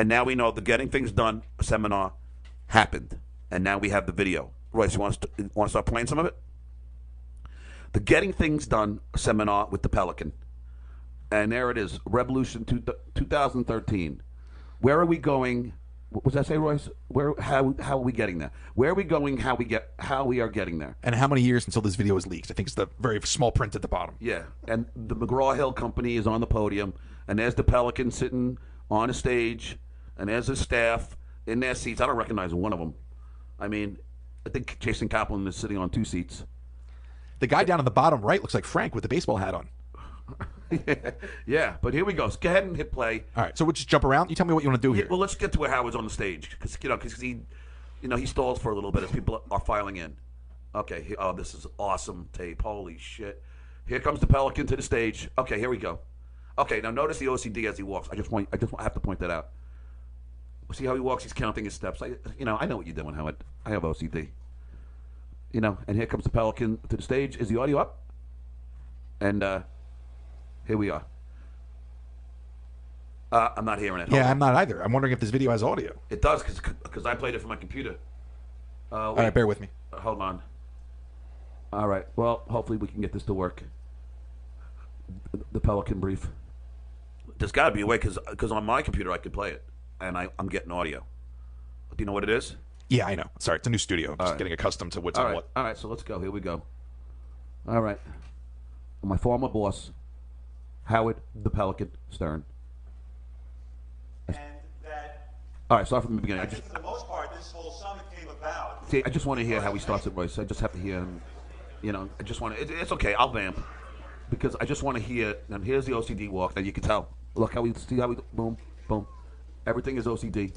And now we know the Getting Things Done seminar happened. And now we have the video. Royce, you want to start playing some of it? The Getting Things Done seminar with the Pelican. And there it is, Revolution 2013. Where are we going? What was that say, Royce? How are we getting there? Where are we going? How we are getting there? And how many years until this video is leaked? I think it's the very small print at the bottom. Yeah, and the McGraw-Hill Company is on the podium, and there's the Pelican sitting on a stage, and there's his staff in their seats. I don't recognize one of them. I mean, I think Jason Kaplan is sitting on 2 seats. The guy down on the bottom right looks like Frank with the baseball hat on. Yeah, but here we go. Go ahead and hit play. All right, so we'll just jump around. You tell me what you want to do here. Well, let's get to where Howard's on the stage because he stalls for a little bit as people are filing in. Okay, this is awesome tape. Holy shit! Here comes the Pelican to the stage. Okay, here we go. Okay, now notice the OCD as he walks. I just have to point that out. See how he walks? He's counting his steps. I know what you're doing, Howard. I have OCD. And here comes the Pelican to the stage. Is the audio up? And here we are. I'm not hearing it. I'm not either. I'm wondering if this video has audio. It does, because I played it from my computer. All right, bear with me. Hold on. All right. Well, hopefully we can get this to work. The Pelican brief. There's got to be a way, because on my computer I could play it, and I'm getting audio. Do you know what it is? Yeah, I know. Sorry, it's a new studio. I'm just getting accustomed to what's on what. All right, so let's go. Here we go. All right. My former boss, Howard the Pelican Stern. And that, all right, start from the beginning. for the most part, this whole summit came about. See, I just want to hear how he starts it, Royce. I just have to hear him. I just want to. It's okay. I'll vamp because I just want to hear. And here's the OCD walk. And you can tell. Look how we boom, boom. Everything is OCD.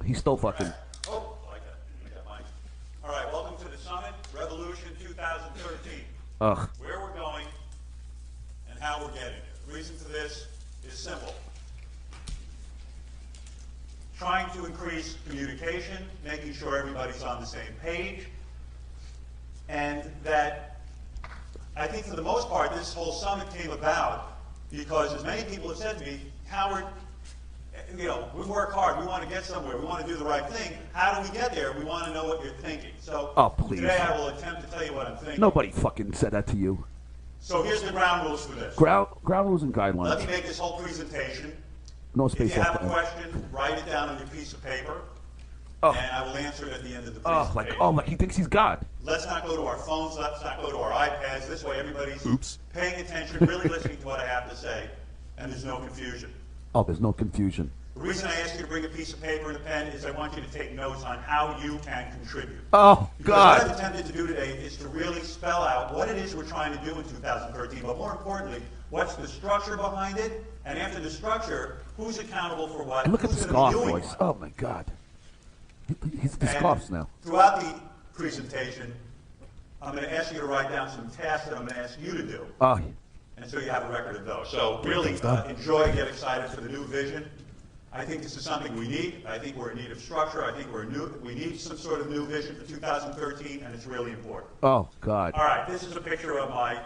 He's still fucking. Oh, I got mine. All right, welcome to the summit, Revolution 2013. Ugh. Where we're going and how we're getting there. The reason for this is simple. Trying to increase communication, making sure everybody's on the same page, and that I think for the most part this whole summit came about because, as many people have said to me, Howard, we work hard, we want to get somewhere, we want to do the right thing. How do we get there? We want to know what you're thinking. So please. Today I will attempt to tell you what I'm thinking. Nobody fucking said that to you. So here's the ground rules for this. Ground rules and guidelines. Let me make this whole presentation. No space If you left. have a question, write it down on your piece of paper, and I will answer it at the end of the presentation. Like he thinks he's God. Let's not go to our phones. Let's not go to our iPads. This way everybody's paying attention, really listening to what I have to say, and there's no confusion. Oh, there's no confusion. The reason I ask you to bring a piece of paper and a pen is I want you to take notes on how you can contribute. Oh, because God. what I've attempted to do today is to really spell out what it is we're trying to do in 2013, but more importantly, what's the structure behind it, and after the structure, who's accountable for what, And look at the who's scarf, gonna be doing Royce. what. Oh, my God. He's the And scarves now. Throughout the presentation, I'm going to ask you to write down some tasks that I'm going to ask you to do. And so you have a record of those. So really enjoy, get excited for the new vision. I think this is something we need. I think we're in need of structure. I think we need some sort of new vision for 2013, and it's really important. Oh, God. All right, this is a picture of my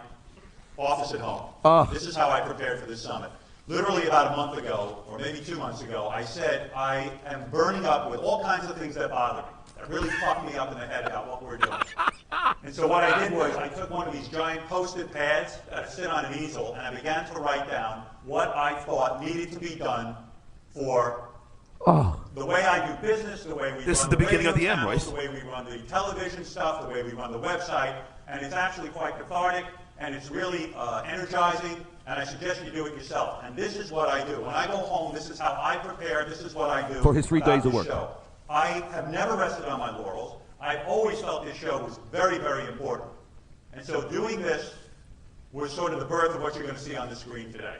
office at home. This is how I prepared for this summit. Literally about a month ago, or maybe 2 months ago, I said I am burning up with all kinds of things that bother me, that really fuck me up in the head about what we're doing. And so what I did was I took one of these giant Post-it pads that sit on an easel, and I began to write down what I thought needed to be done for the way I do business, the way we This run is the beginning of the end, channels, Royce. the way we run the television stuff, the way we run the website, and it's actually quite cathartic, and it's really energizing, and I suggest you do it yourself. And this is what I do. When I go home, this is how I prepare, this is what I do For his 3 about days of this work. show. I have never rested on my laurels. I've always felt this show was very, very important. And so doing this was sort of the birth of what you're going to see on the screen today.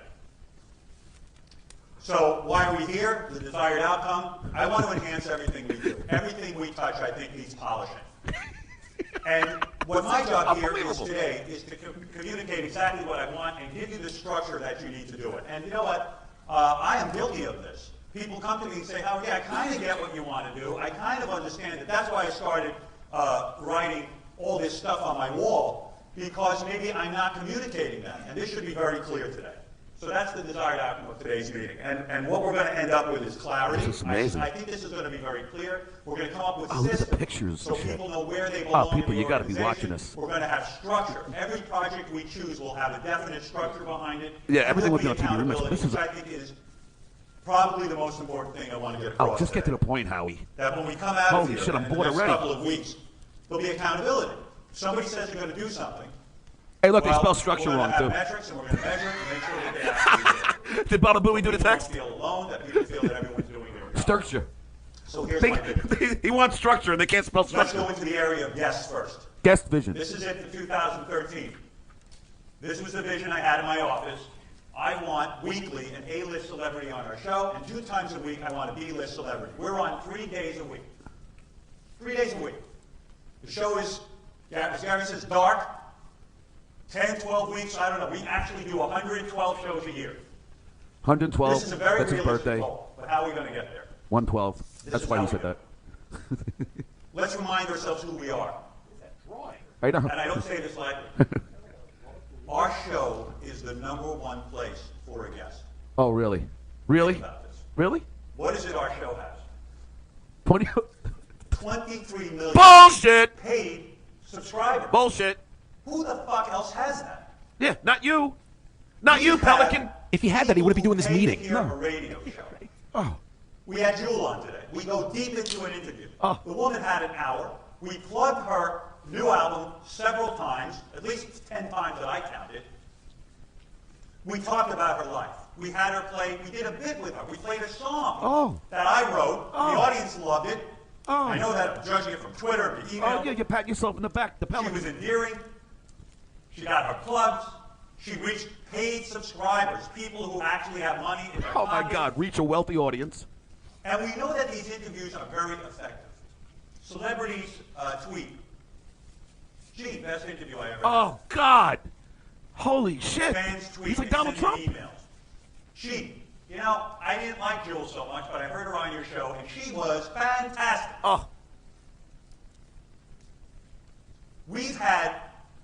So why are we here? The desired outcome. I want to enhance everything we do. Everything we touch, I think, needs polishing. And what my job here is today is to communicate exactly what I want and give you the structure that you need to do it. And you know what? I am guilty of this. People come to me and say, Howard, yeah, I kind of get what you want to do. I kind of understand it. That's why I started writing all this stuff on my wall, because maybe I'm not communicating that. And this should be very clear today. So that's the desired outcome of today's meeting. And what we're going to end up with is clarity. This is amazing. I think this is going to be very clear. We're going to come up with Oh, look at the systems pictures so and shit. people know where they belong. Oh, people, in the you got to be organization. watching this. We're going to have structure. Every project we choose will have a definite structure behind it. Yeah, everything will be on TV. Accountability, This is which I think is probably the most important thing I want to get across. Oh, just get to today. the point, Howie. That when we come out of Holy here shit, I'm in the bored next already. couple of weeks, there'll be accountability. If somebody says they're going to do something. Hey, look, they well, spell structure we're wrong, gonna too. have metrics, and we're going to measure it and make sure that they actually do it. Did Baba Booey do the People text? don't feel alone, that people feel that everyone's doing their job. Structure. So here's my vision. He wants structure, and they can't spell Let's structure. go into the area of guests first. Guest vision. This is it for 2013. This was the vision I had in my office. I want weekly an A-list celebrity on our show, and 2 times a week I want a B-list celebrity. We're on 3 days a week. 3 days a week. The show is, as Gary says, dark. 10, 12 weeks, I don't know. We actually do 112 shows a year. 112. This is a very That's his realistic birthday. goal, but how are we going to get there? 112. This That's is why how he we said get that. Let's remind ourselves who we are. I know. And I don't say this lightly. Our show is the #1 place for a guest. Oh, really? Really? Think about this. Really? What is it our show has? 20. 23 million Bullshit! paid subscribers. Bullshit. Who the fuck else has that? Yeah, not you. Not you, We Pelican. have If he had that, he wouldn't be doing this people who meeting. pay to hear No. a radio show. Oh. We had Jewel on today. We go deep into an interview. Oh. The woman had an hour. We plugged her new album several times, at least 10 times that I counted. We talked about her life. We had her play, we did a bit with her. We played a song that I wrote. Oh. The audience loved it. Oh. I know that, judging it from Twitter, the email. Oh, yeah, you pat yourself in the back. The She Pelican. was endearing. She got her plugs. She reached paid subscribers, people who actually have money in their Oh, my pocket. God. Reach a wealthy audience. And we know that these interviews are very effective. Celebrities tweet, gee, best interview I ever had. Oh, God. Holy shit. Fans tweet He's like and Donald send Trump. me emails. Gee, you know, I didn't like Jewel so much, but I heard her on your show, and she was fantastic. Oh. We've had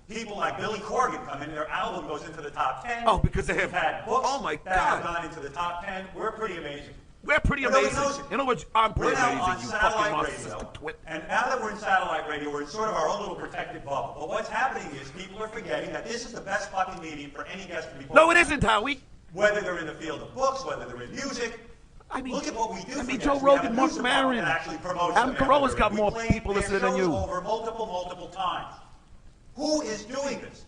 people like Billy Corgan come in, their album goes into the top 10. Oh, because they have- We've had books oh, my that have God. gone into the top 10. We're pretty amazing. We're pretty But nobody amazing. knows it. In other words, I'm We're pretty now amazing, on you fucking satellite narcissistic radio, twit. and now that we're in satellite radio, we're in sort of our own little protected bubble. But what's happening is people are forgetting that this is the best fucking medium for any guest to be No, it isn't, Howie. Whether they're in the field of books, whether they're in music. I mean, Look at what we do. I for mean, guests. Joe We have Rogan, a Mark news department Maron, that actually promotes Adam them Carolla's everywhere. got We more play people their listening than shows you. over multiple times. Who is doing this?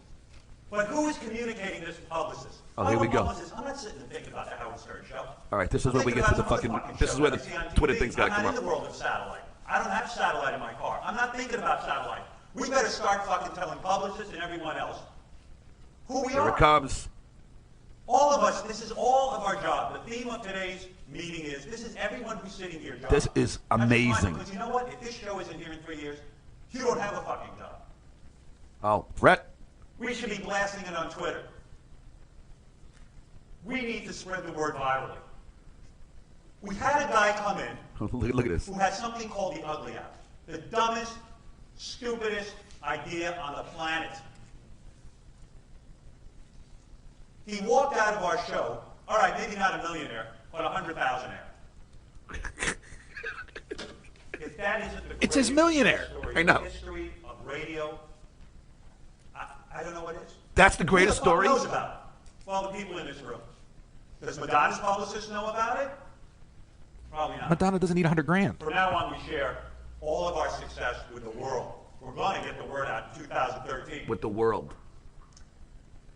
But who is communicating this to publicists? Oh, here we go. Publicists, I'm not sitting and thinking about the Howard Stern show. All right, this is I'm where we thinking get to the about some fucking. other This is show where that the I see on Twitter TV. thing's got to I'm come not in up. the world of satellite. I don't have satellite in my car. I'm not thinking about satellite. We better start fucking telling publicists and everyone else who we Here are. it comes. All of us, this is all of our job. The theme of today's meeting is, this is everyone who's sitting here job. This is That's fine, amazing. because you know what? If this show isn't here in 3 years, you don't have a fucking job. Oh, Brett. We should be blasting it on Twitter. We need to spread the word virally. We had a guy come in Look at this. who had something called the ugly app. The dumbest, stupidest idea on the planet. He walked out of our show, all right, maybe not a millionaire, but 100,000-aire. If that isn't the It's his greatest millionaire. story I know. in the history of radio, I don't know what is. That's the greatest Who the fuck story. knows about it? Well, the people in this room. Does Madonna's publicist know about it? Probably not. Madonna doesn't need 100 grand. From now on, we share all of our success with the world. We're going to get the word out in 2013. With the world.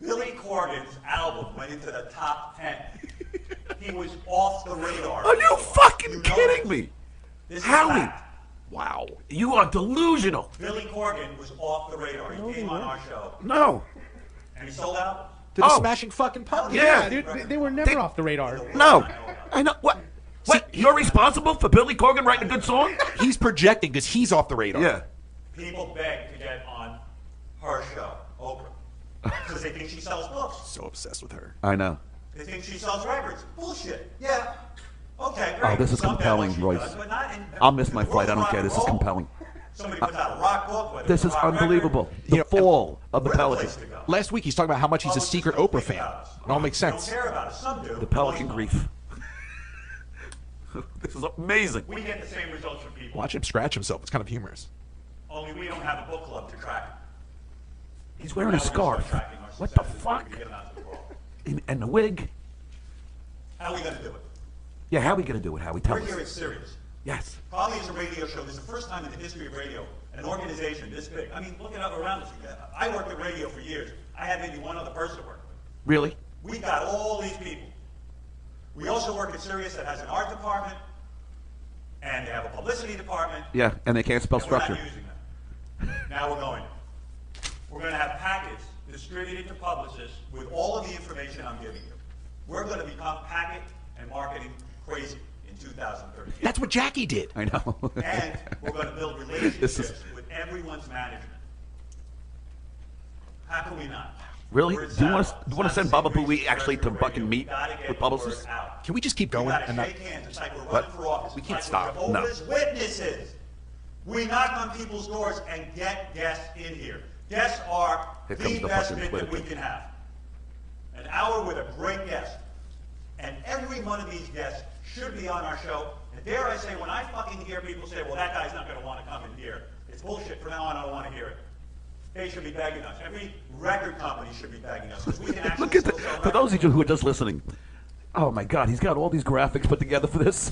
Billy Corgan's album went into the top 10. He was off the radar. Are you fucking You know kidding this. me? This is Howie. fact. Wow. You are delusional. Billy Corgan was off the radar. He came on our show. No. And he sold out. To the Oh. Smashing fucking Pumpkins. Yeah. They were never They- off the radar. No. I know. What? What? You're responsible for Billy Corgan writing a good song? He's projecting because he's off the radar. Yeah. People beg to get on her show, Oprah, because they think she sells books. So obsessed with her. I know. They think she sells records. Bullshit. Yeah. Okay, great. Oh, this is Someday compelling, she Royce. does, but not in- I'll miss in my the flight. I world don't care. of This is rock and roll, compelling. Somebody puts out a rock book. Whether This it's is a rock unbelievable. record, The fall of the we're the Pelican. place to go. Last week he's talking about how much he's a secret Publicists Oprah don't think fan. about us. It all makes They sense. don't care about us. Some do. The Pelican Most grief. This is amazing. don't. We get the same results from people. Watch him scratch himself. It's kind of humorous. Only we don't have a book club to track. He's wearing a Now we're gonna scarf. start tracking our What the successes fuck? so we can get them out to the world. And the wig. How are we going to do it? Yeah, how are we going to do it, Howie? Tell We're here at us. Sirius. Yes. Probably it's a radio show. This is the first time in the history of radio, an organization this big. I mean, look at around us. I worked at radio for years. I had maybe one other person to work with. Really? We got all these people. We also work at Sirius that has an art department, and they have a publicity department. Yeah, and they can't spell And we're not structure. using them. Now we're going. We're going to have packets distributed to publicists with all of the information I'm giving you. We're going to become packet and marketing crazy in 2013. That's what Jackie did. I know. And we're going to build relationships with everyone's management. How can we not? Really? We're in Do you want satellite. to It's send not Baba the same Booey reach actually to terrestrial fucking radio. meet We gotta get with the word publicists? out. Can we just keep We going gotta and not? shake hands. It's like we're What? running for office. We It's can't like stop. we're Jehovah's Witnesses. We knock on people's doors and get guests in here. Guests are Here comes the the best fucking bit Twitter that we thing. can have. An hour with a great guest. And every one of these guests should be on our show. And dare I say, when I fucking hear people say, well, that guy's not going to want to come in here, it's bullshit. From now on, I don't want to hear it. They should be begging us. Every record company should be begging us. Because we can actually Look at still that. sell For those of records. you who are just listening, oh my God, he's got all these graphics put together for this.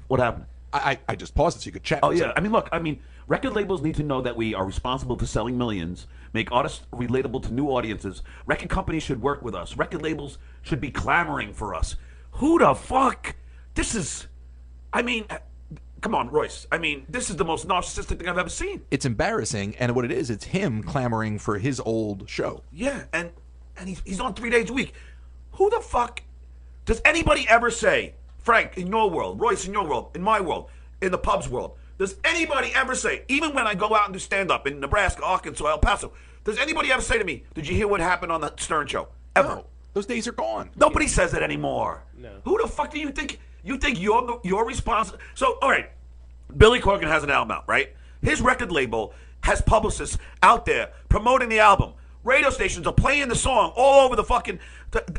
What happened? I just paused it so you could chat. Oh for a yeah, second. I mean, look, record labels need to know that we are responsible for selling millions, make artists relatable to new audiences. Record companies should work with us. Record labels should be clamoring for us. Who the fuck? This is, come on, Royce. This is the most narcissistic thing I've ever seen. It's embarrassing, and what it is, it's him clamoring for his old show. Yeah, and he's on 3 days a week. Who the fuck does anybody ever say, Frank, in your world, Royce, in your world, in my world, in the pub's world, does anybody ever say, even when I go out and do stand-up in Nebraska, Arkansas, El Paso, does anybody ever say to me, did you hear what happened on the Stern Show? Ever. No, those days are gone. Nobody says that anymore. No. Who the fuck do you think? You think you're responsible? So, all right, Billy Corgan has an album out, right? His record label has publicists out there promoting the album. Radio stations are playing the song all over the fucking.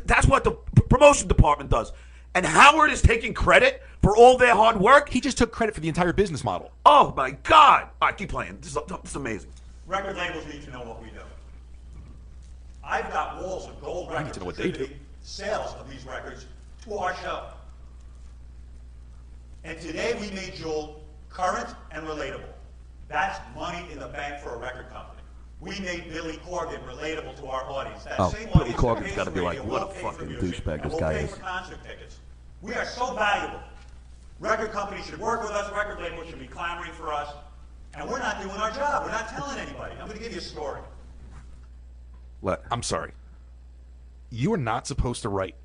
That's what the promotion department does. And Howard is taking credit for all their hard work. He just took credit for the entire business model. Oh my God! All right, keep playing. This is amazing. Record labels need to know what we do. I've got walls of gold need records to know what they do. attributing sales of these records to our show. And today we made Jewel current and relatable. That's money in the bank for a record company. We made Billy Corgan relatable to our audience. That Oh, same Billy audience Corgan's that pays gotta for be like, radio what will a pay for fucking music, douchebag and this will guy pay is. for concert tickets. We are so valuable. Record companies should work with us. Record labels should be clamoring for us. And we're not doing our job. We're not telling anybody. I'm going to give you a story. What? I'm sorry. You are not supposed to write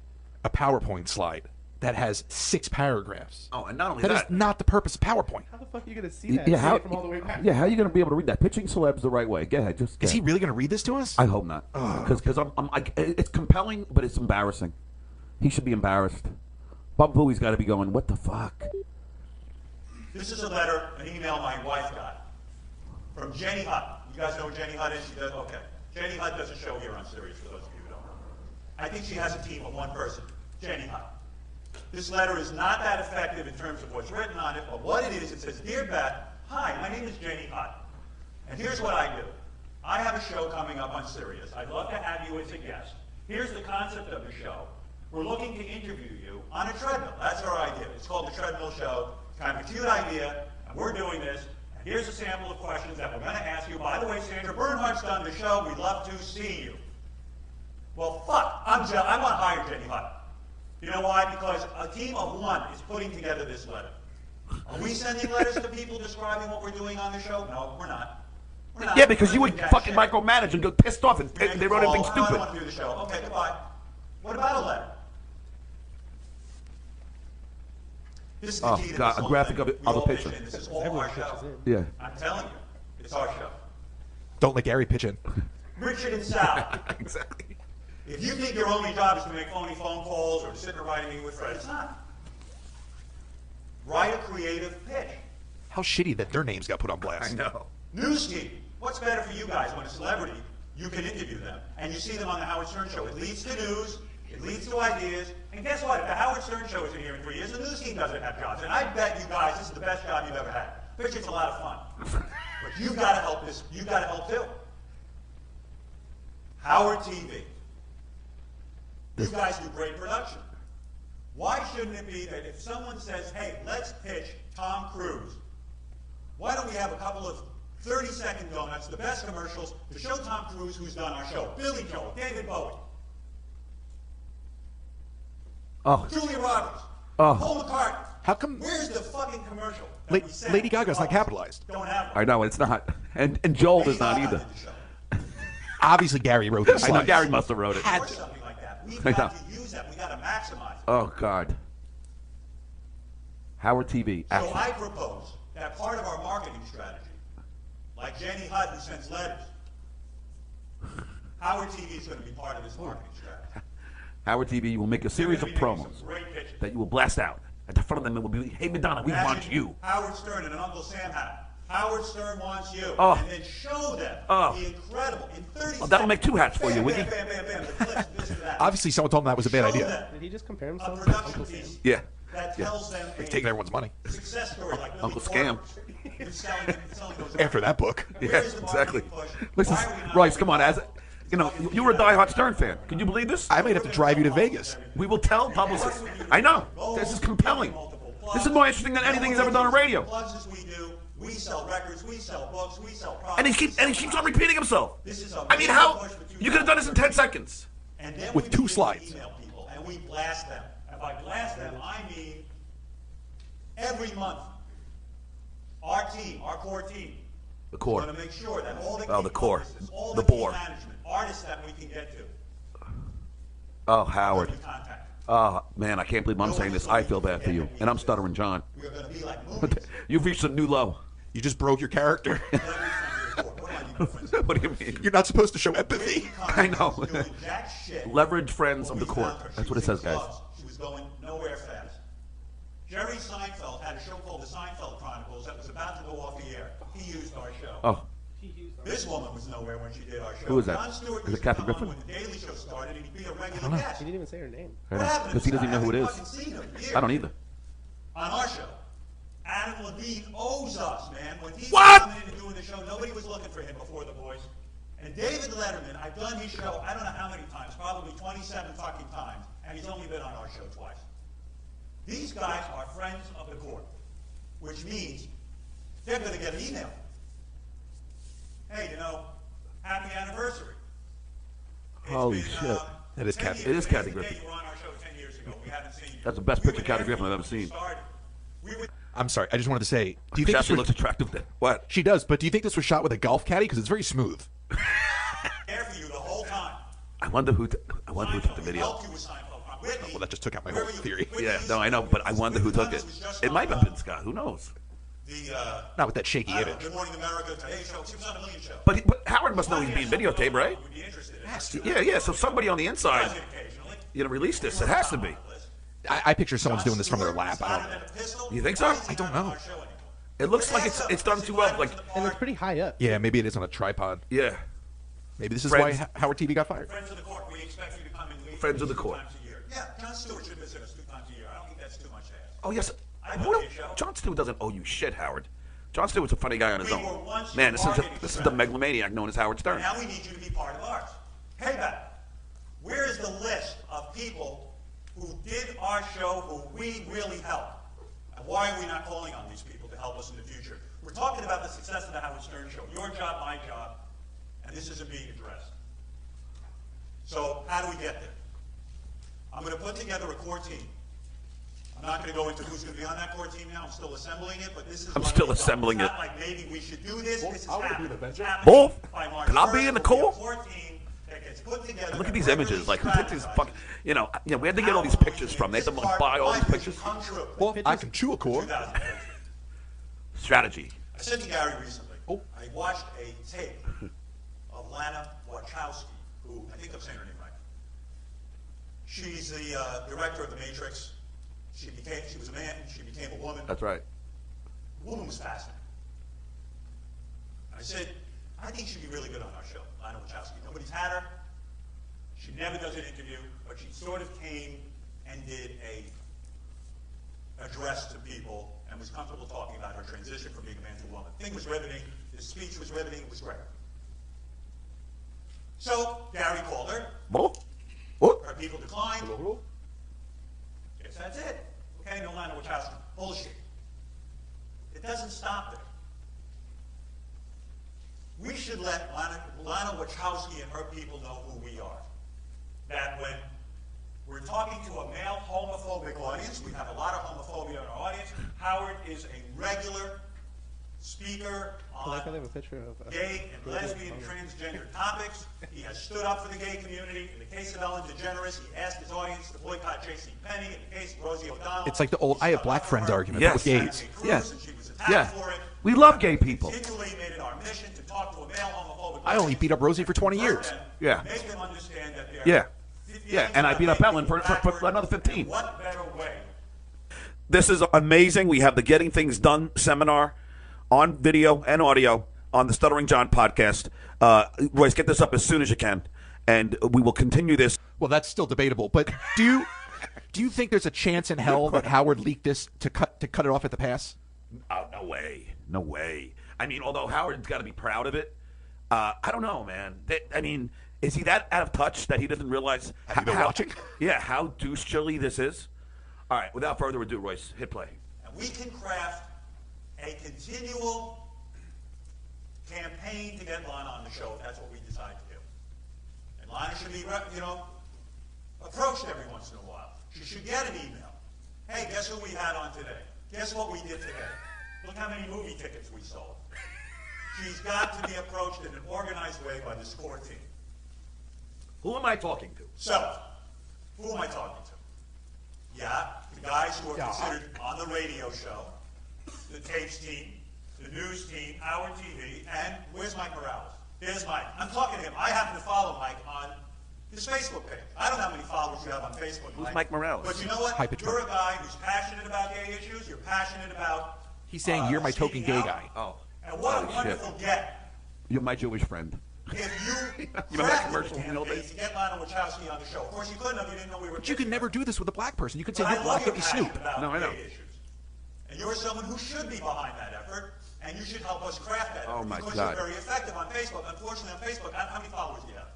a PowerPoint slide that has 6 paragraphs. Oh, and not only That is that. not the purpose of PowerPoint. How the fuck are you gonna see that? Yeah, See how? it from all the way back? Yeah, how are you going to be able to read that? Pitching celebs the right way. Go ahead, just. Go Is he ahead. really going to read this to us? I hope not, because it's compelling, but it's embarrassing. He should be embarrassed. Bob Bowie's got to be going, what the fuck? This is a letter, an email my wife got from Jenny Hutt. You guys know who Jenny Hutt is? She does? Okay. Jenny Hutt does a show here on Sirius, for those of you who don't know. I think she has a team of one person, Jenny Hutt. This letter is not that effective in terms of what's written on it, but what it is, it says, Dear Beth, hi, my name is Jenny Hutt, and here's what I do. I have a show coming up on Sirius. I'd love to have you as a guest. Here's the concept of the show. We're looking to interview you on a treadmill. That's our idea. It's called the Treadmill Show. Kind of a cute idea, and we're doing this. And here's a sample of questions that we're going to ask you. By the way, Sandra Bernhardt's done the show. We'd love to see you. Well, fuck. I want to hire Jenny Hutt. You know why? Because a team of one is putting together this letter. Are we sending letters to people describing what we're doing on the show? No, we're not. We're not. Yeah, because you We're would doing that fucking shit. micromanage and get pissed off, and they wrote anything I don't stupid. want to do the show. Okay, goodbye. What about a letter? This is the Oh, key to God, this a whole graphic thing. of it- We of a all pitch picture. in. This is all Everyone our show. pitches in. Yeah. I'm telling you, it's our show. Don't let Gary pitch in. Richard and Sal, Exactly. if you think your only job is to make phony phone calls or to sit in a writing meeting with Fred, it's not. Write a creative pitch. How shitty that their names got put on blast. I know. News team. What's better for you guys when a celebrity, you can interview them, and you see them on the Howard Stern Show. It leads to news, it leads to ideas, and guess what? If the Howard Stern Show isn't here in 3 years, the news team doesn't have jobs. And I bet you guys this is the best job you've ever had. Bet you it's a lot of fun. But you've got to help this. You've got to help too. Howard TV. You guys do great production. Why shouldn't it be that if someone says, hey, let's pitch Tom Cruise, why don't we have a couple of 30-second donuts, the best commercials, to show Tom Cruise who's done our show? Billy Joel, David Bowie, Julia Roberts, Paul McCartney. How come Where's the fucking commercial? that we sent Lady to Gaga's not us? capitalized? Don't have one. I know, it's not. And Joel Lady is not Gaga either. did the show. Obviously, Gary wrote this. I know Gary must have wrote it. Or something like that. We've got to use that. We've got to maximize it. Oh, God. Howard TV. So Action. I propose that part of our marketing strategy, like Jenny Hudd who sends letters, Howard TV is going to be part of this marketing strategy. Howard TV, you will make a series of We're gonna be making promos some great pitches. that you will blast out. At the front of them, it will be, hey, Madonna, we want Imagine you. Howard Stern and an Uncle Sam hat. Howard Stern wants you. Oh. And then show them the incredible, in 30 seconds. That'll make 2 hats for you, bam, Wiggy. bam, bam, bam, the clips, this and that. Obviously, someone told him that was a bad Show idea. them Did he just compare a himself to production Uncle piece Sam? Yeah. that Yeah. tells them They're a taking everyone's money. success story like Billy Uncle Corgan. Scam. You're selling those After that book. Yeah, Where's the exactly. marketing push? Listen, Why are we not Royce, doing come on. that? As you know, you were a diehard Stern fan. Can you believe this? I might have to drive you to Vegas. We will tell publicists. I know. This is compelling. This is more interesting than anything he's ever done on radio. Plugs as we do. We sell records. We sell books. We sell products. And he keeps on repeating himself. This is a I mean, major how? push for You could have done this in 10 seconds. And then With we 2 begin to slides. Email people, and we blast them. And by blast them, I mean every month, our team, our core team, The is core. going to make sure that all the Oh, key the core. publicists, all The the key bore. management, artists that we can get to, Oh, Howard. we contact. Oh, man, I can't believe I'm saying this. I feel bad for you. And I'm Stuttering John. We are going to be like movies. You've reached a new low. You just broke your character. Let me send you the report. What do I need to friends? What do you mean? You're not supposed to show empathy. I know. Doing jack shit. Leverage friends of When the we court. found her, That's she what it was says, in guys. clubs. She was going nowhere fast. Jerry Seinfeld had a show called The Seinfeld Chronicles that was about to go off the air. He used our show. Oh, This woman was nowhere when she did our show. Who was that? Jon Stewart Is it used to Kathy come Griffin? on when The Daily Show started, and he'd be a regular guest. She didn't even say her name. What happened to because he this doesn't guy? know who it I is. haven't fucking seen him in years. I don't either. On our show, Adam Levine owes us, man. When he What? was coming in and doing the show, nobody was looking for him before The Voice. And David Letterman, I've done his show, I don't know how many times, probably 27 fucking times, and he's only been on our show twice. These guys are friends of the court, which means they're going to get an email. Hey, happy anniversary. It's Holy been, shit. That is 10 Kathy- years. it is Kathy Today's the day Griffin. You were on our show 10 years ago. We haven't seen you. That's the best We picture were Kathy there Griffin I've ever when you seen. started. We were I'm sorry. I just wanted to say, do you think She this looks was, attractive then. What? she does, but do you think this was shot with a golf caddy? Because it's very smooth. there for you the whole time. I wonder who took the Seinfeld, we video. helped you with Seinfeld. Whitney, Well, that just took out my where whole were you? theory. Whitney Yeah, was- no, I know, but I wonder who took it. was just It might on, have been Scott. Who knows? Not with that shaky I don't know, image. Good Morning America, Today Show. She was on a million show. But Howard must know he's being videotaped, right? Would be interested in it. Yeah. So somebody on the inside, Does it occasionally. released this. It has to be. I picture someone's doing this from their lap. I don't know. You think so? I don't know. It looks like it's done too well. Like, And it's pretty high up. Yeah, maybe it is on a tripod. yeah. Maybe this is Friends. why Howard TV got fired. Friends of the court, we expect you to come and leave Friends of the 2 court. times a year. Yeah, Jon Stewart should visit us 2 times a year. I don't think that's too much to ask. Oh yes. I know your show. Jon Stewart doesn't owe you shit, Howard. Jon Stewart's a funny guy on his We own. were once Man, this marketing is the strategy. megalomaniac known as Howard Stern. Now we need you to be part of ours. Payback. Where is the list of people who did our show who we really helped? And why are we not calling on these people to help us in the future? We're talking about the success of the Howard Stern Show. Your job, my job, and this isn't being addressed. So how do we get there? I'm going to put together a core team. I'm not going to go into who's going to be on that core team now. I'm still assembling it, but this is. I'm what still we've done. assembling It's it. not like maybe we should do this. This is I wanna be happening. the It's venture. happening Wolf, by March can I be 1st. in the There'll be a core? core team that gets put together. Look at that these regularly images. Like, who took these strategizes. fucking? We had to get all these pictures from. They had to like buy all these pictures. Come true. Well, I can chew a core. 2013. Strategy. I said to Gary recently, Oh. I watched a tape of Lana Wachowski, who, I think I'm saying her name right. She's the director of The Matrix. She was a man, she became a woman. That's right. The woman was fascinating. I said, I think she'd be really good on our show, Lana Wachowski. Nobody's had her. She never does an interview, but she sort of came and did a address to people and was comfortable talking about her transition from being a man to a woman. The thing was riveting. The speech was riveting. It was great. So Gary called her. Her people declined. Guess that's it. Okay, no Lana Wachowski. Bullshit. It doesn't stop there. We should let Lana Wachowski and her people know who we are. That when we're talking to a male homophobic audience, we have a lot of homophobia in our audience. Howard is a regular speaker on gay and lesbian and transgender topics. He has stood up for the gay community. In the case of Ellen DeGeneres, he asked his audience to boycott J.C. Penney. In the case of Rosie O'Donnell, it's like the old I have black friends argument, yes. with gays. Yes. Yeah. We love gay people. Continually made it our mission to talk to a male homophobic. I only beat up Rosie for 20 years. Yeah. Make them understand that they're Yeah, and I beat up Ellen for another 15. What better way? This is amazing. We have the Getting Things Done seminar on video and audio on the Stuttering John podcast. Royce, get this up as soon as you can, and we will continue this. Well, that's still debatable, but do you think there's a chance in hell that Howard leaked this to cut it off at the pass? Oh, no way. No way. I mean, although Howard's got to be proud of it, I don't know, man. Is he that out of touch that he doesn't realize Have you been watching? Yeah, how douche chilly this is? All right, without further ado, Royce, hit play. And we can craft a continual campaign to get Lana on the show if that's what we decide to do. And Lana should be, approached every once in a while. She should get an email. Hey, guess who we had on today? Guess what we did today? Look how many movie tickets we sold. She's got to be approached in an organized way by the SCORE team. Who am I talking to? So, who am I talking to? Yeah, the guys who are considered on the radio show, the tapes team, the news team, our TV, and where's Mike Morales? There's Mike. I'm talking to him. I happen to follow Mike on his Facebook page. I don't know how many followers you have on Facebook, Who's Mike Morales? But you know what? You're a guy who's passionate about gay issues. You're passionate about... He's saying you're my token gay guy. Oh. And what a wonderful get. You're my Jewish friend. If you remember that commercial in the old to days? get Lana Wachowski on the show. Of course, you couldn't have. You didn't know we were. But you could never do this with a black person. You could say But you're I black, love don't your you snoop. passion about No, I know. gay issues. And you're someone who should be behind that effort, and you should help us craft that effort. Oh, my because God. you're very effective on Facebook. Unfortunately, on Facebook, how many followers do you have?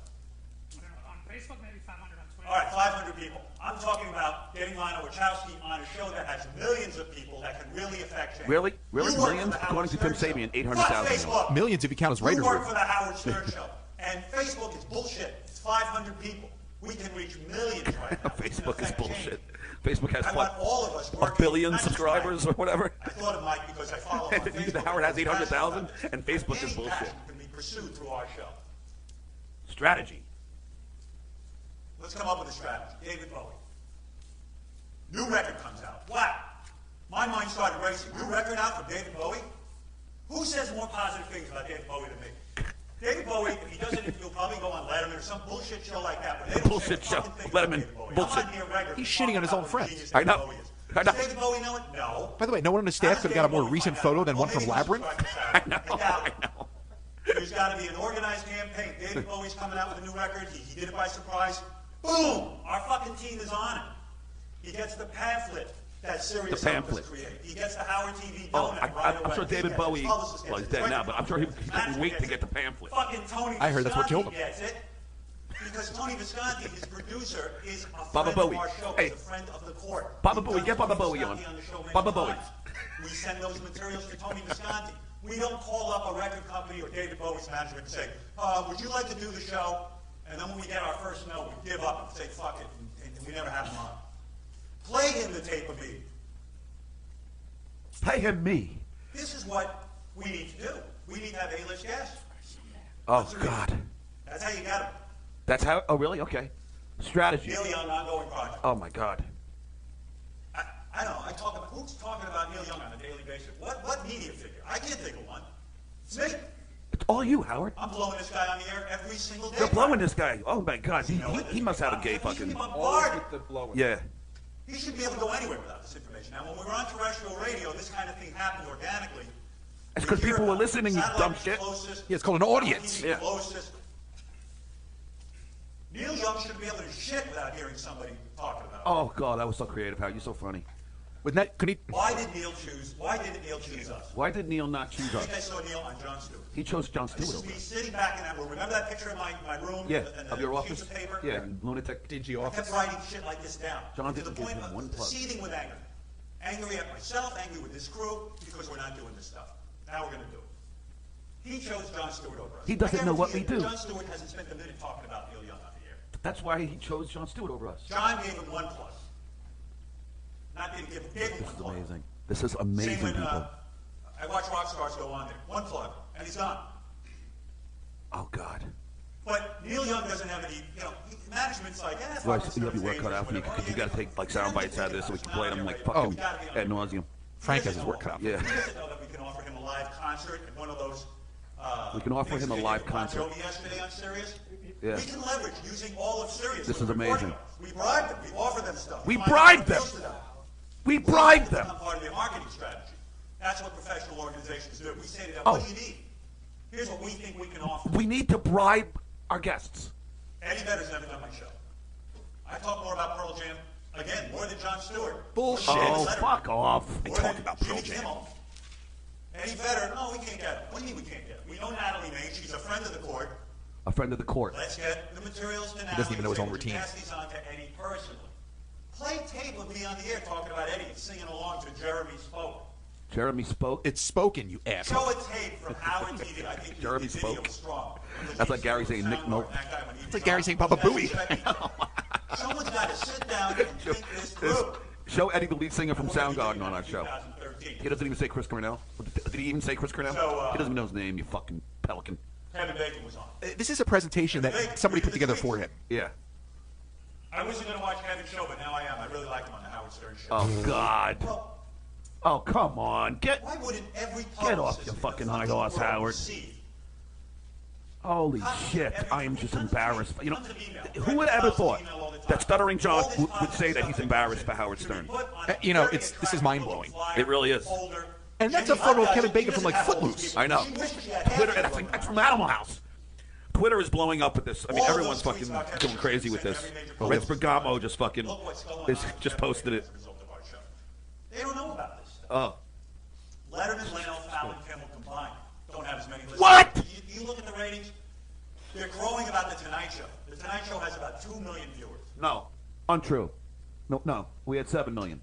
On Facebook, maybe 500 on Twitter. All right, 500 people. I'm talking about getting Lana Wachowski on a show that has millions of people that can really affect change. Really? You work for Millions? the Howard According to Tim Stern Sabian, Show. 800,000. Fuck Facebook. Millions if you count as You writers' work room. for the Howard Stern Show. And Facebook is bullshit. It's 500 people. We can reach millions right now. We can Facebook is affect bullshit. change. Facebook has I want all of us a working, billion not just subscribers or Mike. whatever. I thought of Mike because I follow him on The Facebook. Howard has He's 800,000 passionate about and it. Facebook is Any bullshit. passion can be pursued through our show. Strategy. Let's come up with a strategy. David Bowie. New record comes out. Wow. My mind started racing. New record out from David Bowie? Who says more positive things about David Bowie than me? David Bowie, if he doesn't, he'll probably go on Letterman or some bullshit show like that. But they don't Bullshit say a show. fucking thing about Letterman. David Bowie. Bullshit. I'm on here regularly He's shitting on his own talking about what a friends. genius I David know. Bowie is. I know. Does David Bowie know it? No. By the way, no one on his staff's could have got a more recent photo than one from Labyrinth. I know. There's got to be an organized campaign. David Bowie's coming out with a new record. He did it by surprise. Boom! Our fucking team is on it. He gets the pamphlet that Sirius The pamphlet. created. He gets the Howard TV Oh, donut right I'm away. sure David He gets it. Bowie, His publicist well, gets he's it. dead now, but I'm sure he couldn't Manager wait to gets get the it. pamphlet. Fucking Tony I heard that's what killed Visconti him. gets it. Because Tony Visconti, his producer, is a Baba friend Bowie. of our show. Hey. He's a friend of the court. Baba We've Bowie, done get Baba Tony Bowie Visconti on. the show many Baba Bowie. times. We send those materials to Tony Visconti. We don't call up a record company or David Bowie's manager and say, would you like to do the show? And then when we get our first no, we give up and say, fuck it, and we never have him on. Play him the tape of me. Pay him me. This is what we need to do. We need to have A-list guests. Oh, God. That's how you get them. That's how, oh, really? Okay. Strategy. Neil Young, ongoing project. Oh, my God. I don't know. I talk about, who's talking about Neil Young on a daily basis? What media figure? I can't think of one. It's me. It's all you, Howard. I'm blowing this guy on the air every single day. You're blowing this guy. Oh, my God. You know He must have a gay He's fucking... bombarded. Yeah. He should be able to go anywhere without this information. Now, when we were on terrestrial radio, this kind of thing happened organically. It's because people were listening, you dumb shit. Yeah, it's called an audience. Yeah. Neil Young should be able to shit without hearing somebody talking about it. Oh, God, that was so creative, Howard. You're so funny. Wouldn't that, could he? Why didn't Neil choose us? Why did Neil not choose I us? think I saw Neil on Jon Stewart. He chose Jon Stewart This is over me us. sitting back in that room. Remember that picture in my room? Yeah, and of your the office. piece of paper? Yeah, lunatic. Dingy I office. kept writing shit like this down. John to the didn't give point him of one plug. seething with anger. Angry at myself, angry with this crew, because we're not doing this stuff. Now we're going to do it. He chose Jon Stewart over us. He doesn't know what we do. Jon Stewart hasn't spent a minute talking about Neil Young on the air. That's why he chose Jon Stewart over us. John gave him one plug. Not gave him This one is plug. amazing. This is Same amazing, when people. I watch rock stars go on there. One plug, and he's gone. Oh, God. But Neil Young doesn't have any, management's like, Well, you have your work cut out for you because you got to take like sound bites out of this so we can play them like fucking ad nauseum. Frank has his work cut out. Yeah. He doesn't know that we can offer him a live concert at one of those. We can offer things him a they live did with concert. Bon Jovi yesterday on Sirius. Yeah. We can leverage using all of Sirius. This with is recording. amazing. We bribe them. We offer them stuff. We find bribe out them. what goes to We bribed them. It's part of their marketing strategy. That's what professional organizations do. We say to them, Oh. what do you need? Here's what we think we can offer. We need to bribe our guests. Eddie Vedder's never done my show. I talk more about Pearl Jam, again, more than Jon Stewart. Bullshit. Oh, Letterman. fuck off. More talk than about Jimmy Pearl Jam. Kimmel. Eddie Vedder, no, we can't get him. What do you mean we can't get him? We know Natalie May. She's a friend of the court. A friend of the court. Let's get the materials to Natalie. He doesn't even know his so own we can routine. Pass these on to Eddie personally. Play tape of me on the air talking about Eddie and singing along to Jeremy Spoke. Jeremy spoke. It's spoken, you Show asshole. a tape from Howard TV. I think Jeremy the video Spoke. was strong. That's like Gary saying Nick Nolte. It's like Gary saying Baba Booey. Someone's got to sit down and think this through. Show Eddie the lead singer from Soundgarden on our show. 2013. He doesn't even say Chris Cornell. Did he even say Chris Cornell? So, He doesn't even know his name, you fucking pelican. Kevin Bacon was on. This is a presentation that somebody put together for him. Yeah. I wasn't going to watch Kevin's show, but now I am. I really like him on the Howard Stern show. Oh, God. Well, Oh, come on. why wouldn't every Get off publicist your in fucking the high horse, world Howard. see? Holy shit. I am just embarrassed. You know, who would ever thought that Stuttering John would say that he's embarrassed for Howard Stern? You know, this is mind-blowing. It really is. And that's a photo of Kevin Bacon from, like, Footloose. I know. Twitter, that's from Animal House. Twitter is blowing up with this. I mean, everyone's fucking going crazy with this. Vince Bergamo just fucking just posted it. They don't know about this stuff. Oh. Letterman, Leno, Fallon, Kimmel combined don't have as many listeners. What? You look at the ratings, they're crowing about The Tonight Show. The Tonight Show has about 2 million viewers. No. Untrue. No. We had 7 million.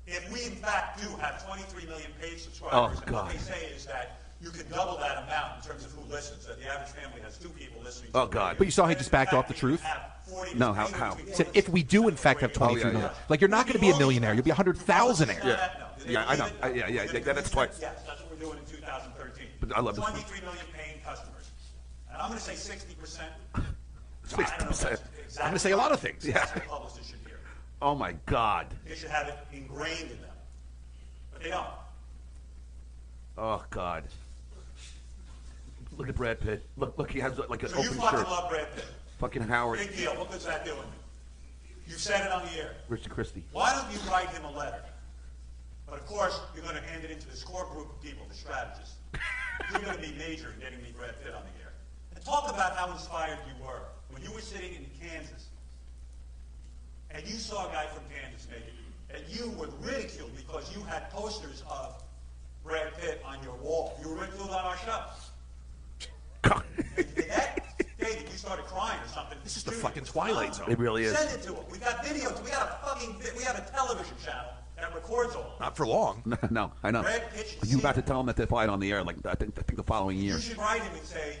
If we, in fact, do have 23 million paid subscribers, and God. what they say is that you can double that amount in terms of who listens, that the average family has 2 people listening to Oh, the God. radio. But you saw he And just in backed fact, off the we truth? have 40 No, how? between He said, if we do, in fact, have 23 million. Like, you're not going to be a millionaire. You'll be a 100,000aire. Yeah, I know. Yeah, that's twice. Yes, that's what we're doing in 2013. But I love this one. 23 million paying customers. And I'm going to say 60%. 60%. I'm going to say a lot of things. Yeah. That's what publicists should hear. Oh, my God. They should have it ingrained in them. But they don't. Oh, God. Look at Brad Pitt. Look, he has like an So you open fucking shirt. love Brad Pitt. Fucking Howard. Big deal. What good's that doing? You said it on the air. Richard Christie. Why don't you write him a letter? But of course, you're going to hand it into this core group of people, the strategists. You're going to be major in getting me Brad Pitt on the air. And talk about how inspired you were when you were sitting in Kansas and you saw a guy from Kansas make it, and you were ridiculed because you had posters of Brad Pitt on your wall. You were ridiculed on our show. And that day that you started crying or something. This is the fucking Twilight Zone. It really is. Send it to him. We got videos. We have a television channel that records all. Not for long. No, I know. Brad Pitt should You see about to it. tell him that they're fired on the air? Like I think the following year. You should write him and say,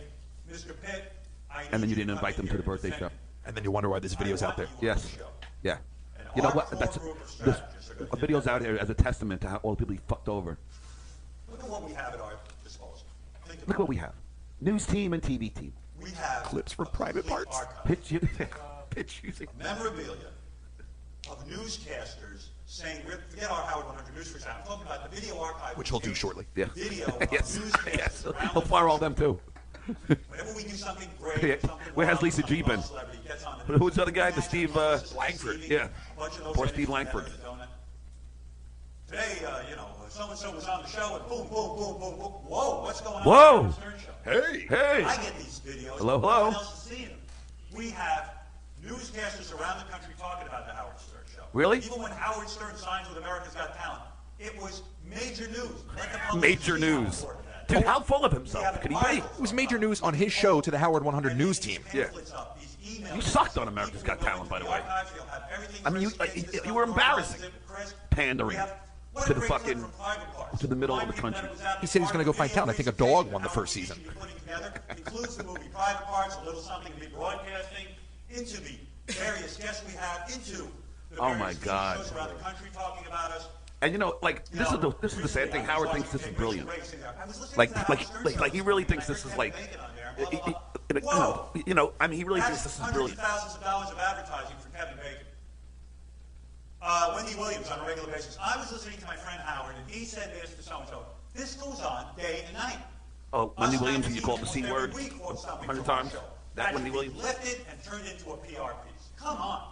Mr. Pitt, I And then you need didn't to come invite them in to the here birthday and show. defend And then you wonder why this video's out there. you on Yes. the show. Yeah. And You know our what? core That's group of this strategists are a gonna video's do out that. here as a testament to how all the people he fucked over. Look at what we have at our disposal. Think Look about what we have: news team and TV team. it. We have Clips for a private complete parts. archive. Pitch using. Memorabilia of newscasters saying, forget our Howard 100 News for example. I'm talking about the video archive. Which he'll do shortly. Yeah. Video of yes. newscasters Yes. around He'll the fire all country them too. Whenever we do something great, Yeah. something Where has wild, Lisa something G been? wild, celebrity gets on the Who's the other guy? The Steve Langford. Yeah. bunch of those Poor things Steve together, Langford. don't it? Today, so-and-so was on the show, and boom, boom, boom, boom, boom. Whoa, what's going on? Whoa. On the Stern Show? Hey. Hey. I get these videos. Hello, No hello. one else is seeing them. We have newscasters around the country talking about the Howard Stern Show. Really? Even when Howard Stern signs with America's Got Talent, it was major news. Let the public Major see how news. important that is. Dude, how full of himself could he be? It was major news on his show to the Howard 100 news team. Yeah. You sucked on America's Got Talent, by the way. I mean, you were embarrassing. Pandering to the fucking, to the middle of the country. He said he was going to go find talent. I think a dog won the first season. Includes the movie Private Parts, a little something to be broadcasting, into the various guests we have, into the Oh, various my TV God. shows around the country talking about us. And you know, like this is the sad thing. Howard thinks this is brilliant. Like he really thinks this is like, I mean, he really thinks this is brilliant. Thousands of dollars of advertising for Kevin Bacon. Wendy Williams on a regular basis. I was listening to my friend Howard, and he said this to so-and-so. This goes on day and night. Oh, Wendy Williams, who you called the Us C word every week quote something 100 from our times? show. That Had Wendy to be Williams? lifted and turned into a PR piece. Come on.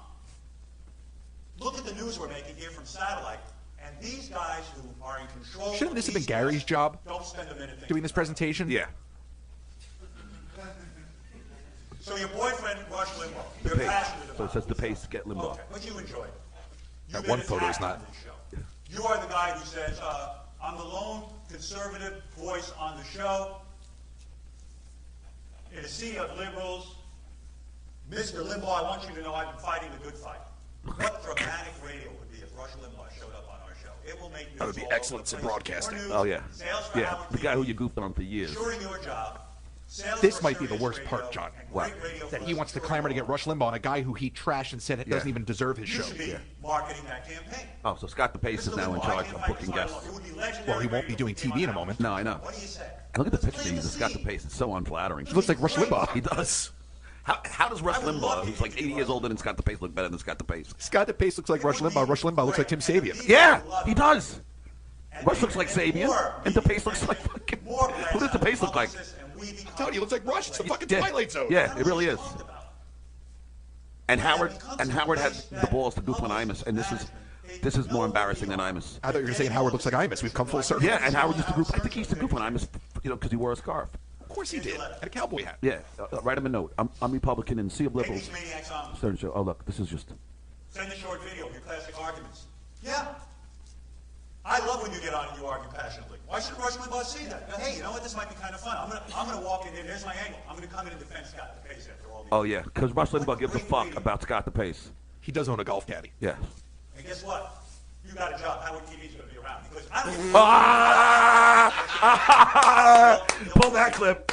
Look at the news we're making here from satellite. And these guys who are in control. Shouldn't of this have been these Gary's guys job Don't spend a minute thinking doing this about it. presentation? Yeah. So your boyfriend, Rush Limbaugh, The you're pace. passionate So about it says the pace. Get Limbaugh. Okay, but you enjoy it. You've That been one photo is attacked not. on this show. You are the guy who says, I'm the lone conservative voice on the show. In a sea of liberals, Mr. Limbaugh, I want you to know I've been fighting the good fight. What dramatic radio would be if Rush Limbaugh showed up on our show? It will make news That would be all over excellence the in place. broadcasting. More news, Oh yeah. sales for Yeah. Howard The guy who TV, you goofed on for years. ensuring your job. Sales This for might be the Sirius worst Radio, part, John. and What? great radio That for he us wants to to clamor to get grow. Rush Limbaugh, on a guy who he trashed and said it doesn't Yeah. even deserve his You show. should be marketing that campaign. Oh, so Scott the Pace is now in charge of booking guests. Well, he won't be doing TV in a moment. No, I know. What do you say? And look at the picture he uses of Scott the Pace. It's so unflattering. He looks like Rush Limbaugh. He does. How does Rush Limbaugh, who's like 80 years older than Scott the Pace, look better than Scott the Pace? Scott the Pace looks like Rush Limbaugh. Rush Limbaugh looks like Tim Sabian. Yeah, he does. Rush looks like Sabian, and the Pace looks like fucking. Who does the Pace look like? I'm telling you, he looks like Rush. It's a fucking Yeah, Twilight Zone. yeah, it really is. And Howard had the balls to goof on Imus, and this is more embarrassing than Imus. I thought you were going to say Howard looks like Imus. We've come full circle. Yeah, and Howard used to goof. I think he used to goof on Imus, because he wore a scarf. Of course he did. And a cowboy hat. Yeah, write him a note. I'm Republican and Sea of Take Liberals. these maniacs on. Stern Show. Oh look, this is just. Send a short video of your classic arguments. Yeah. I love when you get on and you argue passionately. Why should Rush Limbaugh see that? Hey, you know what? This might be kind of fun. I'm gonna walk in there. There's my angle. I'm gonna come in and defend Scott the Pace after all these. Oh yeah, because Rush Limbaugh gives a fuck about Scott the Pace. He does own a golf caddy. Yeah. And guess what? You got a job. Howard TV's gonna be around because I don't. Pull that clip.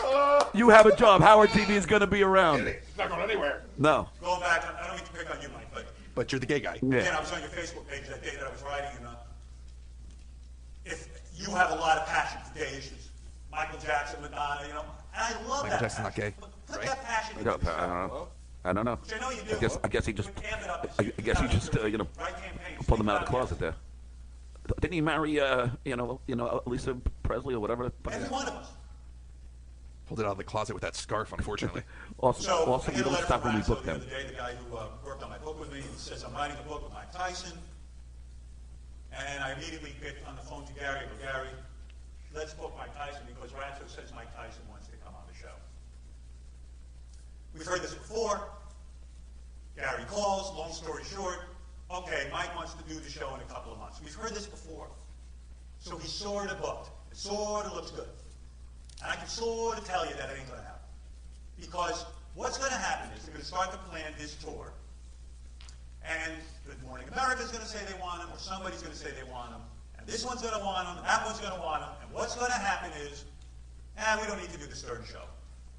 You have a job. Howard TV is going to be around. It's not going anywhere. No. Going back, I don't mean to pick on you, Mike, but But you're the gay guy. again, Yeah. I was on your Facebook page that day that I was writing, and if you have a lot of passion for gay issues, Michael Jackson, Madonna, and I love Michael that. Jackson's not passion. gay, Put right? that passion I into don't the show. know. I don't know. Which I know you do. I guess he just. But amp it up. I guess he just Right campaign. pulled him out of the closet there. Didn't he marry Lisa Presley or whatever? Every one of us. Pulled it out of the closet with that scarf, unfortunately. Also, So I we get a don't letter stop from when we Ranzo book the them. other day, the guy who worked on my book with me, he says, I'm writing a book with Mike Tyson. And I immediately get on the phone to Gary, and go, Gary, let's book Mike Tyson because Ranzo says Mike Tyson wants to come on the show. We've heard this before. Gary calls, long story short, okay, Mike wants to do the show in a couple of months. We've heard this before. So he's sort of booked. It sort of looks good. And I can sort of tell you that it ain't going to happen. Because what's going to happen is they're going to start to plan this tour. And Good Morning America is going to say they want him, or somebody's going to say they want him. And this one's going to want him, and that one's going to want him. And what's going to happen is, we don't need to do the Stern Show.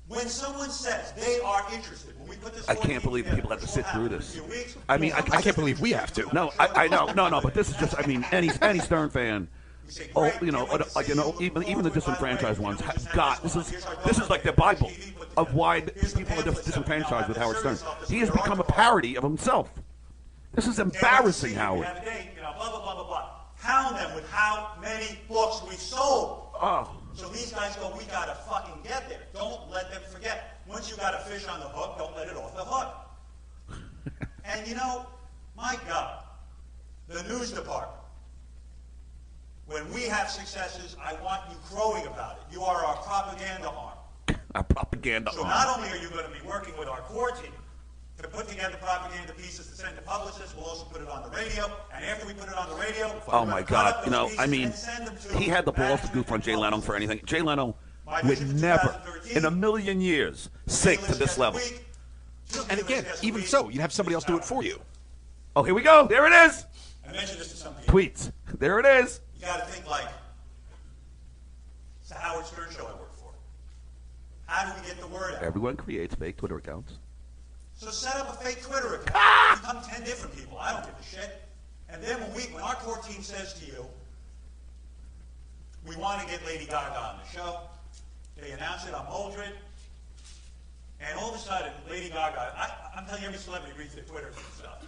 When someone says they are interested, when we put this I can't believe people have to sit through this. I mean, I I can't believe we have to. No, I know, no, but this is just. I mean, any Stern fan. Oh, even the disenfranchised ones have got this is like the Bible of why people are disenfranchised with Howard Stern. He has become a parody of himself. This is embarrassing, Howard. Blah, blah, blah, blah, blah. Hound them with how many books we sold. Oh, So these guys go, we got to fucking get there. Don't let them forget. Once you got a fish on the hook, don't let it off the hook. And you know, my God, the news department, when we have successes, I want you crowing about it. You are our propaganda arm. Our propaganda So arm. not only are you going to be working with our core team to put together propaganda pieces to send to publicists, we'll also put it on the radio. And after we put it on the radio, Oh we're my gonna cut God! up You those know, pieces I mean, and send them to he had the balls to management goof on Jay and Leno publicists. for anything. Jay Leno My would vision for never, 2013, in a million years, sink to this level. And again, even so, you'd have somebody else do it for you. Oh, here we go. There it is. I mentioned this to some people. Tweets. There it is. You got to think like, it's the Howard Stern show I work for. How do we get the word out? Everyone creates fake Twitter accounts. So set up a fake Twitter account. Become 10 different people. I don't give a shit. And then when our core team says to you, we want to get Lady Gaga on the show, they announce it on Holdred, and all of a sudden, Lady Gaga, I'm telling you, every celebrity reads their Twitter stuff.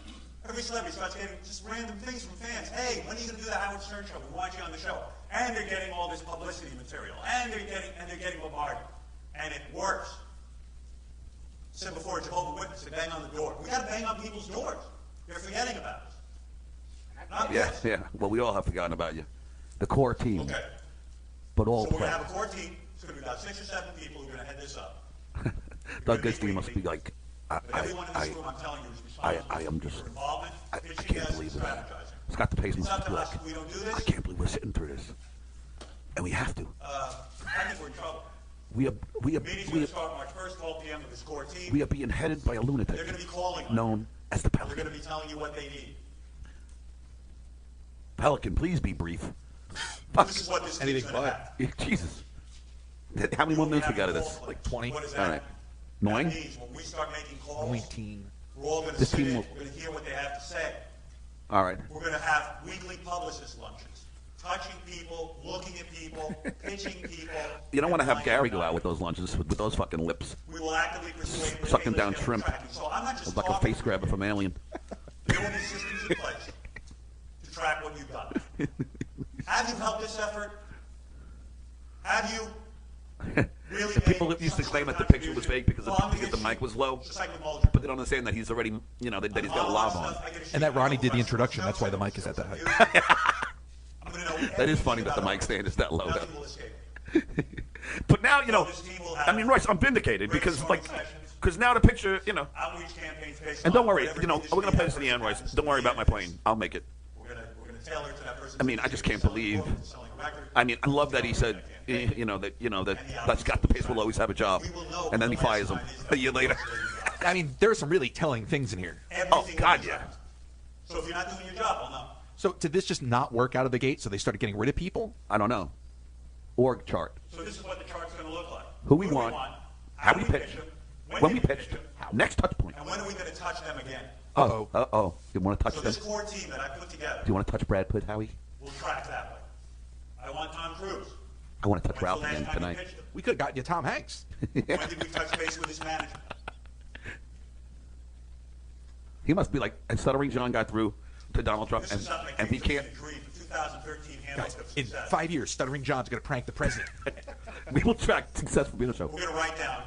Every celebrity starts getting just random things from fans. Hey, when are you going to do the Howard Stern show? We want you on the show. And they're getting all this publicity material. And they're getting bombarded. And it works. Said before, Jehovah's Witnesses, they bang on the door. We got to bang on people's doors. They're forgetting about us. Not Yeah, us. yeah. Well, we all have forgotten about you. The core team. Okay. But all So we're play. going to have a core team. It's going to be about 6 or 7 people who are going to head this up. Doug Goodstein must be like, But everyone in this room, I'm telling you, is responsible I am for just, involvement, I pitching can't guests, believe and it. strategizing. Scott the Pace It's must up be to like, us if we don't do this. I can't believe we're sitting through this. And we have to. I think we're in trouble. We are, we are, The meeting's we going are, to start March 1st, 12 p.m. with this core team. we are being headed by a lunatic They're going to be calling on you. known as the They're going Pelican. to be telling you what they need. Pelican, please be brief. Fuck. This is what this Anything team's going to but. have. Jesus. How many more minutes we got of this? Like 20. What does All that right. mean? Nine? That means when we start making calls, 19. we're all going to This sit team in. will- We're going to hear what they have to say. All right. We're going to have weekly publicist lunches. Touching people, looking at people, pitching people. You don't want to have and Gary finding go out out. with those lunches, with those fucking lips. We will actively persuade Sucking retailers down to get shrimp. tracking. So I'm not just Like a talking face grabber from Alien. There will be systems in place to track what you've done. Have you helped this effort? Have you really The people made that used to some claim sort that of the picture was contribution? fake because Well, I'm the gonna mic was low, Just like with Mulder. but they don't understand that he's already, you know, that he's got a lav on. And that Ronnie did the introduction. That's why the mic is at that height. That is funny that the mic stand is that low. Nothing will escape it. But now, you know, This team will have I mean, Royce, I'm vindicated because, like, brainstorming sessions, because now the picture, you know, outreach campaigns based and don't on worry, whatever you know, industry we're gonna play this effort in the end, Royce. happens Don't to worry be about my in plane. place. I'll make it. We're gonna tailor it to that person's I mean, I just can't selling believe. a book, selling a record. I mean, I love that he said, you know, that Scott the Pace will always have a job, We will know and then he the last fires him time these a year later. I mean, there are some really telling things in here. Oh Everything God, will be yeah. tracked. So if you're not doing your job, well, no. So did this just not work out of the gate, so they started getting rid of people? I don't know. Org chart. So this is what the chart's going to look like. Who we want, how we pitch, them, when we did pitched, pitch them, next touch point. and when are we going to touch them again? Uh-oh. Oh. You want to touch So them? this core team that I put together Do you want to touch Brad Pitt, Howie? will track that way. I want Tom Cruise. I want to touch When's Ralph the last again time you tonight. pitched him? We could have gotten you Tom Hanks. When did we touch base with his manager? He must be like, and Stuttering John got through to Donald Trump, This is something and he can't. agreed for 2013 handbook Guys, of in success. 5 years, Stuttering John's going to prank the president. We will track success from the show. We're going to write down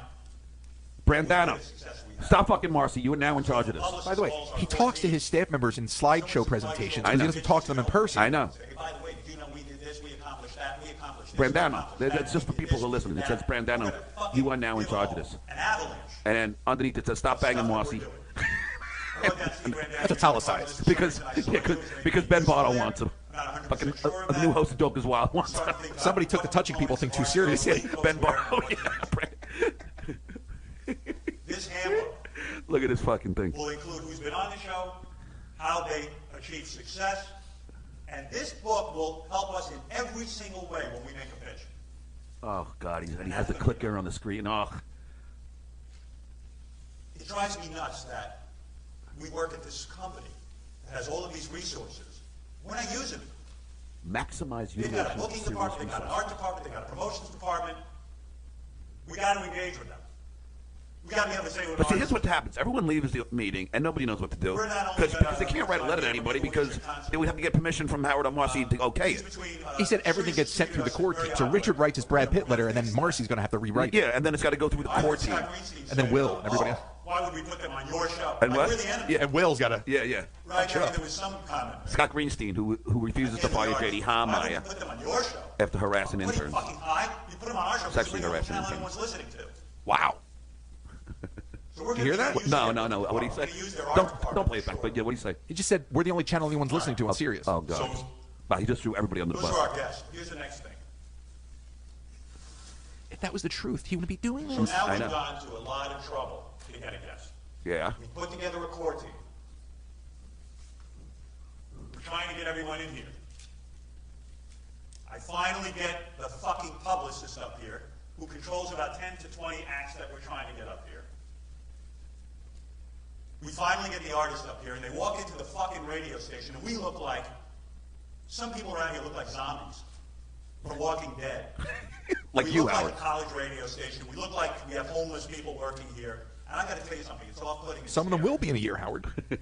Brandano, success we have. stop fucking Marcy. You are now in charge of this. By the way, he talks to his staff members in slideshow presentations, I because he know. doesn't talk to them in person. I know. Say, hey, by the way, did you know we did this, we accomplished that, we accomplished this. we Brandano. accomplished that, That's just for we did people who are this, listening. we It did says, that. Brandano, We're gonna fucking you are now in give charge of them this. An avalanche. And then underneath it says, stop banging Stuff that Marcy. we're doing. I wrote down Steve Brandano. That's italicized. Because Ben Bartle wants him. Not 100% Fucking sure of the that. new host of Joker's Wild wants him. Starting to think about Somebody took what the touching people thing too seriously. Ben Bartle. This handbook Look at this fucking thing. will include who's been on the show, how they achieved success, and this book will help us in every single way when we make a pitch. Oh God, he has the clicker on the screen. Oh, It drives me nuts that we work at this company that has all of these resources. We're not using them. maximize They've got a utilization of booking serious department, they've got an resources. art department, they've got a promotions department. We got to engage with them. We got to be able to say what. But see, here's what happens. Everyone leaves the meeting, and nobody knows what to do. Because they can't write a letter to anybody because they would have to get permission from Howard or Marcy to okay it. He said everything gets sent through the core team. So Richard writes his Brad Pitt letter, and then Marcy's going to have to rewrite it. Yeah, and then it's got to go through the core team. And then Will and everybody else. Why would we put them on your show? And like what? We're the enemy. Yeah, and Will's got to. Yeah. Right there, there was some comment. Scott Greenstein, who refuses to fire J.D. Why would Harmeyer you put them on your show? after harassing What are you interns. fucking high? You put them on our show. Sexually because harassing we don't interns. anyone's listening to. Wow. So we're Did you hear gonna that? use No. their- What do you say? we're gonna use their art Don't department play it back. for But yeah, what do you say? He just said we're the only channel anyone's listening to on Sirius. Oh God. So- Wow, he just threw everybody under the Those bus. are our guests. Here's the next thing. If that was the truth, he wouldn't be doing So this. now I we've know. gone to a lot of trouble to get a guest. Yeah. We put together a core team. We're trying to get everyone in here. I finally get the fucking publicist up here who controls about 10 to 20 acts that we're trying to get up here. We finally get the artist up here, and they walk into the fucking radio station, and we look like, some people around here look like zombies from Walking Dead. Like we you, look Howard. like a college radio station. We look like we have homeless people working here. And I got to tell you something. It's off-putting. It's Some of them scary. will be in a year, Howard. We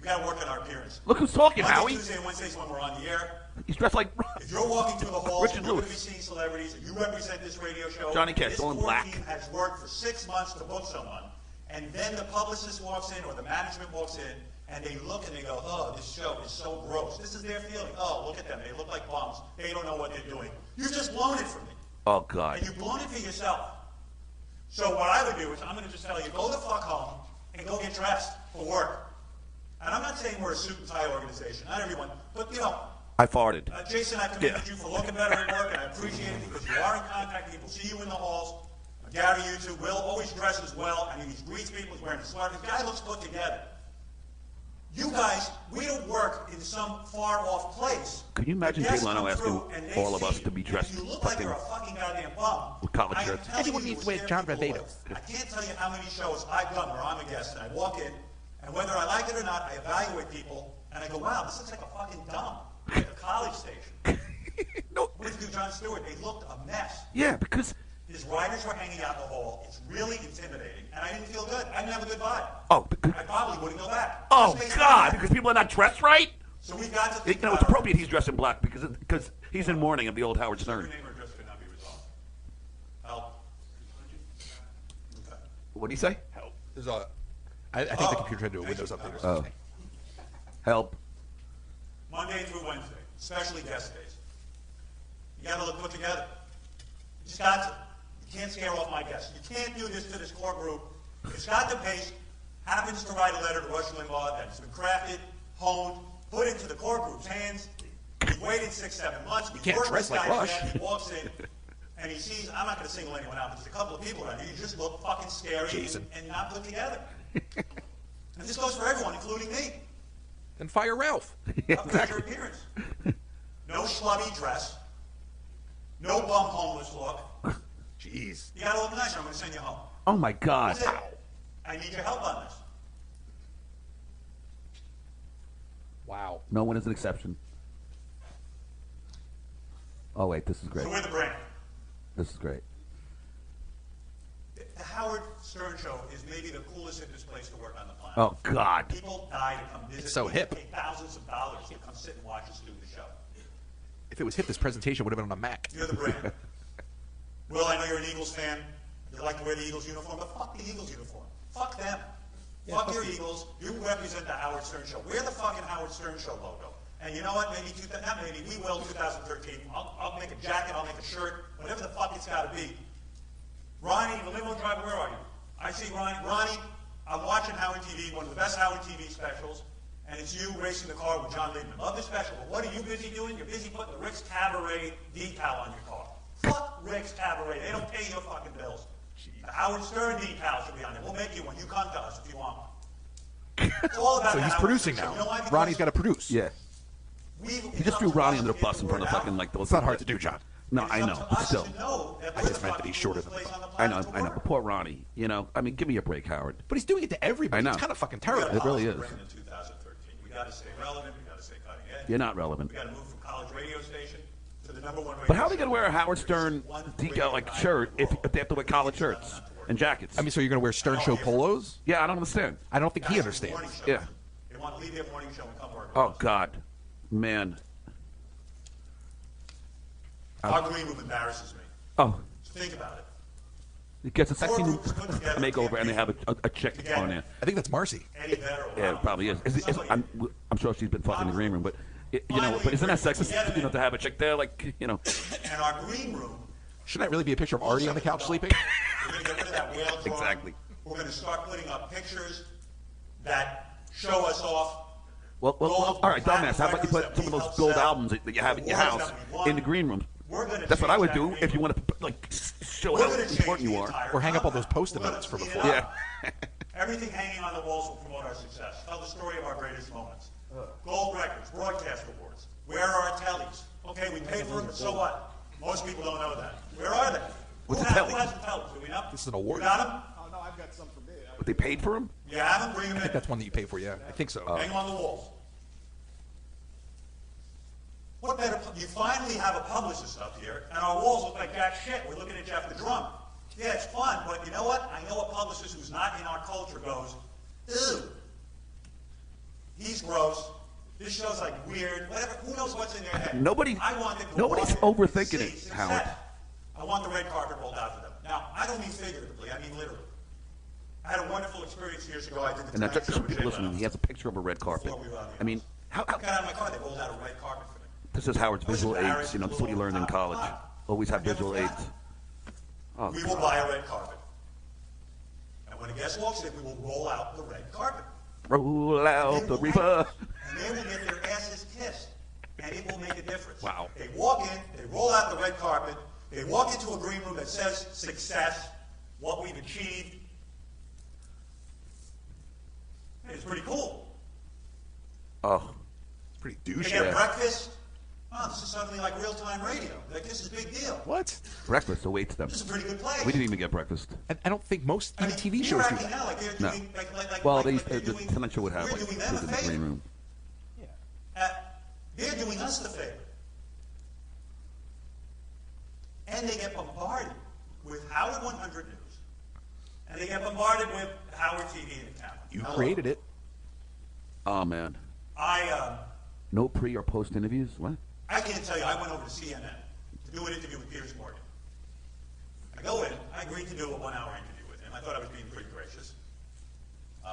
got to work on our appearance. Look who's talking, Monday, Howie. Tuesday, and Wednesdays when we're on the air. He's dressed like If you're walking through the halls, Richard and you're going to Lewis. be seeing celebrities, and you represent this radio show. Johnny Cash, this all in core black. team has worked for 6 months to book someone, and then the publicist walks in or the management walks in, and they look and they go, "Oh, this show is so gross." This is their feeling. Oh, look at them. They look like bums. They don't know what they're doing. You've just blown it for me. Oh God. And you've blown it for yourself. So what I would do is I'm going to just tell you, go the fuck home and go get dressed for work. And I'm not saying we're a suit and tie organization. Not everyone. But, you know, I farted. Jason, I commend you for looking better at work, and I appreciate it because you are in contact. People see you in the halls. Gary, you too. Will always dresses well. I mean, he greets people. He's wearing a sweater. The guy looks put together. You guys, we don't work in some far-off place. Can you imagine The guests Jay Leno come asking through and they all of see us you, to be and dressed You look like fucking you're a fucking goddamn bum. with collared I am shirts? telling Everyone you needs what to wear John scare people Varvatos. away. I can't tell you how many shows I've done where I'm a guest and I walk in, and whether I like it or not, I evaluate people, and I go, "Wow, this looks like a fucking dumb, like a college station." No. What did you do, Jon Stewart? They looked a mess. Yeah, because His writers were hanging out in the hall. It's really intimidating, and I didn't feel good. I didn't have a good vibe. I probably wouldn't go back. Oh Let's face God, it. because people are not dressed right. So we've got to You think know, it's about appropriate he's dressed in black because he's in mourning of the old Howard Your Stern. name or address could not be resolved. Help. Okay. What do you say? Help. I think the computer tried to do a Windows update or Oh. something. Help. Monday through Wednesday, especially guest days. You got to look put together. You just got to. You can't scare off my guests. You can't do this to this core group. If Scott DePace happens to write a letter to Rush Limbaugh that's been crafted, honed, put into the core group's hands, we've waited 6-7 months. We can't worked dress this like guy Rush. to death. He walks in, and he sees, I'm not going to single anyone out, but there's a couple of people around here. You just look fucking scary Jason. and not put together. And this goes for everyone, including me. Then fire Ralph. Upgrade your appearance. No schlubby dress. No bum homeless look. Jeez. You gotta look nice or I'm gonna send you home. Oh my God. That's it. I need your help on this. Wow. No one is an exception. Oh wait, this is great. So we're the brand. This is great. The Howard Stern Show is maybe the coolest, hippest place to work on the planet. Oh God. People die to come visit. It's so People hip. pay thousands of dollars to come sit and watch us do the show. If it was hip, this presentation would have been on a Mac. You're the brand. Will, I know you're an Eagles fan. You like to wear the Eagles uniform, but fuck the Eagles uniform. Fuck them. Fuck your Eagles. You represent the Howard Stern Show. Wear the fucking Howard Stern Show logo. And you know what? Maybe, not maybe, we will 2013. I'll make a jacket, I'll make a shirt, whatever the fuck it's got to be. Ronnie, the limo driver, where are you? I see Ronnie. Ronnie, I'm watching Howard TV, one of the best Howard TV specials, and it's you racing the car with John Liebman. Love the special, but what are you busy doing? You're busy putting the Rick's Cabaret decal on your car. Fuck Rick's Cabaret. They don't pay your fucking bills. The Howard Stern decal should be on there. We'll make you one. You come to us if you want one. It's all about So the he's Howard producing Stern Show. now. You know why? Because Ronnie's got to produce. Yeah. He just threw Ronnie under the bus in front of fucking like those. It's not hard to do, John. No, I know, but still. I just meant that he's shorter than the bus. I know. But poor Ronnie. You know, I mean, give me a break, Howard. But he's doing it to everybody. I know. It's kind of fucking It terrible. really is. We got to stay relevant. We got to stay cutting edge. You're not relevant. We got to move from college radio station to the #1 radio But how are they station. gonna wear a Howard Stern decal like shirt if they have to wear collared shirts? And jackets. I mean, so you're going to wear Stern Show polos? Yeah, I don't understand. I don't think he Morning understands. shows. Yeah. They want to leave their morning show and come work. Oh, God. Man. Our green room embarrasses me. Oh. Just think about it. It gets a sexy Four groups put together makeover, and they have a chick together. on there. I think that's Marcy. Eddie Vedder, Yeah, it probably is. I'm sure she's been fucking in the green room, but but isn't that sexist? To have a chick there, like And our green room, Shouldn't that really be a picture of Artie on the couch sleeping? we're going to get rid of that whale drawing. Exactly. We're going to start putting up pictures that show us off. Well, all right, dumbass. How about you put some of those gold albums that you have in your house in the green room? That's what I would do if you want to show how important you are. Or hang up all those post-it notes from before. Yeah. Everything hanging on the walls will promote our success. Tell the story of our greatest moments. Gold records, broadcast awards. Where are our tellies? Okay, we paid for them, so what? Most people don't know that. Where are they? What's Who a has- telly? Who has the tellies? Do we know? This is an award. You got them? Oh, no, I've got some for me. But they paid for him? You have them? Bring them I think in. that's one that you pay for, yeah. I think so. Hang 'em on the walls. What better? You finally have a publicist up here, and our walls look like jack shit. We're looking at Jeff the drummer. Yeah, it's fun, but you know what? I know a publicist who's not in our culture goes, ew. He's gross. This show's like weird. Whatever. Who knows what's in their head? Nobody's nobody's overthinking it, Howard. I want the red carpet rolled out for them. Now, I don't mean figuratively. I mean literally. I had a wonderful experience years ago. I did the And that's Tonight just Show for with people Jay listening. Leno. He has a picture of a red carpet. Before we were on the I mean, I got out of my car. They rolled out a red carpet for me. this is Howard's I was visual aids. embarrassed, This is what you learned in college. Always have Never visual forgot. aids. Oh, We will buy a red carpet. And when a guest walks in, we will roll out the red carpet. roll out the And reaper. they will get their asses kissed. And it will make a difference. Wow. They walk in, they roll out the red carpet, they walk into a green room that says success, what we've achieved. It's pretty cool. Oh, It's pretty They douchey. get breakfast. Oh, this is suddenly like real-time radio. Like, this is a big deal. What? breakfast awaits them. This is a pretty good place. We didn't even get breakest. I don't think most I even mean, TV you're shows do acting that. now like they're No. doing, Well, like the they're doing- Tonight Show would have we're like doing kids them in a the favor. green room. They're doing us the favor. And they get bombarded with Howard 100 News. And they get bombarded with Howard TV and camera. You created it. Oh man, I no pre or post interviews. What? can't tell you, I went over to CNN to do an interview with Piers Morgan. I go in, I agreed to do a 1-hour interview with him. I thought I was being pretty gracious.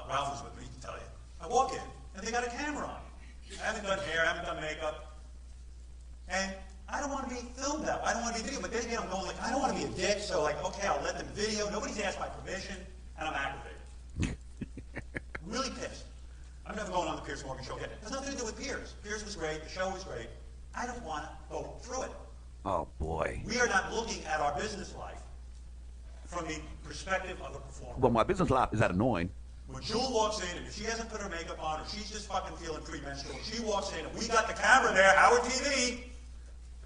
Ralph was with me to tell you. I walk in, and they got a camera on. I haven't done hair, I haven't done makeup. And I don't want to be filmed that way. I don't want to be video. But then again, I'm going like, I don't want to be a dick, so like, okay, I'll let them video. Nobody's asked my permission, and I'm aggravated. I'm really pissed. I'm never going on the Piers Morgan show again. It has nothing to do with Piers. Piers was great. The show was great. I don't want to go through it. Oh boy. We are not looking at our business life from the perspective of a performer. Well, my business life is that annoying. When Jewel walks in, and if she hasn't put her makeup on, or she's just fucking feeling premenstrual, she walks in, and we got the camera there, Howard TV,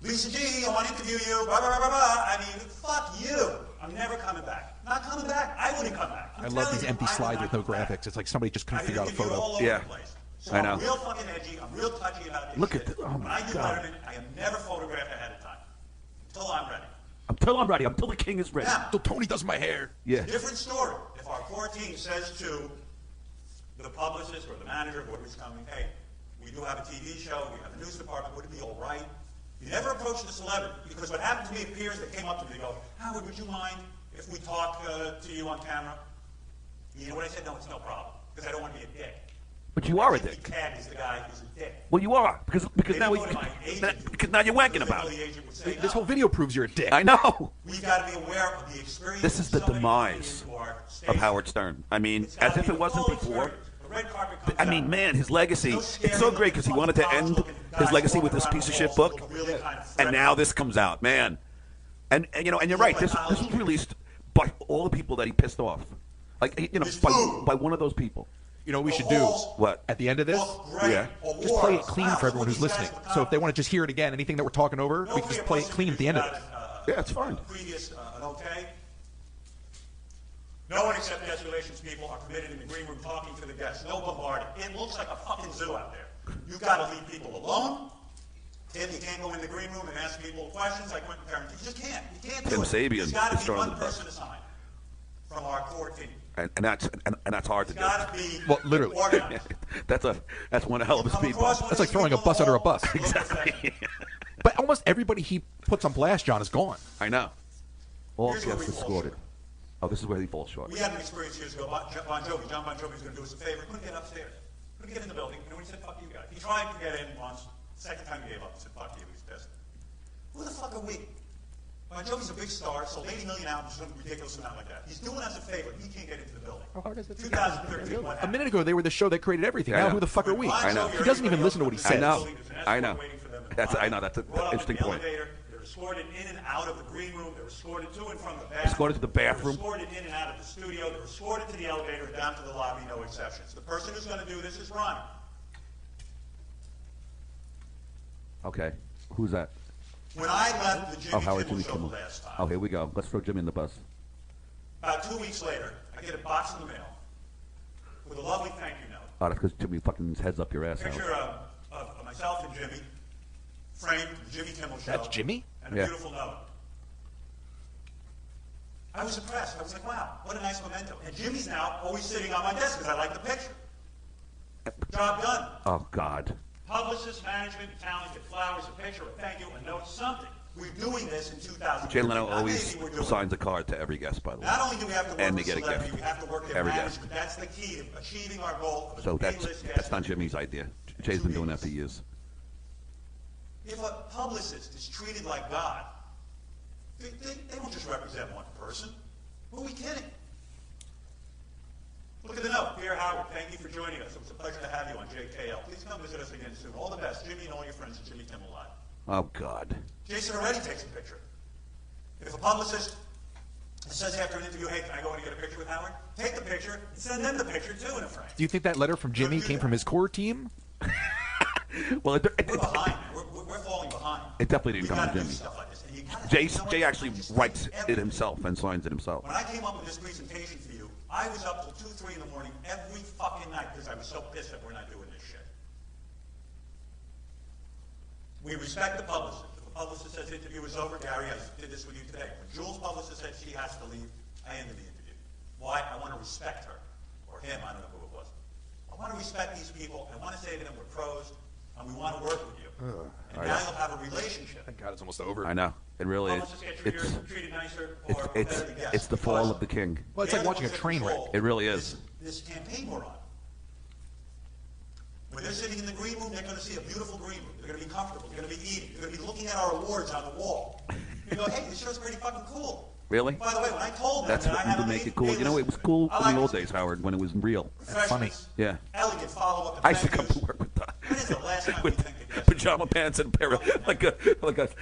Lisa G, I want to interview you, blah, blah, blah, blah, blah. I mean, fuck you. I'm never coming back. Not coming back. I wouldn't come back. I love these empty slides with no graphics. It's like somebody just couldn't figure out a photo. Yeah. So I know. I'm real fucking edgy. I'm real touchy about this Look shit. at the- oh When my I do God. Letterman, I am never photographed ahead of time. Until I'm ready. Until I'm ready. Until the king is ready. Now, Till Tony does my hair. Yeah. different story. If our core team says to the publicist or the manager, whoever's coming, hey, we do have a TV show, we have a news department, would it be all right? You never approach the celebrity, because what happened to me appears, they came up to me, they go, Howard, would you mind if we talk to you on camera? You know what I said? No, it's no problem, because I don't want to be a dick. But you are a I think dick. the cat is the guy who's a dick. Well, you are because Maybe now go to my agent, because now you're wanking because I about know it. the agent would say, This no. whole video proves you're a dick. I know. We've got to be aware of the experience. This is the somebody demise coming into our of station. Howard Stern. I mean, It's gotta as if be it the wasn't full before. experience. The red carpet comes I mean, out. man, his legacy. No It's scary so great because he wanted to end guys his legacy with walking this around piece of the shit walls book, looking really kind of and now this comes out, man. And you know, and you're right. This was released by all the people that he pissed off, like you know, His food. by one of those people. You know what we The should do? walls What? At the end of this, look great. Yeah. just play it Awards. clean Wow, for everyone look who's at these listening. guys So if they want to just hear it again, anything that we're talking over, we Nobody can just play it opposed clean at the end of it. Yeah, it's fine. Previous, an okay. No one except guest relations people are permitted in the green room talking to the guests. No bombarding. It looks like a fucking zoo out there. You've got to leave people alone. Tim, you can't go in the green room and ask people questions like Quentin Tarantino. You just can't. You can't do Tim it. Sabian There's got is to be throwing one the bus. person assigned. from our core team. And that's hard to It's do. got to be Well, literally. organized. That's one hell of a Come speed across bump. one That's of like these throwing a people bus in the under a hall, bus. look professional. But almost everybody he puts on blast, John, is gone. I know. All Here's where guests we fall escorted. short. Oh, this is where he falls short. We had an experience years ago. John Bon Jovi was going to do us a favor. He couldn't get upstairs. Couldn't get in the building. You know when he said, "Fuck you guys." He tried to get in once. Second time he gave up. He said, "Fuck you." He was pissed. Who the fuck are we? Bon Jovi's a big star, sold 80 million albums, something ridiculous amount like that. He's doing us a favor. He can't get into the building. How hard is it to 2013, what A happened? minute ago, they were the show that created everything. I Now, know. who the fuck are we? Bon know. Jovi He doesn't even listen to what he I says. know. There's an escort I know. waiting for them in the That's- lobby. I know. That's an Brought up interesting in the point. elevator. They're escorted in and out of the green room. They're escorted to and from the bathroom. Escorted to the bathroom. They're escorted in and out of the studio. They're escorted to the elevator, down to the lobby, no exceptions. The person who's going to do this is Ronnie. Okay. Who's that? When I left the Jimmy Oh, Howard Kimmel Jimmy show Kimmel. the last time, Oh, here we go. Let's throw Jimmy in the bus. about 2 weeks later, I get a box in the mail with a lovely thank you note. Oh, that's because Jimmy fucking his head's up your ass. Picture Howard. of myself and Jimmy, framed the Jimmy Kimmel show. That's Jimmy? And a Yeah. beautiful note. I was impressed. I was like, wow, what a nice memento. And Jimmy's now always sitting on my desk because I like the picture. Job done. Oh God. Publicist, management, talent get flowers, a picture, a thank you, a note, something. We're doing this in 2000. Jay Leno always signs a card to every guest, by the way. Not only do we have to work And they with get a celebrity, gift. we have to work their Every management. That's the key to achieving our goal of So a that's A-list that's guest. not Jimmy's idea. Jay's been doing that for years. If a publicist is treated like God, they don't just represent one person. Who are we kidding? Look at the note. Dear Howard, thank you for joining us. It was a pleasure to have you on JKL. Please come visit us again soon. All the best. Jimmy and all your friends at Jimmy Kimmel Live. Oh God. Jason already takes a picture. If a publicist says after an interview, hey, can I go in and get a picture with Howard? Take the picture and send them the picture too in a frame. Do you think that letter from Jimmy came from his core team? Well, We're behind. We're falling behind. It definitely didn't We come gotta from do Jimmy. stuff like this. And you gotta- Jay, you know what? Jay actually Just writes it everything. himself and signs it himself. When I came up with this presentation for you, I was up till 2, 3 in the morning every fucking night because I was so pissed that we're not doing this shit. We respect the publicist. If a publicist says the interview is over, Gary, I did this with you today. When Jules' publicist said she has to leave, I ended the interview. Why? I want to respect her. Or him, I don't know who it was. I want to respect these people. I want to say to them, we're pros, and we want to work with you. And now you'll have a relationship. Thank God it's almost over. I know. It really is. Publicists get It's treated nicer or better than guests. it's the fall because of the king. Well, it's they're like the watching a ones that train wreck. control It really is. This campaign we're on. When they're sitting in the green room, they're going to see a beautiful green room. They're going to be comfortable. They're going to be eating. They're going to be looking at our awards on the wall. You go, hey, this show's pretty fucking cool. Really? By the way, when I told them That's that what I had would a make it cool. You know, it was cool in the old days, Howard, when it was real. funny. Yeah. Elegant follow-up. I used to come to work with When is the last time you with think that yes, pajama pants and a pair of like a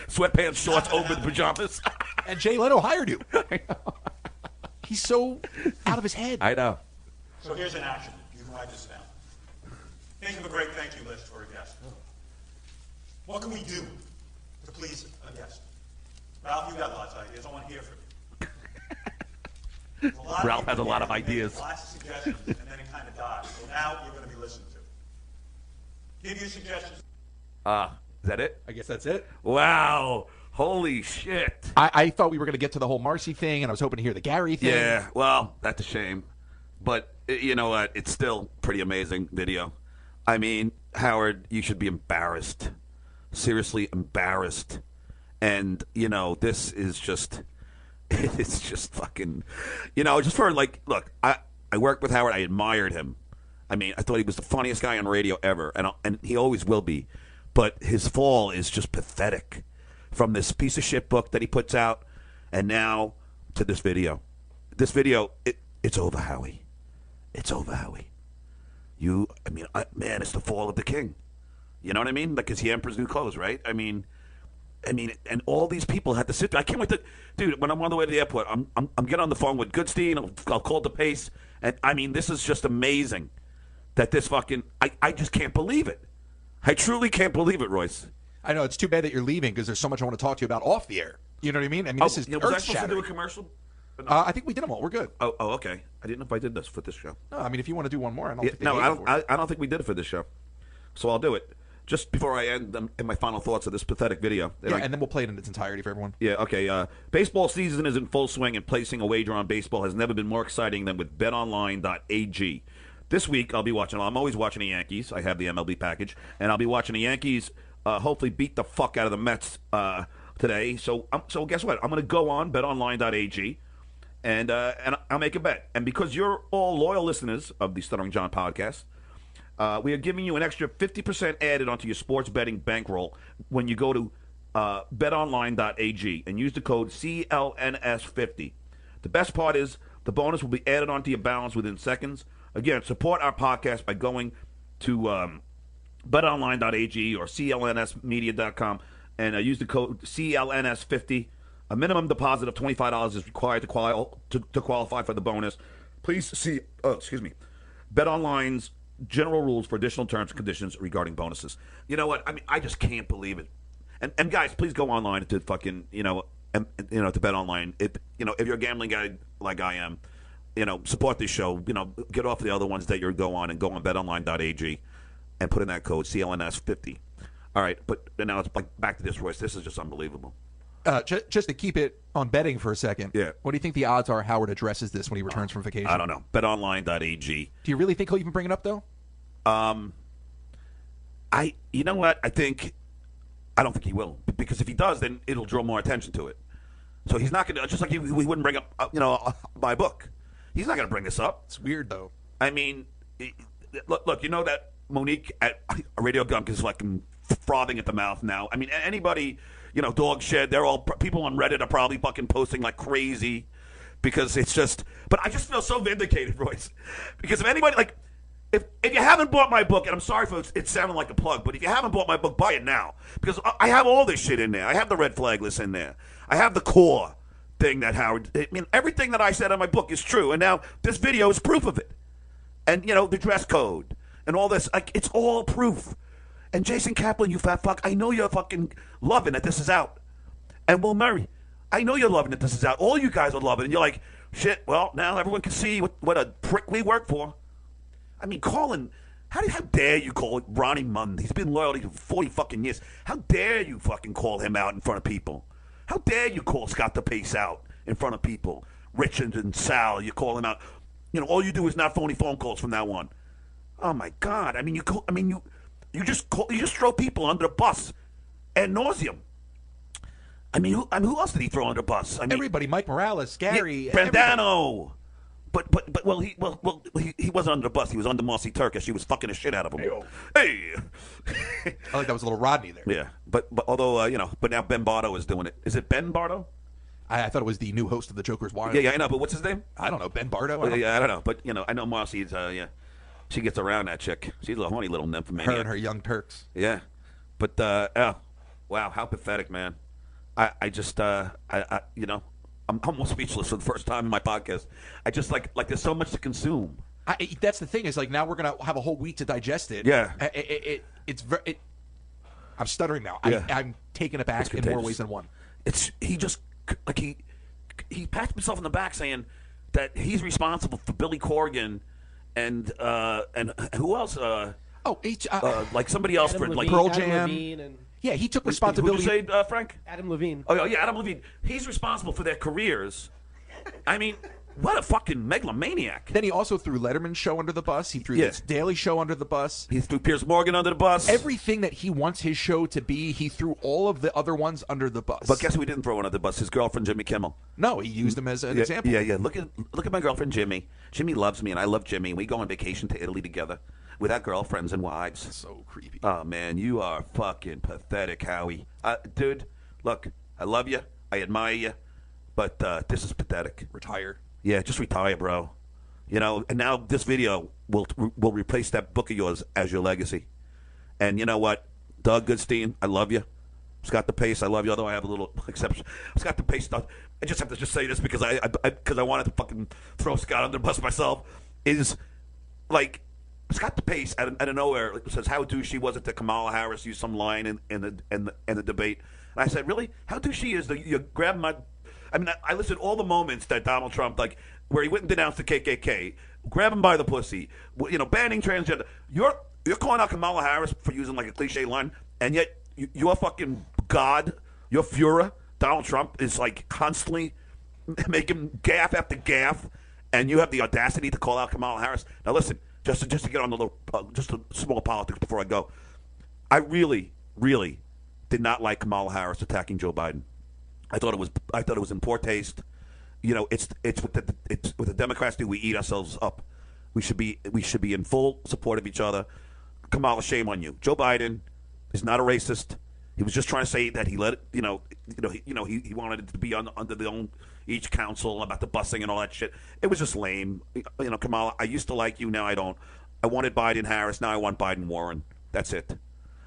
sweatpants shorts over the pajamas. And Jay Leno hired you. He's so out of his head. I know. So here's an action. You can write this down. Think of a great thank you list for a guest. What can we do to please a guest? Ralph, you got lots of ideas. I want to hear from you. Ralph has a lot of ideas. Lots of suggestions, and then it kind of dies. So now you're going to be listened to. Give you suggestions. Is that it? I guess that's it. Wow. Holy shit. I thought we were going to get to the whole Marcy thing, and I was hoping to hear the Gary thing. Yeah, well, that's a shame. But you know what? It's still pretty amazing video. I mean, Howard, you should be embarrassed. Seriously embarrassed. And, you know, this is just, it's just fucking, you know, just for like, look, I worked with Howard. I admired him. I mean, I thought he was the funniest guy on radio ever. And he always will be. But his fall is just pathetic. From this piece of shit book that he puts out, and now to this video. This video, it's over, Howie. It's over, Howie. Man, it's the fall of the king. You know what I mean? Like, it's the emperor's new clothes, right? I mean, and all these people had to sit there. I can't wait to, dude. When I'm on the way to the airport, I'm getting on the phone with Goodstein. I'll call the pace, and I mean, this is just amazing. That this fucking, I just can't believe it. I truly can't believe it, Royce. I know, it's too bad that you're leaving because there's so much I want to talk to you about off the air. You know what I mean? I mean, this is was I supposed to do a earth-shattering. commercial? I think we did them all. We're good. Oh, okay. I didn't know if I did this for this show. No, I mean, if you want to do one more, I don't Yeah, think they no, hate I you for it. don't think we did it for this show, so I'll do it. just before I end in my final thoughts of this pathetic video. And then we'll play it in its entirety for everyone. Yeah, okay. Baseball season is in full swing, and placing a wager on baseball has never been more exciting than with BetOnline.ag. This week, I'm always watching the Yankees. I have the MLB package, and I'll be watching the Yankees hopefully beat the fuck out of the Mets today. So guess what? I'm going to go on BetOnline.ag, and I'll make a bet. And because you're all loyal listeners of the Stuttering John podcast, we are giving you an extra 50% added onto your sports betting bankroll when you go to betonline.ag and use the code CLNS50. The best part is the bonus will be added onto your balance within seconds. Again, support our podcast by going to betonline.ag or clnsmedia.com and use the code CLNS50. A minimum deposit of $25 is required to qualify for the bonus. Please see, BetOnline's general rules for additional terms and conditions regarding bonuses. You know what? I mean, I just can't believe it. And guys, please go online to fucking to BetOnline. If you're a gambling guy like I am, support this show. Get off the other ones that you go on and go on BetOnline.ag and put in that code CLNS50. All right, but now it's back to this, Royce. This is just unbelievable. Just to keep it on betting for a second. Yeah. What do you think the odds are Howard addresses this when he returns from vacation? I don't know. BetOnline.ag. Do you really think he'll even bring it up though? You know what? I don't think he will, because if he does, then it'll draw more attention to it. So he's not going to, just like he wouldn't bring up, my book. He's not going to bring this up. It's weird though. I mean, look, you know that Monique at Radio Gump is like frothing at the mouth now. I mean, anybody, Dog Shed, they're all, people on Reddit are probably fucking posting like crazy because it's just, but I just feel so vindicated, Royce. Because if anybody, like, if you haven't bought my book, and I'm sorry for it sounding like a plug, but if you haven't bought my book, buy it now. Because I have all this shit in there. I have the red flag list in there. I have the core thing that Howard, I mean, everything that I said in my book is true. And now this video is proof of it. And, the dress code and all this, like, it's all proof. And Jason Kaplan, you fat fuck, I know you're fucking loving that this is out. And Will Murray, I know you're loving that this is out. All you guys are loving it. And you're like, shit, well, now everyone can see what a prick we work for. I mean, how dare you call Ronnie Munn? He's been loyal to you for 40 fucking years. How dare you fucking call him out in front of people? How dare you call Scott DePace out in front of people? Richard and Sal, you call him out. All you do is not phony phone calls from now on. Oh my God! I mean, you just throw people under the bus ad nauseum. I mean, who else did he throw under the bus? I mean, everybody. Mike Morales, Gary, Brandano. But he wasn't under the bus. He was under Marcy Turkish. She was fucking the shit out of him. Hey. I like that was a little Rodney there. Yeah, but although but now Ben Bardo is doing it. Is it Ben Bardo? I thought it was the new host of the Joker's Wild. Yeah, I know. But what's his name? I don't know. Ben Bardo. I don't know. But I know Marcy's. She gets around that chick. She's a horny little nymphomaniac. Her and her young Turks. Yeah, but wow, how pathetic, man. I just I'm almost speechless for the first time in my podcast. I just like there's so much to consume. That's the thing is like now we're gonna have a whole week to digest it. Yeah, I'm stuttering now. Yeah. I'm taken aback in more ways than one. He pats himself in the back saying that he's responsible for Billy Corgan and who else? Like somebody else for like Pearl Jam. Yeah, he took responsibility. Who did you say, Frank? Adam Levine. Oh, yeah, Adam Levine. He's responsible for their careers. I mean, what a fucking megalomaniac. Then he also threw Letterman's show under the bus. He threw this Daily Show under the bus. He threw Piers Morgan under the bus. Everything that he wants his show to be, he threw all of the other ones under the bus. But guess who he didn't throw under the bus? His girlfriend, Jimmy Kimmel. No, he used him as an example. Yeah. Look at my girlfriend, Jimmy. Jimmy loves me, and I love Jimmy. We go on vacation to Italy together with our girlfriends and wives. That's so creepy. Oh, man, you are fucking pathetic, Howie. Dude, look, I love you. I admire you. But this is pathetic. Retire. Yeah, just retire, bro. And now this video will replace that book of yours as your legacy. And you know what? Doug Goodstein, I love you. Scott DePace, I love you, although I have a little exception. Scott DePace, I just have to say this because I wanted to fucking throw Scott under the bus myself, is like, Scott DePace out of nowhere says how douchey was it that Kamala Harris used some line in the debate, and I said, really, how douchey is that you grab my? I mean, I listed all the moments that Donald Trump, like where he went and denounced the KKK, grab him by the pussy, banning transgender. You're calling out Kamala Harris for using like a cliche line, and yet your fucking god, your Führer, Donald Trump, is like constantly making gaffe after gaffe, and you have the audacity to call out Kamala Harris. Now listen, just to get on the little, just a small politics before I go. I really, really did not like Kamala Harris attacking Joe Biden. I thought it was in poor taste. You know, it's what the Democrats do. We eat ourselves up. We should be in full support of each other. Kamala, shame on you. Joe Biden is not a racist. He was just trying to say that he let it, he wanted it to be under the own each council about the busing and all that shit. It was just lame. You know, Kamala, I used to like you, now I don't. I wanted Biden Harris, now I want Biden Warren. That's it.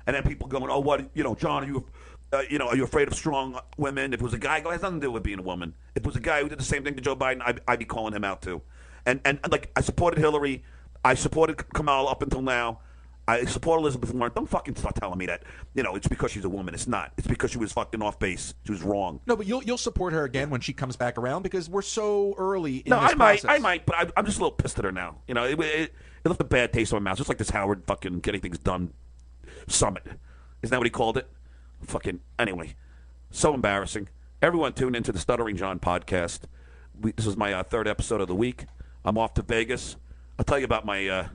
And then people going, oh, what, John, are you afraid of strong women? If it was a guy, it has nothing to do with being a woman. If it was a guy who did the same thing to Joe Biden, I'd be calling him out too. And like, I supported Hillary. I supported Kamala up until now. I support Elizabeth Warren. Don't fucking start telling me that, it's because she's a woman. It's not. It's because she was fucking off base. She was wrong. No, but you'll support her again when she comes back around because we're so early in this process. I might, but I'm just a little pissed at her now. It left a bad taste in my mouth. Just like this Howard fucking getting things done summit. Isn't that what he called it? Fucking, anyway. So embarrassing. Everyone tune into the Stuttering John podcast. This is my third episode of the week. I'm off to Vegas. I'll tell you about my,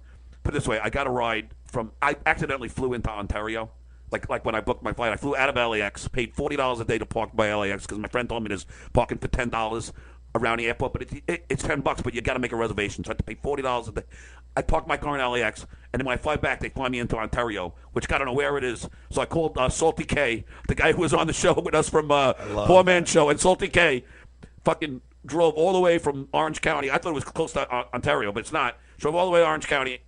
put it this way, I got a ride I accidentally flew into Ontario. Like when I booked my flight, I flew out of LAX, paid $40 a day to park by LAX because my friend told me there's parking for $10 around the airport, but it's $10, but you got to make a reservation, so I had to pay $40 a day. I parked my car in LAX, and then when I fly back, they fly me into Ontario, which I don't know where it is. So I called Salty K, the guy who was on the show with us from Poor Man's Show, and Salty K fucking drove all the way from Orange County. I thought it was close to Ontario, but it's not. Drove all the way to Orange County.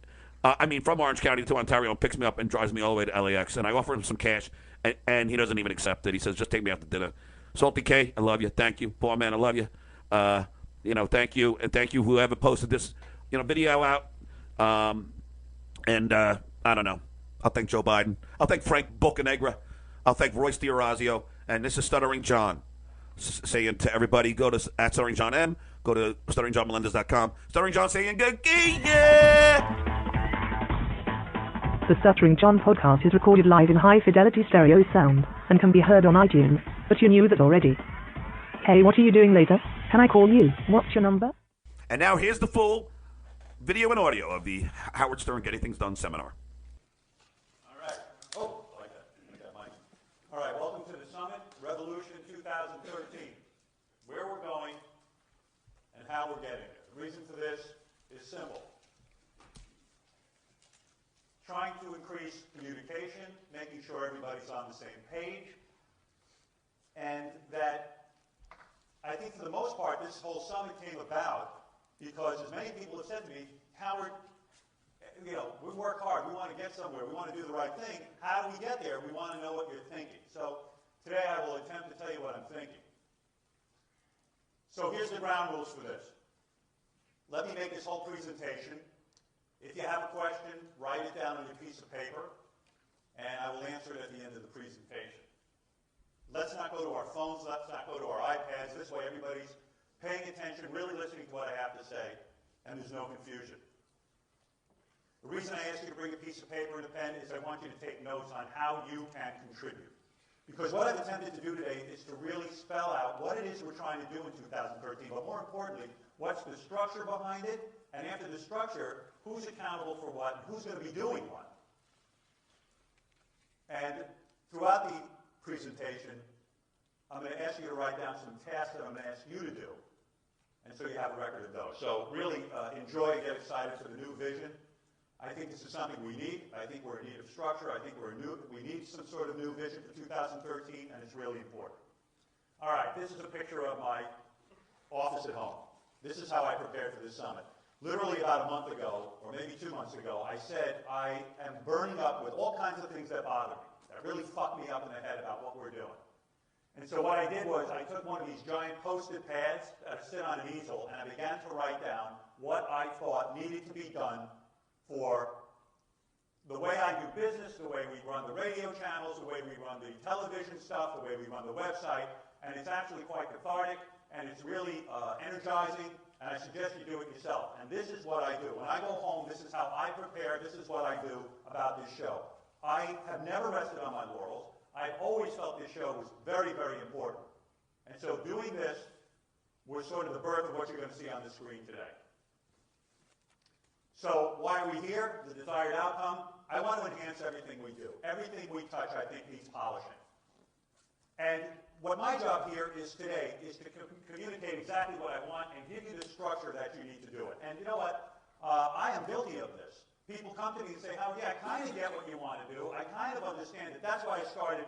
From Orange County to Ontario, and picks me up and drives me all the way to LAX. And I offer him some cash, and he doesn't even accept it. He says, just take me out to dinner. Salty K, I love you. Thank you. Poor man, I love you. Thank you. And thank you whoever posted this, video out. I don't know. I'll thank Joe Biden. I'll thank Frank Bocanegra. I'll thank Royce D'Orazio. And this is Stuttering John. Saying to everybody, go to at Stuttering John M. Go to StutteringJohnMelendez.com. Stuttering John saying, yeah! The Stuttering John podcast is recorded live in high-fidelity stereo sound and can be heard on iTunes, but you knew that already. Hey, what are you doing later? Can I call you? What's your number? And now here's the full video and audio of the Howard Stern Getting Things Done seminar. All right. Oh, I like that mic. All right, welcome to the Summit, Revolution 2013. Where we're going and how we're getting there. The reason for this is simple. Trying to increase communication, making sure everybody's on the same page, and that I think for the most part this whole summit came about because, as many people have said to me, Howard, we work hard, we want to get somewhere, we want to do the right thing. How do we get there? We want to know what you're thinking. So today I will attempt to tell you what I'm thinking. So here's the ground rules for this. Let me make this whole presentation. If you have a question, write it down on a piece of paper, and I will answer it at the end of the presentation. Let's not go to our phones, let's not go to our iPads. This way everybody's paying attention, really listening to what I have to say, and there's no confusion. The reason I ask you to bring a piece of paper and a pen is I want you to take notes on how you can contribute. Because what I've attempted to do today is to really spell out what it is we're trying to do in 2013, but more importantly, what's the structure behind it, and after the structure, who's accountable for what, and who's going to be doing what. And throughout the presentation, I'm going to ask you to write down some tasks that I'm going to ask you to do, and so you have a record of those. So really enjoy, get excited for the new vision. I think this is something we need. I think we're in need of structure. I think we need some sort of new vision for 2013, and it's really important. All right, this is a picture of my office at home. This is how I prepared for this summit. Literally about a month ago, or maybe 2 months ago, I said I am burning up with all kinds of things that bother me, that really fuck me up in the head about what we're doing. And so what I did was I took one of these giant Post-it pads that sit on an easel, and I began to write down what I thought needed to be done for the way I do business, the way we run the radio channels, the way we run the television stuff, the way we run the website, and it's actually quite cathartic, and it's really energizing and I suggest you do it yourself. And this is what I do. When I go home, this is how I prepare. This is what I do about this show. I have never rested on my laurels. I've always felt this show was very, very important. And so doing this was sort of the birth of what you're going to see on the screen today. So why are we here? The desired outcome. I want to enhance everything we do. Everything we touch, I think, needs polishing. And what my job here is today is to communicate exactly what I want and give you the structure that you need to do it. And you know what? I am guilty of this. People come to me and say, Howard, yeah, I kind of get what you want to do. I kind of understand it. That's why I started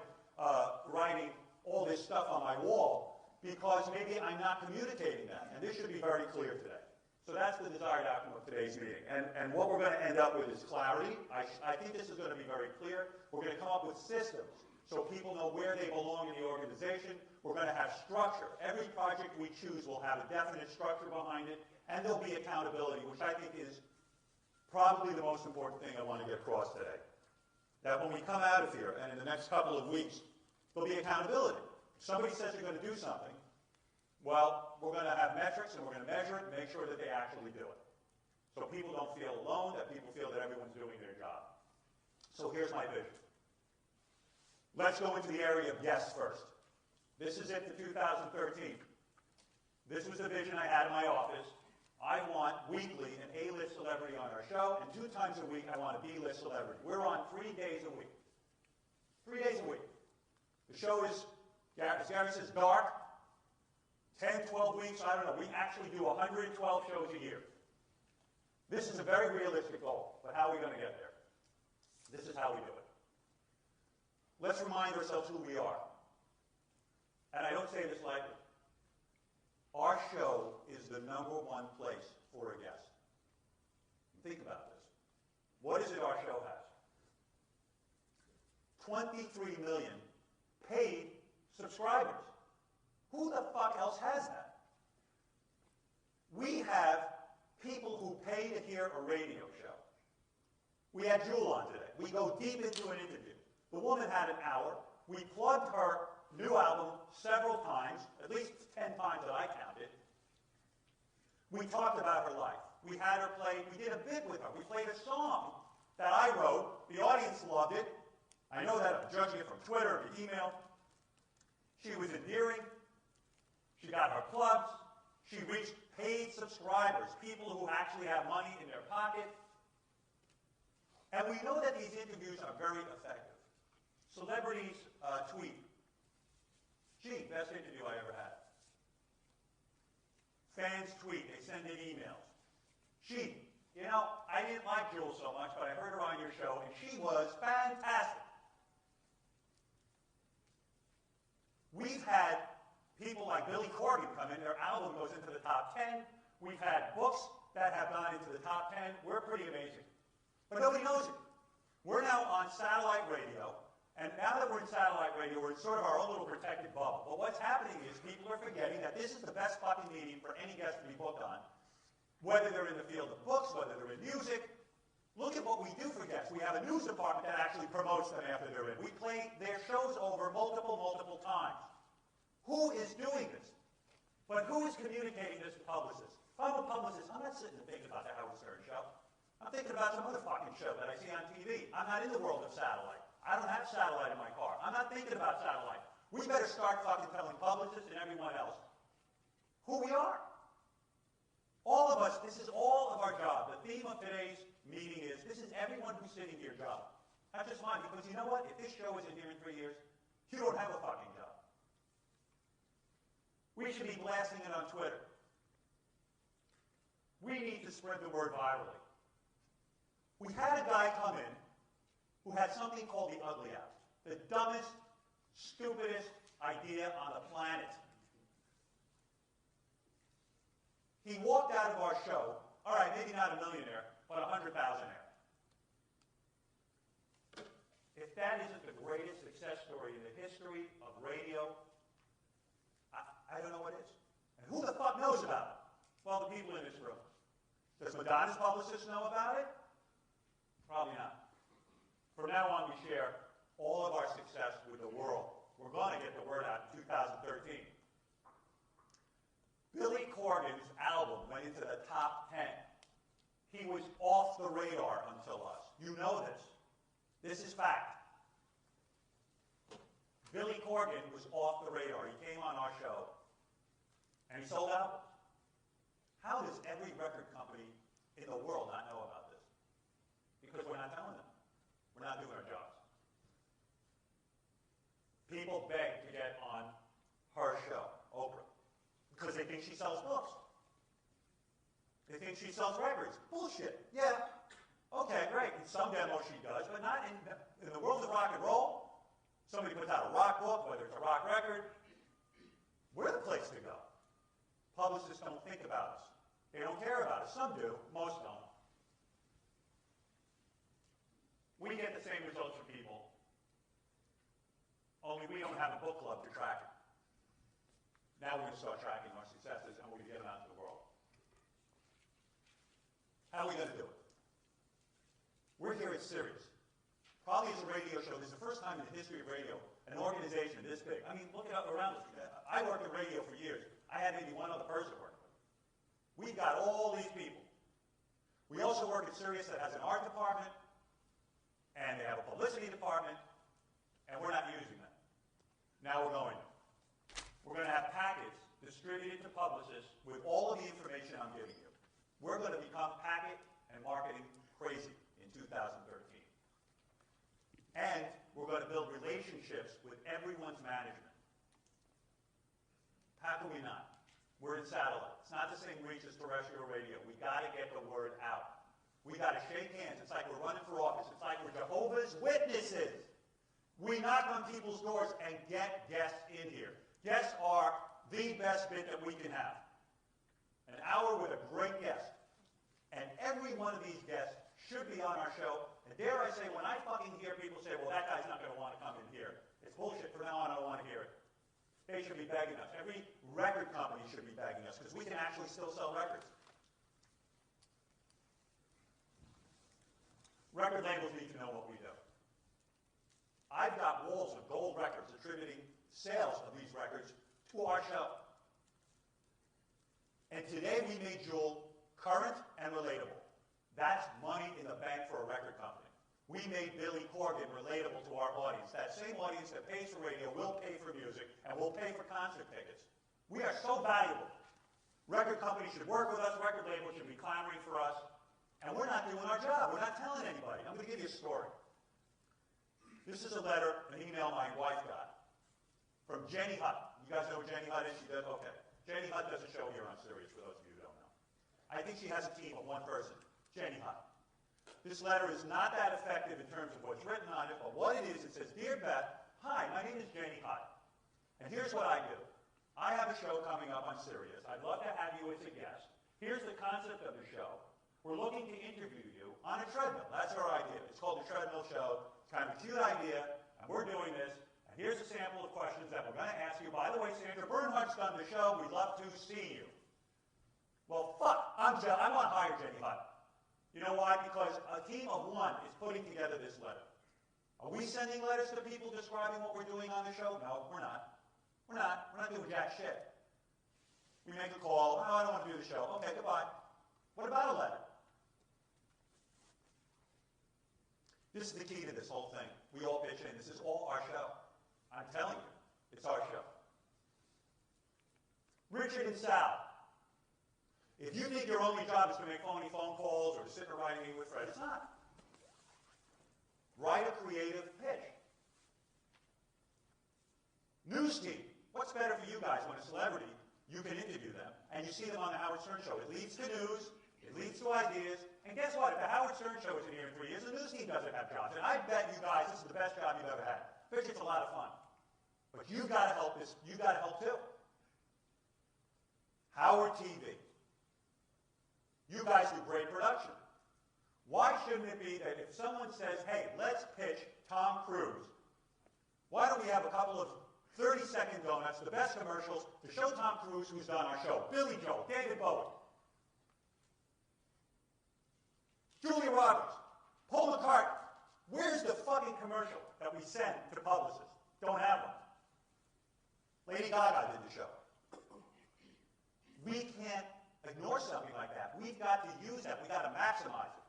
writing all this stuff on my wall, because maybe I'm not communicating that. And this should be very clear today. So that's the desired outcome of today's meeting. And what we're going to end up with is clarity. I think this is going to be very clear. We're going to come up with systems so people know where they belong in the organization. We're going to have structure. Every project we choose will have a definite structure behind it, and there'll be accountability, which I think is probably the most important thing I want to get across today. That when we come out of here, and in the next couple of weeks, there'll be accountability. If somebody says they're going to do something, well, we're going to have metrics, and we're going to measure it and make sure that they actually do it. So people don't feel alone, that people feel that everyone's doing their job. So here's my vision. Let's go into the area of guests first. This is it for 2013. This was the vision I had in my office. I want weekly an A-list celebrity on our show, and 2 times a week I want a B-list celebrity. We're on 3 days a week. 3 days a week. The show is, as Gary says, dark. 10, 12 weeks, I don't know. We actually do 112 shows a year. This is a very realistic goal, but how are we going to get there? This is how we do it. Let's remind ourselves who we are. And I don't say this lightly. Our show is the #1 place for a guest. Think about this. What is it our show has? 23 million paid subscribers. Who the fuck else has that? We have people who pay to hear a radio show. We had Jewel on today. We go deep into an interview. The woman had an hour. We plugged her new album several times, at least 10 times that I counted. We talked about her life. We had her play, we did a bit with her. We played a song that I wrote. The audience loved it. I know that I'm judging it from Twitter or email. She was endearing. She got her clubs. She reached paid subscribers, people who actually have money in their pocket. And we know that these interviews are very effective. Celebrities tweet, gee, best interview I ever had. Fans tweet, they send in emails. Gee, you know, I didn't like Jewel so much, but I heard her on your show, and she was fantastic. We've had people like Billy Corgan come in, their album goes into the top 10. We've had books that have gone into the top 10. We're pretty amazing. But nobody knows it. We're now on satellite radio, and now that we're in satellite radio, we're in sort of our own little protected bubble. But what's happening is people are forgetting that this is the best fucking medium for any guest to be booked on, whether they're in the field of books, whether they're in music. Look at what we do for guests. We have a news department that actually promotes them after they're in. We play their shows over multiple times. Who is doing this? But who is communicating this to publicists? If I'm a publicist, I'm not sitting and thinking about the Howard Stern show. I'm thinking about some other fucking show that I see on TV. I'm not in the world of satellite. I don't have satellite in my car. I'm not thinking about satellite. We better start fucking telling publicists and everyone else who we are. All of us, this is all of our job. The theme of today's meeting is, this is everyone who's sitting here job. Not just mine, because you know what? If this show isn't here in 3 years, you don't have a fucking job. We should be blasting it on Twitter. We need to spread the word virally. We had a guy come in who had something called the ugly out. The dumbest, stupidest idea on the planet. He walked out of our show, all right, maybe not a millionaire, but 100,000-aire. If that isn't the greatest success story in the history of radio, I don't know what is. And who the fuck knows about it? Well, the people in this room. Does Madonna's publicist know about it? Probably not. From now on, we share all of our success with the world. We're going to get the word out in 2013. Billy Corgan's album, when He was off the radar until us. You know this. This is fact. Billy Corgan was off the radar. He came on our show, and he sold albums. How does every record company in the world not know about this? Because we're not telling them. We're not doing our jobs. People beg to get on her show, Oprah, because they think she sells books. They think she sells records. Bullshit. Yeah. Okay, great. In some demos she does, but not in the world of rock and roll. Somebody puts out a rock book, whether it's a rock record, we're the place to go. Publicists don't think about us. They don't care about us. Some do. Most don't. We get the same results from people, only we don't have a book club to track it. Now we're going to start tracking our successes, and we're going to get them out to the world. How are we going to do it? We're here at Sirius. Probably as a radio show, this is the first time in the history of radio, an organization this big. I mean, look it up around us. I worked in radio for years. I had maybe one other person working with me. We've got all these people. We also work at Sirius that has an art department, and they have a publicity department, and we're not using them. Now we're going to have packets distributed to publicists with all of the information I'm giving you. We're going to become packet and marketing crazy in 2013. And we're going to build relationships with everyone's management. How can we not? We're in satellite. It's not the same reach as terrestrial radio. We got to get the word out. We got to shake hands. It's like we're running for office. It's like we're Jehovah's Witnesses. We knock on people's doors and get guests in here. Guests are the best bit that we can have. An hour with a great guest. And every one of these guests should be on our show. And dare I say, when I fucking hear people say, well, that guy's not going to want to come in here, it's bullshit. From now on, I don't want to hear it. They should be begging us. Every record company should be begging us because we can actually still sell records. Record labels need to know what we do. I've got walls of gold records attributing sales of these records to our show. And today we made Jewel current and relatable. That's money in the bank for a record company. We made Billy Corgan relatable to our audience. That same audience that pays for radio will pay for music and will pay for concert tickets. We are so valuable. Record companies should work with us. Record labels should be clamoring for us. And we're not doing our job. We're not telling anybody. I'm going to give you a story. This is a letter, an email my wife got from Jenny Hutt. You guys know who Jenny Hutt is? She does? Okay. Jenny Hutt does a show here on Sirius, for those of you who don't know. I think she has a team of one person, Jenny Hutt. This letter is not that effective in terms of what's written on it, but what it is, it says, Dear Beth, hi, my name is Jenny Hutt, and here's what I do. I have a show coming up on Sirius. I'd love to have you as a guest. Here's the concept of the show. We're looking to interview you on a treadmill. That's our idea. It's called the Treadmill Show. It's kind of a cute idea, and we're doing this. And here's a sample of questions that we're going to ask you. By the way, Sandra Bernhardt's done the show. We'd love to see you. Well, fuck. I want to hire Jenny Hutt. You know why? Because a team of one is putting together this letter. Are we sending letters to people describing what we're doing on the show? No, we're not. We're not doing jack shit. We make a call. Oh, I don't want to do the show. Okay, goodbye. What about a letter? This is the key to this whole thing. We all pitch in. This is all our show. I'm telling you, it's our show. Richard and Sal. If you think your only job is to make phony phone calls or to sit in a writing meeting with Fred, it's not. Write a creative pitch. News team. What's better for you guys when a celebrity, you can interview them, and you see them on the Howard Stern Show. It leads to news. It leads to ideas. And guess what? If the Howard Stern Show isn't here in 3 years, the news team doesn't have jobs. And I bet you guys this is the best job you've ever had. Pitch, it's a lot of fun. But you've got to help this. You've got to help too. Howard TV. You guys do great production. Why shouldn't it be that if someone says, hey, let's pitch Tom Cruise, why don't we have a couple of 30-second donuts, the best commercials, to show Tom Cruise who's done our show? Billy Joel, David Bowie, Julia Roberts, Paul McCartney. Where's the fucking commercial that we send to publicists? Don't have one. Lady Gaga did the show. We can't ignore something like that. We've got to use that. We've got to maximize it.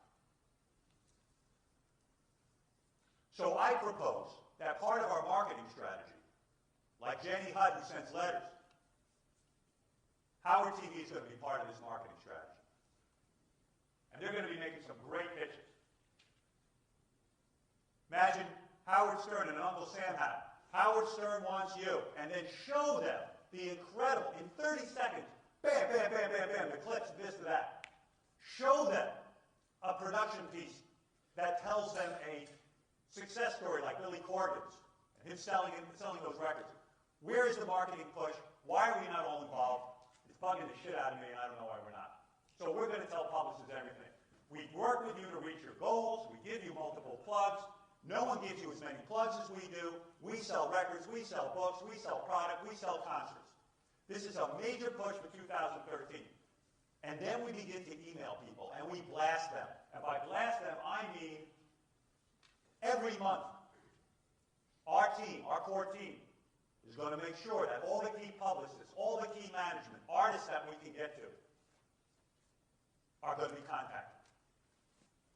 So I propose that part of our marketing strategy, like Jenny Hutt, who sends letters, Howard TV is going to be part of this marketing strategy. And they're going to be making some great pitches. Imagine Howard Stern and Uncle Sam had it. Howard Stern wants you, and then show them the incredible, in 30 seconds, bam, bam, bam, bam, bam, the clips, this to that. Show them a production piece that tells them a success story like Billy Corgan's, and him selling those records. Where is the marketing push? Why are we not all involved? It's bugging the shit out of me, and I don't know why we're not. So we're going to tell publishers everything. We work with you to reach your goals. We give you multiple plugs. No one gives you as many plugs as we do. We sell records, we sell books, we sell product, we sell concerts. This is a major push for 2013. And then we begin to email people, and we blast them. And by blast them, I mean every month, our team, our core team, is going to make sure that all the key publicists, all the key management, artists that we can get to, are going to be contacted.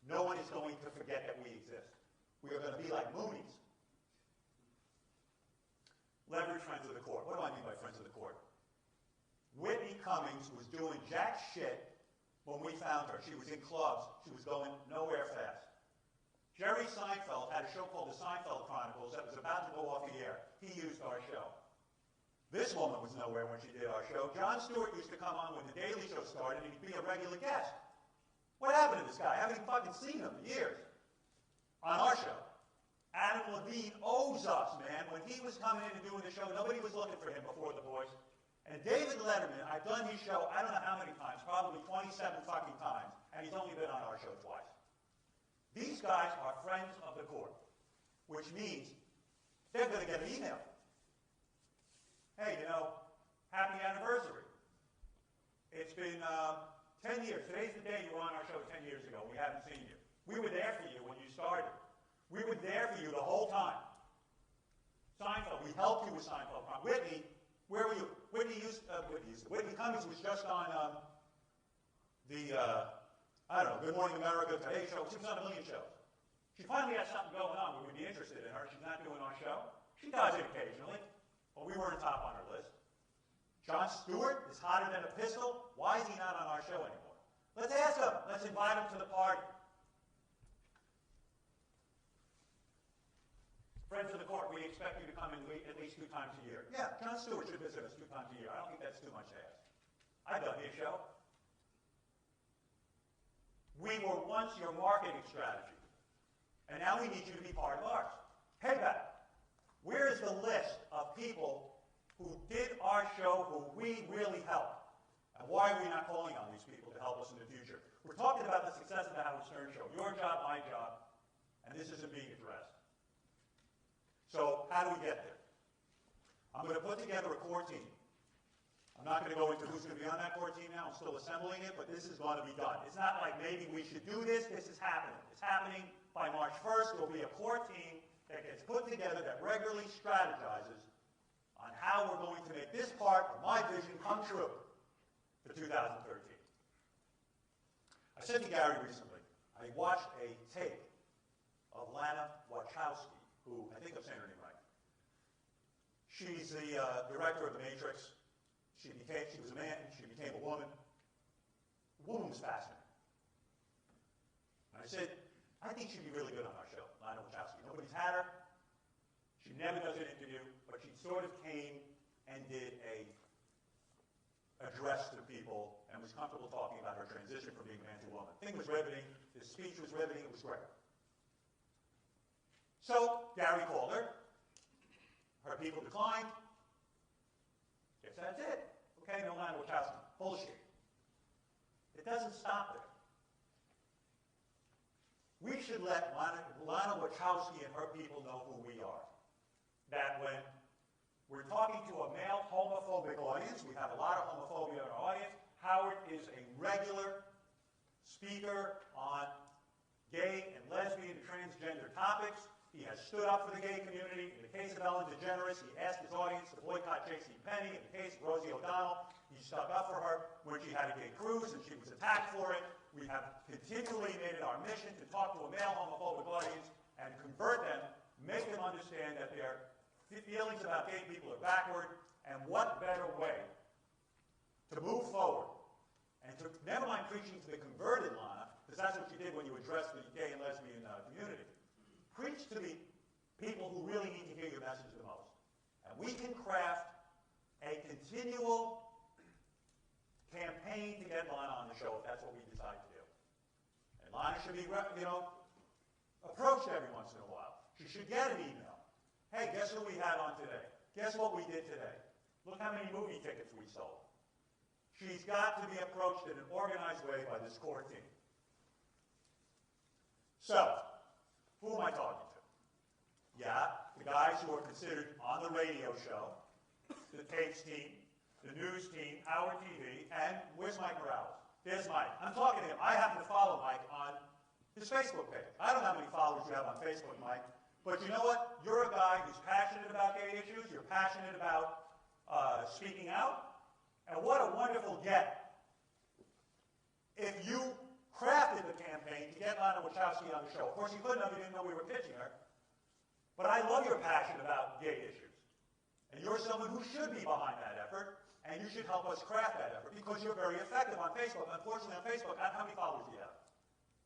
No one is going to forget that we exist. We are going to be like Moonies. Leverage friends of the court. What do I mean by friends of the court? Whitney Cummings was doing jack shit when we found her. She was in clubs. She was going nowhere fast. Jerry Seinfeld had a show called The Seinfeld Chronicles that was about to go off the air. He used our show. This woman was nowhere when she did our show. Jon Stewart used to come on when The Daily Show started, and he'd be a regular guest. What happened to this guy? I haven't even fucking seen him in years. On our show. Adam Levine owes us, man. When he was coming in and doing the show, nobody was looking for him before The Voice. And David Letterman, I've done his show, I don't know how many times, probably 27 fucking times, and he's only been on our show twice. These guys are friends of the court, which means they're going to get an email. Hey, you know, happy anniversary. It's been 10 years. Today's the day you were on our show 10 years ago. We haven't seen you. We were there for you when you started. We were there for you the whole time. Seinfeld, we helped you with Seinfeld. Whitney, where were you? Whitney Cummings was just on I don't know, Good Morning America, Today Show. She was on a million shows. She finally had something going on. We would be interested in her. She's not doing our show. She does it occasionally, but we weren't top on her list. Jon Stewart is hotter than a pistol. Why is he not on our show anymore? Let's ask him. Let's invite him to the party. Friends of the court, we expect you to come in at least 2 times a year. Yeah, Jon Stewart should visit us 2 times a year. I don't think that's too much to ask. I've done his show. We were once your marketing strategy, and now we need you to be part of ours. Payback. Where is the list of people who did our show, who we really helped? And why are we not calling on these people to help us in the future? We're talking about the success of the Howard Stern Show. Your job, my job, and this isn't being addressed. So how do we get there? I'm going to put together a core team. I'm not going to go into who's going to be on that core team now. I'm still assembling it, but this is going to be done. It's not like maybe we should do this. This is happening. It's happening by March 1st. There will be a core team that gets put together that regularly strategizes on how we're going to make this part of my vision come true for 2013. I said to Gary recently, I watched a tape of Lana Wachowski, who, I think I'm saying her name right. She's the director of The Matrix. She was a man, she became a woman. The woman was fascinating. And I said, I think she'd be really good on our show, Lana Wachowski. Nobody's had her. She never does an interview, but she sort of came and did a address to people and was comfortable talking about her transition from being a man to a woman. The thing was riveting. The speech was riveting. It was great. So Gary called her. Her people declined. Guess that's it. Okay, no Lana Wachowski. Bullshit. It doesn't stop there. We should let Lana Wachowski and her people know who we are. That when we're talking to a male homophobic audience, we have a lot of homophobia in our audience, Howard is a regular speaker on gay and lesbian and transgender topics. He has stood up for the gay community. In the case of Ellen DeGeneres, he asked his audience to boycott J.C. Penney. In the case of Rosie O'Donnell, he stuck up for her when she had a gay cruise and she was attacked for it. We have continually made it our mission to talk to a male homophobic audience and convert them, make them understand that their feelings about gay people are backward, and what better way to move forward and to never mind preaching to the converted, Lana, because that's what you did when you addressed the gay and lesbian community. Preach to the people who really need to hear your message the most. And we can craft a continual campaign to get Lana on the show if that's what we decide to do. And Lana should be, approached every once in a while. She should get an email. Hey, guess who we had on today? Guess what we did today? Look how many movie tickets we sold. She's got to be approached in an organized way by this core team. So, who am I talking to? Yeah, the guys who are considered on the radio show, the tapes team, the news team, Howard TV, and where's Mike Morales? There's Mike. I'm talking to him. I happen to follow Mike on his Facebook page. I don't know how many followers you have on Facebook, Mike, but you know what? You're a guy who's passionate about gay issues. You're passionate about speaking out. And what a wonderful get if you crafted the campaign to get Lana Wachowski on the show. Of course, you couldn't have. You didn't know we were pitching her. But I love your passion about gay issues. And you're someone who should be behind that effort, and you should help us craft that effort because you're very effective on Facebook. Unfortunately, on Facebook, how many followers do you have?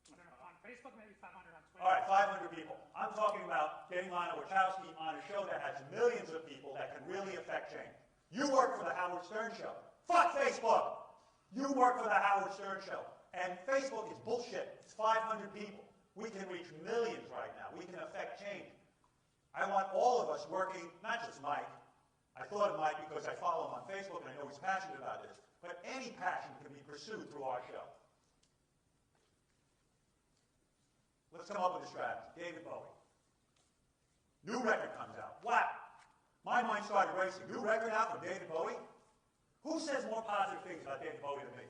I don't know, on Facebook, maybe 500 on Twitter. All right, 500 people. I'm talking about getting Lana Wachowski on a show that has millions of people that can really affect change. You work for the Howard Stern Show. Fuck Facebook! You work for the Howard Stern Show. And Facebook is bullshit. It's 500 people. We can reach millions right now. We can affect change. I want all of us working, not just Mike. I thought of Mike because I follow him on Facebook and I know he's passionate about this. But any passion can be pursued through our show. Let's come up with a strategy. David Bowie. New record comes out. Wow! My mind started racing. New record out from David Bowie? Who says more positive things about David Bowie than me?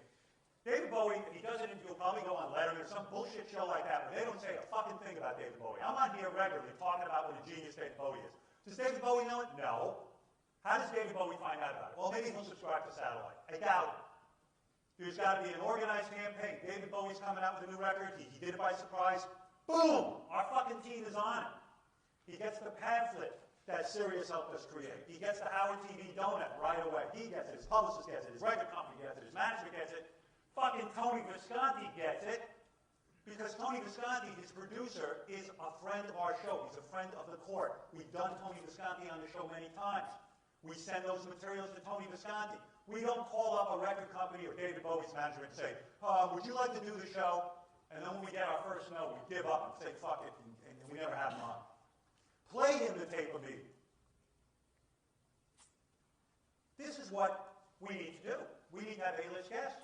David Bowie, if he does it, he'll probably go on Letterman or some bullshit show like that where they don't say a fucking thing about David Bowie. I'm on here regularly talking about what a genius David Bowie is. Does David Bowie know it? No. How does David Bowie find out about it? Well, maybe he'll subscribe to Satellite. I doubt it. There's got to be an organized campaign. David Bowie's coming out with a new record. He did it by surprise. Boom! Our fucking team is on it. He gets the pamphlet that Sirius helped us create. He gets the Howard TV donut right away. He gets it. His publicist gets it. His record company gets it. His management gets it. Fucking Tony Visconti gets it. Because Tony Visconti, his producer, is a friend of our show. He's a friend of the court. We've done Tony Visconti on the show many times. We send those materials to Tony Visconti. We don't call up a record company or David Bowie's manager and say, would you like to do the show? And then when we get our first no, we give up and say, fuck it, and we never have him on. Play him the tape of me. This is what we need to do. We need to have A-list guests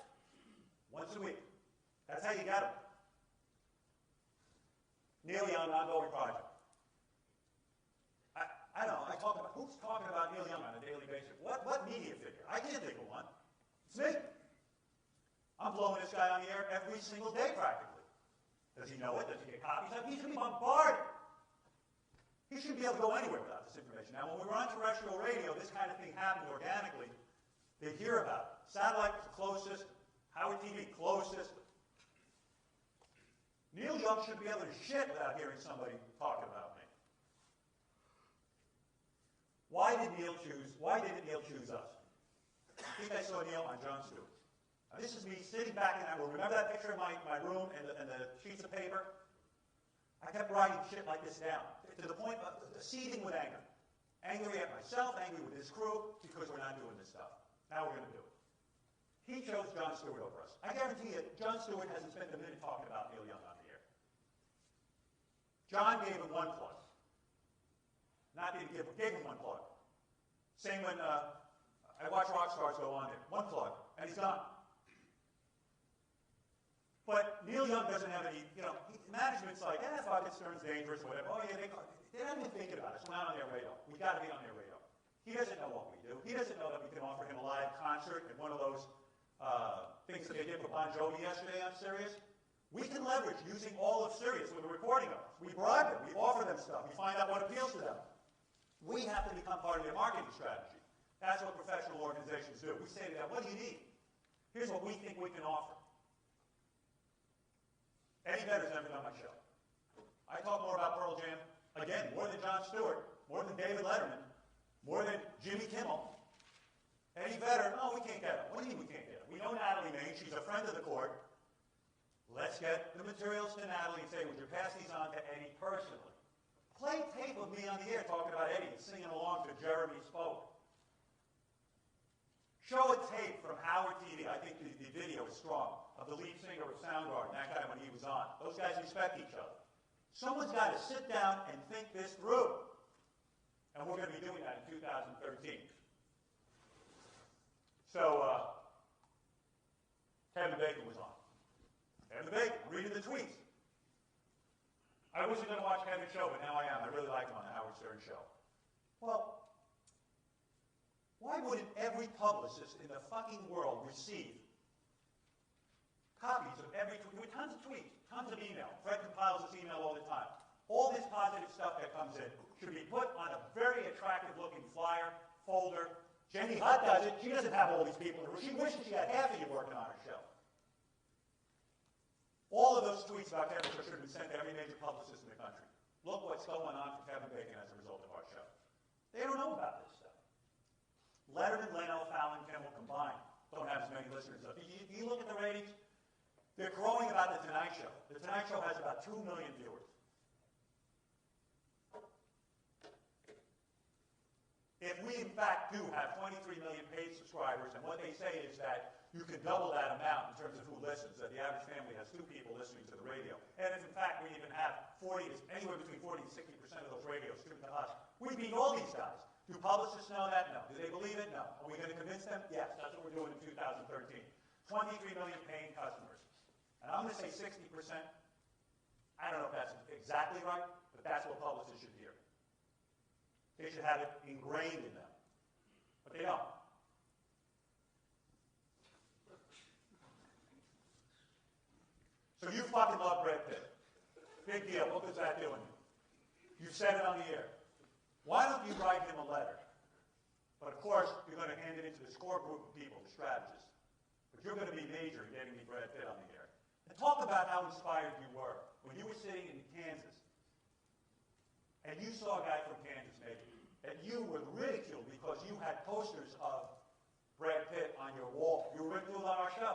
once a week. That's how you got them. Neil Young, ongoing project. I don't know, who's talking about Neil Young on a daily basis? What media figure? I can't think of one. It's me. I'm blowing this guy on the air every single day practically. Does he know it? Does he get copies of it? He's going to be bombarded. He shouldn't be able to go anywhere without this information. Now, when we were on terrestrial radio, this kind of thing happened organically. They hear about it. Satellite was a closed system. Howard TV, closed system. Neil Young should be able to shit without hearing somebody talking about me. Why didn't Neil choose us? I think I saw Neil on Jon Stewart. Now, this is me sitting back in that room. Remember that picture of my room and the sheets of paper? I kept writing shit like this down, to the point of seething with anger. Angry at myself, angry with this crew, because we're not doing this stuff. Now we're going to do it. He chose Jon Stewart over us. I guarantee you, Jon Stewart hasn't spent a minute talking about Neil Young on the air. John gave him one plug. Gave him one plug. Same when I watch rock stars go on there. One plug, and he's gone. But Neil Young doesn't have any, management's like, fuck it, Stern's dangerous, whatever. Oh, yeah, they're not even thinking about us. We're not on their radar. We got to be on their radar. He doesn't know what we do. He doesn't know that we can offer him a live concert at one of those things that they did for Bon Jovi yesterday on Sirius. We can leverage using all of Sirius with the recording of it. We bribe them. We offer them stuff. We find out what appeals to them. We have to become part of their marketing strategy. That's what professional organizations do. We say to them, what do you need? Here's what we think we can offer. Eddie Vedder's never done my show. I talk more about Pearl Jam, again, more than Jon Stewart, more than David Letterman, more than Jimmy Kimmel. Eddie Vedder, no, we can't get him. What do you mean we can't get him? We know Natalie Maine. She's a friend of the court. Let's get the materials to Natalie and say, would you pass these on to Eddie personally? Play tape of me on the air talking about Eddie and singing along to Jeremy Spoke. Show a tape from Howard TV. I think the video is strong, of the lead singer of Soundgarden, that guy when he was on. Those guys respect each other. Someone's got to sit down and think this through. And we're going to be doing that in 2013. So, Kevin Bacon was on. Kevin Bacon, reading the tweets. I wasn't going to watch Kevin's show, but now I am. I really like him on the Howard Stern show. Well, why wouldn't every publicist in the fucking world receive copies of every tweet? With tons of tweets, tons of email. Fred compiles this email all the time. All this positive stuff that comes in should be put on a very attractive-looking flyer, folder. Jenny Hutt does it. She doesn't have all these people in her. She wishes she had half of you working on her show. All of those tweets about Kevin should have been sent to every major publicist in the country. Look what's going on for Kevin Bacon as a result of our show. They don't know about this stuff. Letterman, Leno, Fallon, Kimmel combined don't have as many listeners. If you look at the ratings, they're crowing about The Tonight Show. The Tonight Show has about 2 million viewers. If we, in fact, do have 23 million paid subscribers, and what they say is that you can double that amount in terms of who listens, that the average family has 2 people listening to the radio, and if, in fact, we even have anywhere between 40 and 60% of those radios tuned to us, we beat all these guys. Do publicists know that? No. Do they believe it? No. Are we going to convince them? Yes. That's what we're doing in 2013. 23 million paying customers. And I'm going to say 60%. I don't know if that's exactly right, but that's what publicists should hear. They should have it ingrained in them. But they don't. So you fucking love Brad Pitt. Big deal. What does that do in you? You said it on the air. Why don't you write him a letter? But of course, you're going to hand it into this core group of people, the strategists. But you're going to be major in getting me Brad Pitt on the air. And talk about how inspired you were when you were sitting in Kansas and you saw a guy from Kansas maybe, and you were ridiculed because you had posters of Brad Pitt on your wall. You were ridiculed on our show.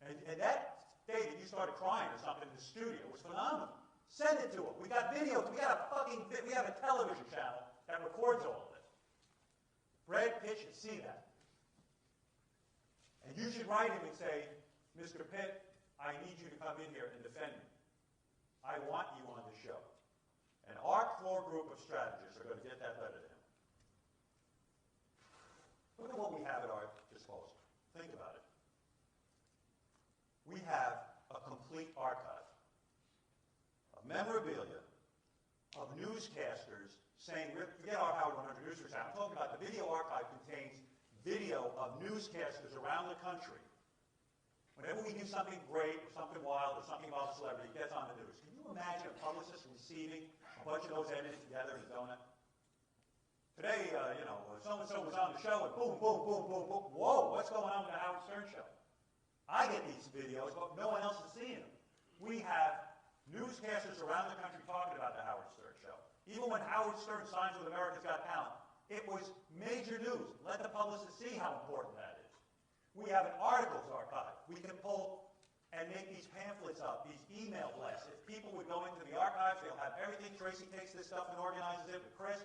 And that day that you started crying or something in the studio was phenomenal. Send it to him. We got videos. We have a television channel that records all of this. Brad Pitt should see that. And you should write him and say, Mr. Pitt, I need you to come in here and defend me. I want you on the show. And our core group of strategists are going to get that letter to him. Look at what we have at our disposal. Think about it. We have a complete archive of memorabilia, of newscasters saying, forget our Howard 100 Newsers. I'm talking about the video archive contains video of newscasters around the country. Whenever we do something great, or something wild, or something about a celebrity, it gets on the news. Can you imagine a publicist receiving a bunch of those edits together in a donut? Today, so-and-so was on the show, and boom, boom, boom, boom, boom. Whoa, what's going on with the Howard Stern show? I get these videos, but no one else is seeing them. We have newscasters around the country talking about the Howard Stern show. Even when Howard Stern signs with America's Got Talent, it was major news. Let the publicist see how important that is. We have an articles archive. We can pull and make these pamphlets up, these email blasts. If people would go into the archives, they'll have everything. Tracy takes this stuff and organizes it with Chris.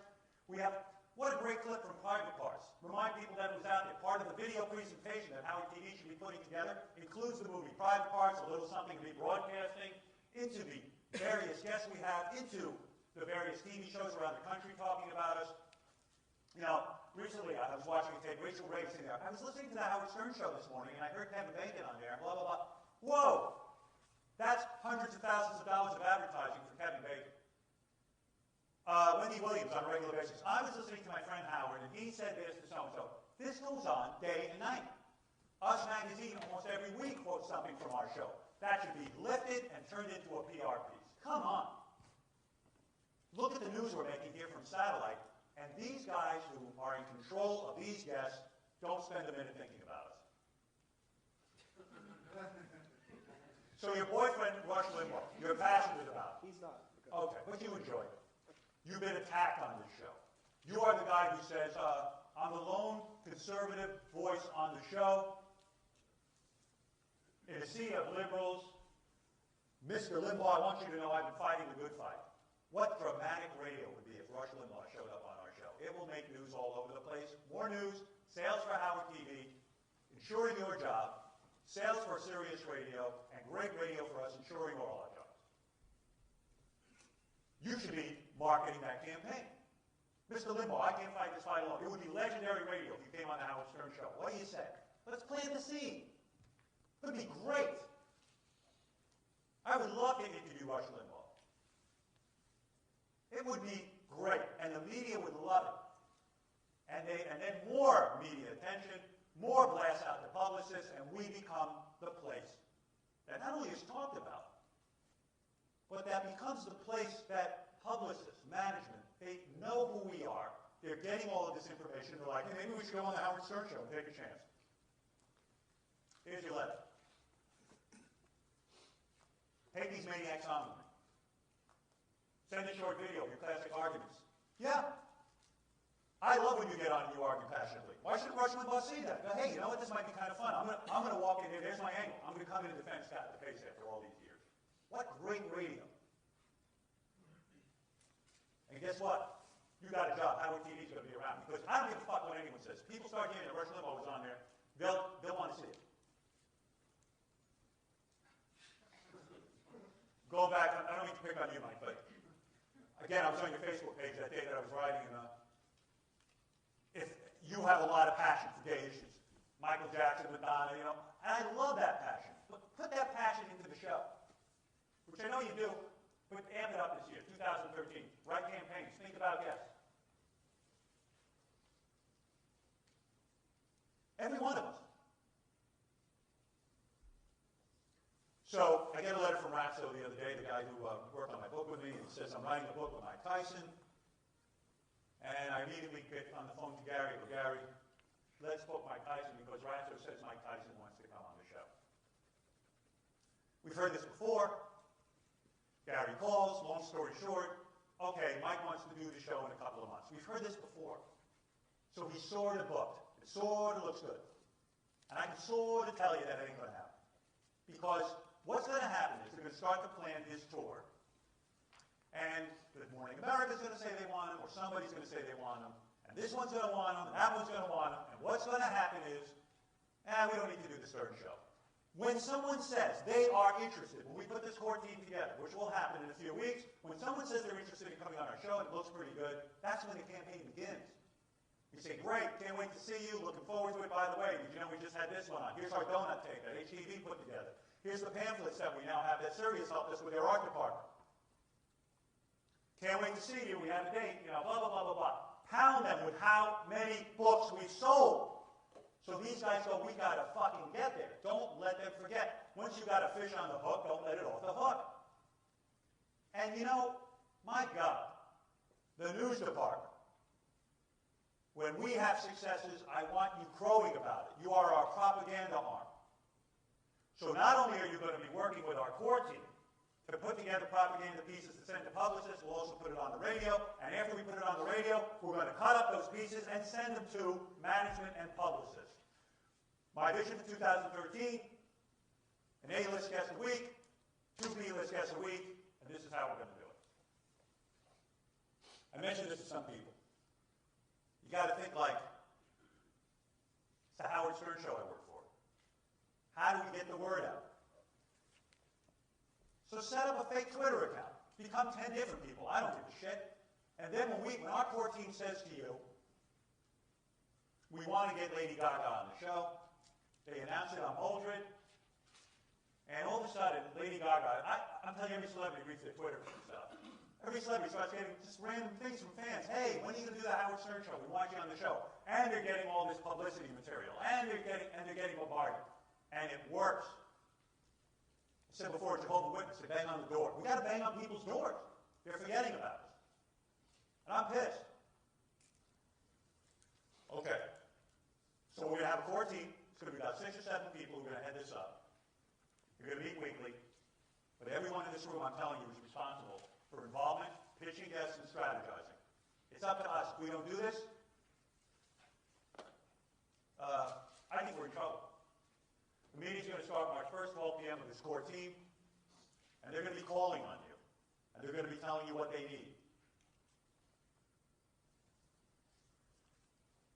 We have, what a great clip from Private Parts. Remind people that it was out there. Part of the video presentation that Howard TV should be putting together includes the movie Private Parts, a little something to be broadcasting, into the various guests we have, into the various TV shows around the country talking about us. You know, recently I was watching a tape, Rachel Ray sitting there. I was listening to the Howard Stern show this morning, and I heard Kevin Bacon on there, and blah, blah, blah. Whoa! That's hundreds of thousands of dollars of advertising for Kevin Bacon. Wendy Williams on a regular basis. I was listening to my friend Howard, and he said this to so-and-so. This goes on day and night. Us Magazine almost every week quotes something from our show. That should be lifted and turned into a PR piece. Come on. Look at the news we're making here from satellite. And these guys who are in control of these guests, don't spend a minute thinking about us. So your boyfriend, Rush Limbaugh, you're passionate about. He's not. Okay, but you enjoy it. You've been attacked on this show. You are the guy who says, I'm the lone conservative voice on the show. In a sea of liberals, Mr. Limbaugh, I want you to know I've been fighting the good fight. What dramatic radio would be if Rush Limbaugh showed up on our show? It will make news all over the place. More news, sales for Howard TV, ensuring your job, sales for Sirius Radio, and great radio for us, ensuring all our jobs. You should be marketing that campaign. Mr. Limbaugh, I can't fight this fight alone. It would be legendary radio if you came on the Howard Stern show. What do you say? Let's plant the seed. It would be great. I would love to interview Rush Limbaugh. It would be great, and the media would love it. And then more media attention, more blasts out to publicists, and we become the place that not only is talked about, but that becomes the place that publicists, management, they know who we are. They're getting all of this information. They're like, hey, maybe we should go on the Howard Stern show and take a chance. Here's your letter. Take these maniacs on with me. Send a short video of your classic arguments. Yeah. I love when you get on and you argue passionately. Why should Rush Limbaugh see that? Go, hey, you know what? This might be kind of fun. I'm going to walk in here. There's my angle. I'm going to come in and defend Scott at the pace after all these years. What great radio. And guess what? You got a job. Howard TV's going to be around. Because I don't give a fuck what anyone says. People start hearing that Rush Limbaugh was on there, they'll want to see it. Going back, I don't mean to pick on you, Mike, but again, I was on your Facebook page that day that I was writing, and if you have a lot of passion for gay issues, Michael Jackson, Madonna, and I love that passion. But put that passion into the show, which I know you do, but amp it up this year, 2013. Write campaigns, think about guests. Every one of us. So I get a letter from Ratso the other day, the guy who worked on my book with me, and he says, I'm writing a book with Mike Tyson. And I immediately get on the phone to Gary. Well, Gary, let's book Mike Tyson because Ratso says Mike Tyson wants to come on the show. We've heard this before. Gary calls, long story short, okay, Mike wants to do the show in a couple of months. We've heard this before. So he's sort of booked. It sort of looks good. And I can sort of tell you that ain't going to happen. Because what's going to happen is they're going to start to plan his tour. And Good Morning America's going to say they want him, or somebody's going to say they want him, and this one's going to want him, and that one's going to want him, and what's going to happen is, we don't need to do the Stern show. When someone says they are interested, when we put this core team together, which will happen in a few weeks, when someone says they're interested in coming on our show and it looks pretty good, that's when the campaign begins. You say, great, can't wait to see you, looking forward to it. By the way, did you know we just had this one on? Here's our donut tape that HTV put together. Here's the pamphlets that we now have that Sirius helped us with their art department. Can't wait to see you, we have a date, blah, blah, blah, blah, blah. Pound them with how many books we sold. So these guys go, we got to fucking get there. Don't let them forget. Once you got a fish on the hook, don't let it off the hook. And my God, the news department, when we have successes, I want you crowing about it. You are our propaganda arm. So not only are you going to be working with our core team to put together propaganda pieces to send to publicists, we'll also put it on the radio, and after we put it on the radio, we're going to cut up those pieces and send them to management and publicists. My vision for 2013, an A-list guest a week, 2 B-list guests a week, and this is how we're going to do it. I mentioned this to some people. You got to think like, it's the Howard Stern show I work for. How do we get the word out? So set up a fake Twitter account. Become 10 different people. I don't give a shit. And then when our core team says to you, we want to get Lady Gaga on the show, they announce it on Holdred, and all of a sudden, Lady Gaga, I'm telling you, every celebrity reads their Twitter stuff. Every celebrity starts getting just random things from fans. Hey, when are you going to do the Howard Stern show? We want you on the show. And they're getting all this publicity material. And they're getting bombarded. And it works. I said before, Jehovah's Witness, they bang on the door. We got to bang on people's doors. They're forgetting about us. And I'm pissed. Okay. this room, I'm telling you, is responsible for involvement, pitching guests, and strategizing. It's up to us. If we don't do this, I think we're in trouble. The meeting's going to start March 1st, 12 p.m. with this core team, and they're going to be calling on you, and they're going to be telling you what they need.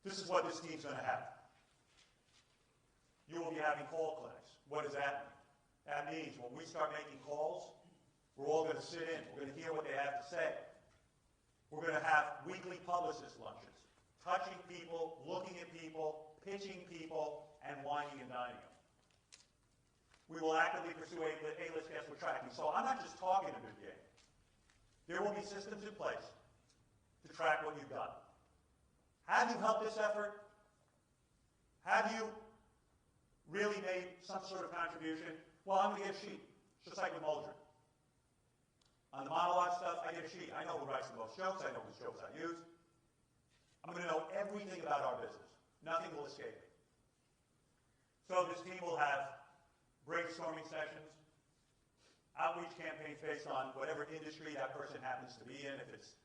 This is what this team's going to have. You will be having call clinics. What does that mean? That means when we start making calls, we're all going to sit in. We're going to hear what they have to say. We're going to have weekly publicist lunches, touching people, looking at people, pitching people, and whining and dining them. We will actively pursue A-list guests for tracking. So I'm not just talking a good game. There will be systems in place to track what you've done. Have you helped this effort? Have you really made some sort of contribution? Well, I'm going to get a sheet, just like with Muldred. On the monologue stuff, I get a sheet. I know who writes the most jokes. I know whose jokes I use. I'm going to know everything about our business. Nothing will escape me. So this team will have brainstorming sessions, outreach campaigns based on whatever industry that person happens to be in. If it's,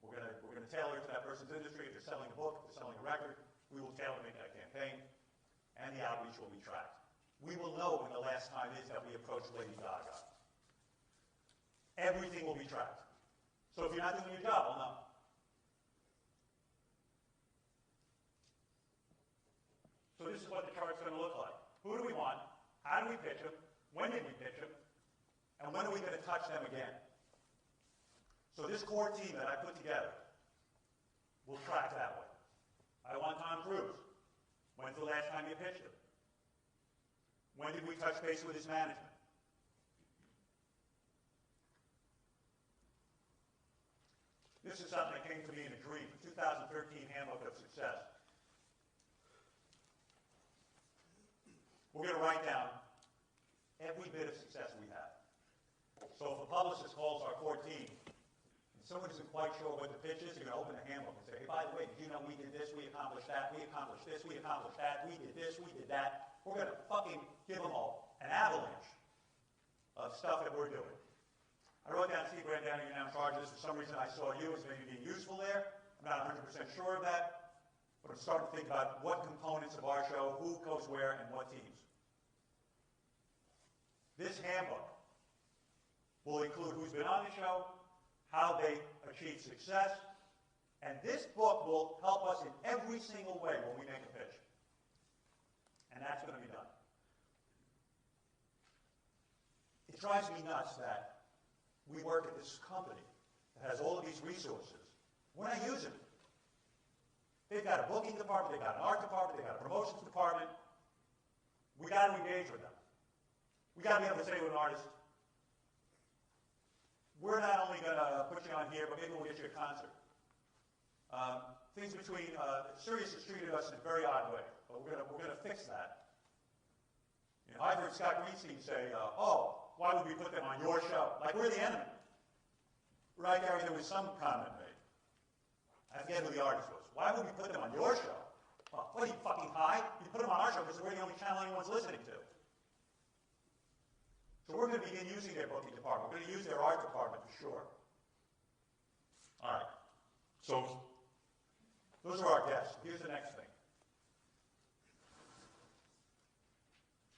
we're going to tailor it to that person's industry. If they're selling a book, if they're selling a record, we will tailor make that campaign, and the outreach will be tracked. We will know when the last time is that we approached Lady Gaga. Everything will be tracked. So if you're not doing your job, we'll know. So this is what the chart's going to look like. Who do we want? How do we pitch them? When did we pitch them? And when are we going to touch them again? So this core team that I put together will track that way. I want Tom Cruise. When's the last time you pitched him? When did we touch base with his management? This is something that came to me in a dream, the 2013 Handbook of Success. We're going to write down every bit of success we have. So if a publicist calls our core team, and someone isn't quite sure what the pitch is, you're going to open the handbook and say, hey, by the way, did you know we did this, we accomplished that, we accomplished this, we accomplished that, we did this, we did that. We're going to fucking give them all an avalanche of stuff that we're doing. I wrote down Steve Brandano, you're now in charge of this. For some reason I saw you as maybe being useful there. I'm not 100% sure of that, but I'm starting to think about what components of our show, who goes where, and what teams. This handbook will include who's been on the show, how they achieve success, and this book will help us in every single way when we make a pitch. And that's going to be done. It drives me nuts that we work at this company that has all of these resources. We're not using it. They've got a booking department, they've got an art department, they've got a promotions department. We got to engage with them. We got to be able to say to an artist, we're not only going to put you on here, but maybe we'll get you a concert. Things between Sirius has treated us in a very odd way, but we're going to fix that. You know, I've heard Scott Greenstein say, "Oh, why would we put them on your show? Like we're the enemy." Right, Gary? There was some comment made. I forget who the artist was. Why would we put them on your show? Well, what are you fucking high? You put them on our show because we're the only channel anyone's listening to. So we're going to begin using their booking department. We're going to use their art department for sure. All right. So those are our guests. Here's the next thing.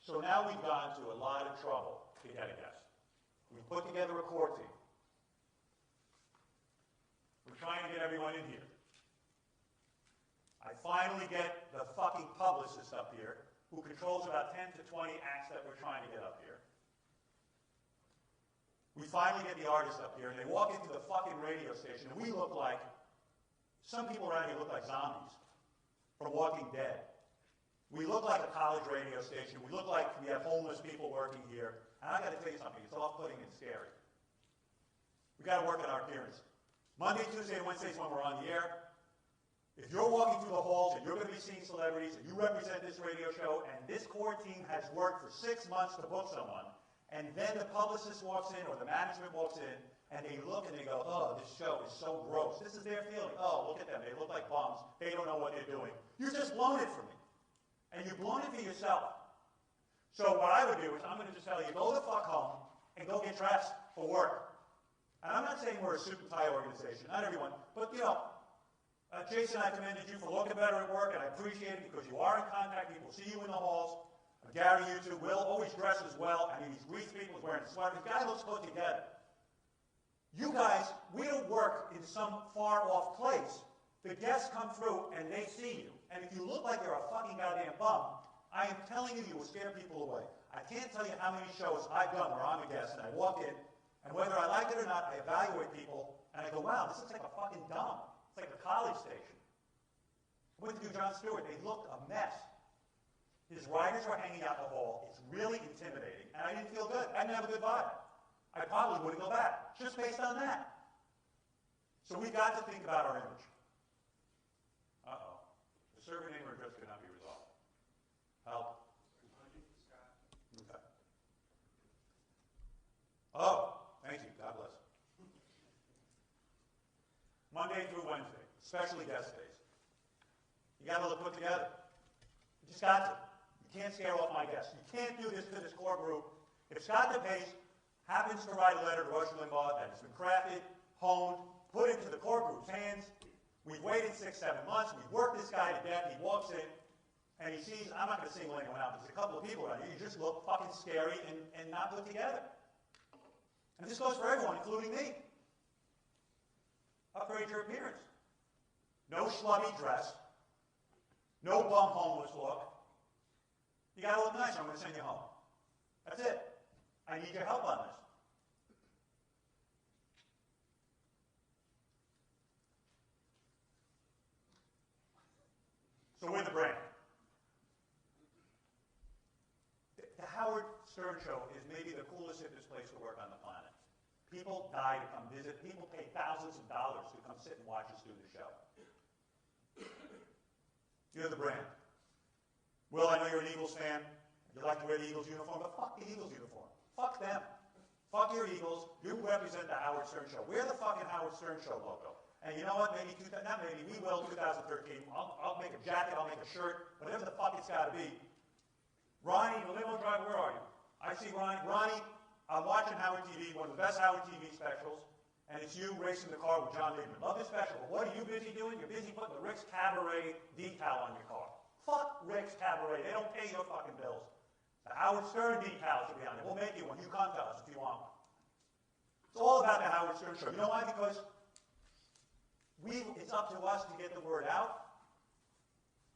So now we've gone to a lot of trouble to get a guest. We put together a core team. We're trying to get everyone in here. I finally get the fucking publicist up here who controls about 10 to 20 acts that we're trying to get up here. We finally get the artists up here, and they walk into the fucking radio station, and we look like, some people around here look like zombies from Walking Dead. We look like a college radio station. We look like we have homeless people working here. And I got to tell you something, it's off-putting and scary. We got to work on our appearance. Monday, Tuesday, and Wednesdays when we're on the air, if you're walking through the halls and you're going to be seeing celebrities and you represent this radio show and this core team has worked for 6 months to book someone, and then the publicist walks in or the management walks in and they look and they go, oh, this show is so gross. This is their feeling. Oh, look at them. They look like bums. They don't know what they're doing. You've just blown it for me. And you've blown it for yourself. So what I would do is I'm going to just tell you, go the fuck home and go get dressed for work. And I'm not saying we're a suit and tie organization, not everyone, but Jason, I commended you for looking better at work, and I appreciate it because you are in contact. People see you in the halls. Gary, you too. Will always dresses well. I mean, he's greets people, he's wearing a sweater. The guy looks put together. You guys, we don't work in some far-off place. The guests come through, and they see you. And if you look like you're a fucking goddamn bum, I am telling you, you will scare people away. I can't tell you how many shows I've done where I'm a guest, and I walk in, and whether I like it or not, I evaluate people, and I go, wow, this looks like a fucking dumb. It's like a college station. I went to do John Stewart. They looked a mess. His writers were hanging out in the hall. It's really intimidating, and I didn't feel good. I didn't have a good vibe. I probably wouldn't go back, just based on that. So we've got to think about our image. Uh-oh. The server name or address cannot be resolved. Help. Okay. Oh, thank you. God bless. Monday through Wednesday, especially guest days. You got to look put together. You just got to. You can't scare off my guests. You can't do this to this core group. If Scott DePace happens to write a letter to Rush Limbaugh that has been crafted, honed, put into the core group's hands, we've waited 6-7 months, we've worked this guy to death, he walks in, and he sees, I'm not going to single anyone out, there's a couple of people around here, you just look fucking scary and not put together. And this goes for everyone, including me. Upgrade your appearance. No schlubby dress. No bum homeless look. You got to look nice or I'm going to send you home. That's it. I need your help on this. So we're the brand. The Howard Stern Show is maybe the coolest, hippest place to work on the planet. People die to come visit. People pay thousands of dollars to come sit and watch us do the show. You're the brand. Will, I know you're an Eagles fan. You like to wear the Eagles uniform, but fuck the Eagles uniform. Fuck them. Fuck your Eagles. You represent the Howard Stern Show. We're the fucking Howard Stern Show logo. And you know what? Maybe, not maybe, we will 2013. I'll make a jacket, I'll make a shirt, whatever the fuck it's got to be. Ronnie, the limo driver, where are you? I see Ronnie. Ronnie, I'm watching Howard TV, one of the best Howard TV specials, and it's you racing the car with John Lieberman. Love this special, but what are you busy doing? You're busy putting the Rick's Cabaret decal on your car. Fuck Rick's Cabaret. They don't pay your fucking bills. The Howard Stern decal should be on it. We'll make you one. You come to us if you want one. It's all about the Howard Stern Show. You know why? Because it's up to us to get the word out,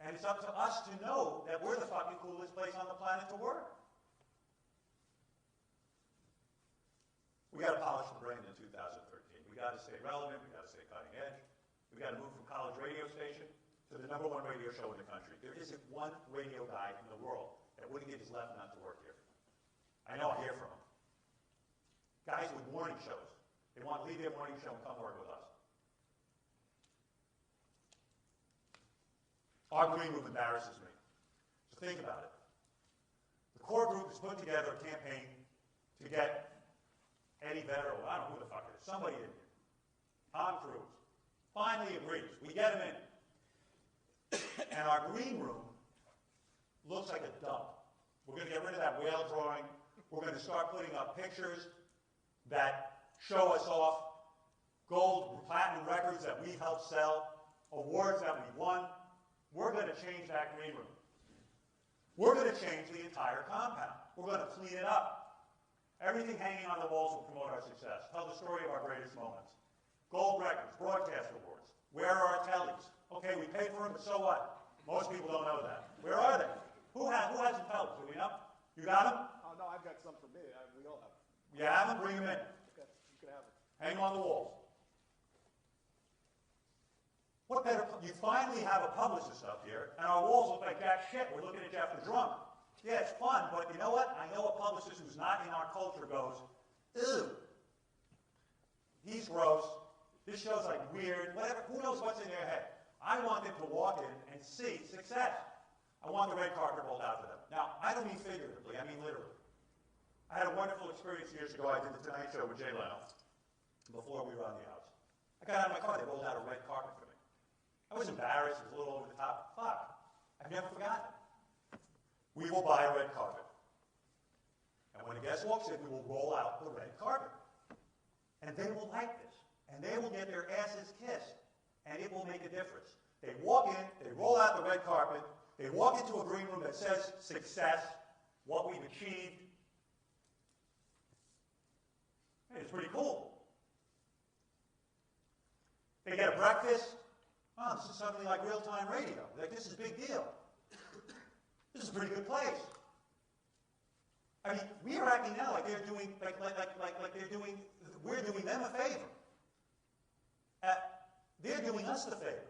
and it's up to us to know that we're the fucking coolest place on the planet to work. We got to polish the brand in 2013. We got to stay relevant. We got to stay cutting edge. We got to move from college radio station to the #1 radio show in the country. There isn't one radio guy in the world that wouldn't give his left nut to work here. I know, I hear from them. Guys with morning shows. They want to leave their morning show and come work with us. Our green room embarrasses me. So think about it. The core group has put together a campaign to get Eddie Vedder, or I don't know who the fuck it is, somebody in here. Tom Cruise. Finally agrees. We get him in. And our green room looks like a dump. We're going to get rid of that whale drawing. We're going to start putting up pictures that show us off, gold, platinum records that we've helped sell, awards that we've won. We're going to change that green room. We're going to change the entire compound. We're going to clean it up. Everything hanging on the walls will promote our success. Tell the story of our greatest moments. Gold records, broadcast awards. Where are our tellies? Okay, we paid for them, but so what? Most people don't know that. Where are they? Who has some tellies? Do we know? You got them? Oh, no, I've got some for me. We all have them. You have them? Bring them in. Okay, you can have them. Hang on the walls. What better? You finally have a publicist up here, and our walls look like jack shit. We're looking at Jeff the drunk. Yeah, it's fun, but you know what? I know a publicist who's not in our culture goes, ew. He's gross. This show's like weird. Whatever. Who knows what's in their head? I want them to walk in and see success. I want the red carpet rolled out to them. Now, I don't mean figuratively. I mean literally. I had a wonderful experience years ago. I did the Tonight Show with Jay Leno before we were on the outs. I got out of my car. They rolled out a red carpet for me. I was embarrassed. It was a little over the top. Fuck. I've never forgotten it. We will buy a red carpet. And when it a guest walks in, we will roll out the red carpet. And they will like this. And they will get their asses kissed. And it will make a difference. They walk in, they roll out the red carpet, they walk into a green room that says success, what we've achieved. Hey, it's pretty cool. They get a breakfast. Oh, this is something like real-time radio. Like, this is a big deal. This is a pretty good place. I mean, we are acting now like they're doing, we're doing them a favor. They're doing us the favor.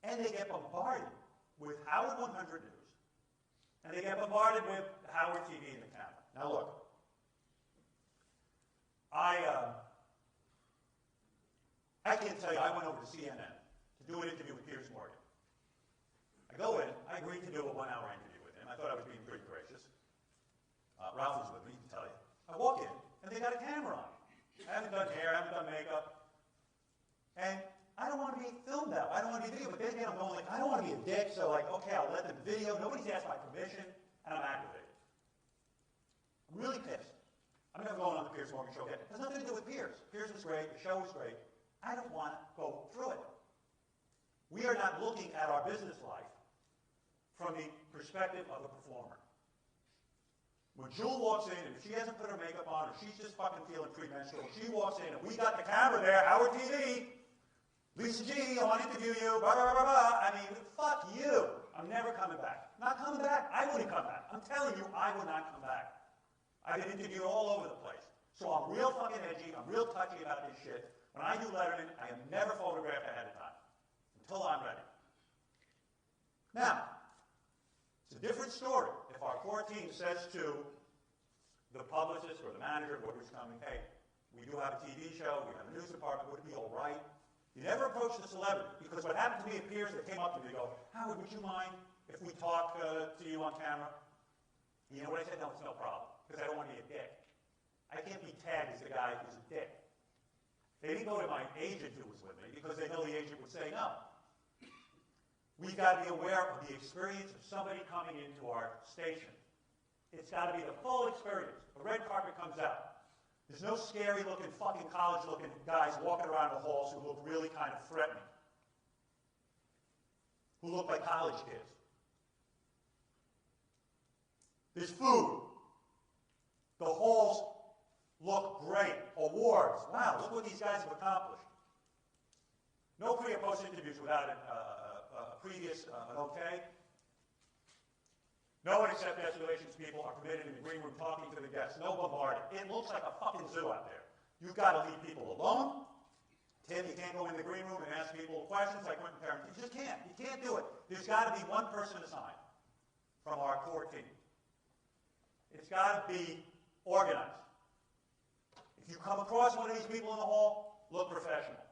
And they get bombarded with Howard 100 News. And they get bombarded with Howard TV and the camera. Now look, I can't tell you, I went over to CNN to do an interview with Piers Morgan. I go in, I agreed to do a 1-hour interview with him. I thought I was being pretty gracious. Ralph was with me, to tell you. I walk in, and they got a camera on me. I haven't done hair, I haven't done makeup. And I don't want to be filmed out. I don't want to be video. But then again, I'm going like, I don't want to be a dick, so like, okay, I'll let them video. Nobody's asked my permission, and I'm aggravated. I'm really pissed. I'm never going on the Piers Morgan show again. It has nothing to do with Piers. Piers was great. The show was great. I don't want to go through it. We are not looking at our business life from the perspective of the performer. When Jewel walks in, and if she hasn't put her makeup on, or she's just fucking feeling premenstrual, she walks in, and we got the camera there, Howard TV, Lisa G, I want to interview you, blah, blah, blah, blah, blah. I mean, fuck you. I'm never coming back. Not coming back. I wouldn't come back. I'm telling you, I would not come back. I've been interviewed all over the place. So I'm real fucking edgy. I'm real touchy about this shit. When I do Letterman, I am never photographed ahead of time until I'm ready. Now, it's a different story if our core team says to the publicist or the manager, whoever's coming, hey, we do have a TV show, we have a news department, would it be all right? You never approach the celebrity, because what happened to me at Piers, they came up to me and go, Howard, would you mind if we talk to you on camera? And you know what I said? No, it's no problem, because I don't want to be a dick. I can't be tagged as the guy who's a dick. They didn't go to my agent who was with me, because they know the agent would say no. We've got to be aware of the experience of somebody coming into our station. It's got to be the full experience. The red carpet comes out. There's no scary-looking, fucking college-looking guys walking around the halls who look really kind of threatening, who look like college kids. There's food. The halls look great. Awards. Wow, look what these guys have accomplished. No pre- or post interviews without a previous an okay. No one except guest relations people are permitted in the green room talking to the guests. No bombarding. It looks like a fucking zoo out there. You've got to leave people alone. Tim, you can't go in the green room and ask people questions like Quentin Tarantino. You just can't. You can't do it. There's got to be one person assigned from our core team. It's got to be organized. If you come across one of these people in the hall, look professional.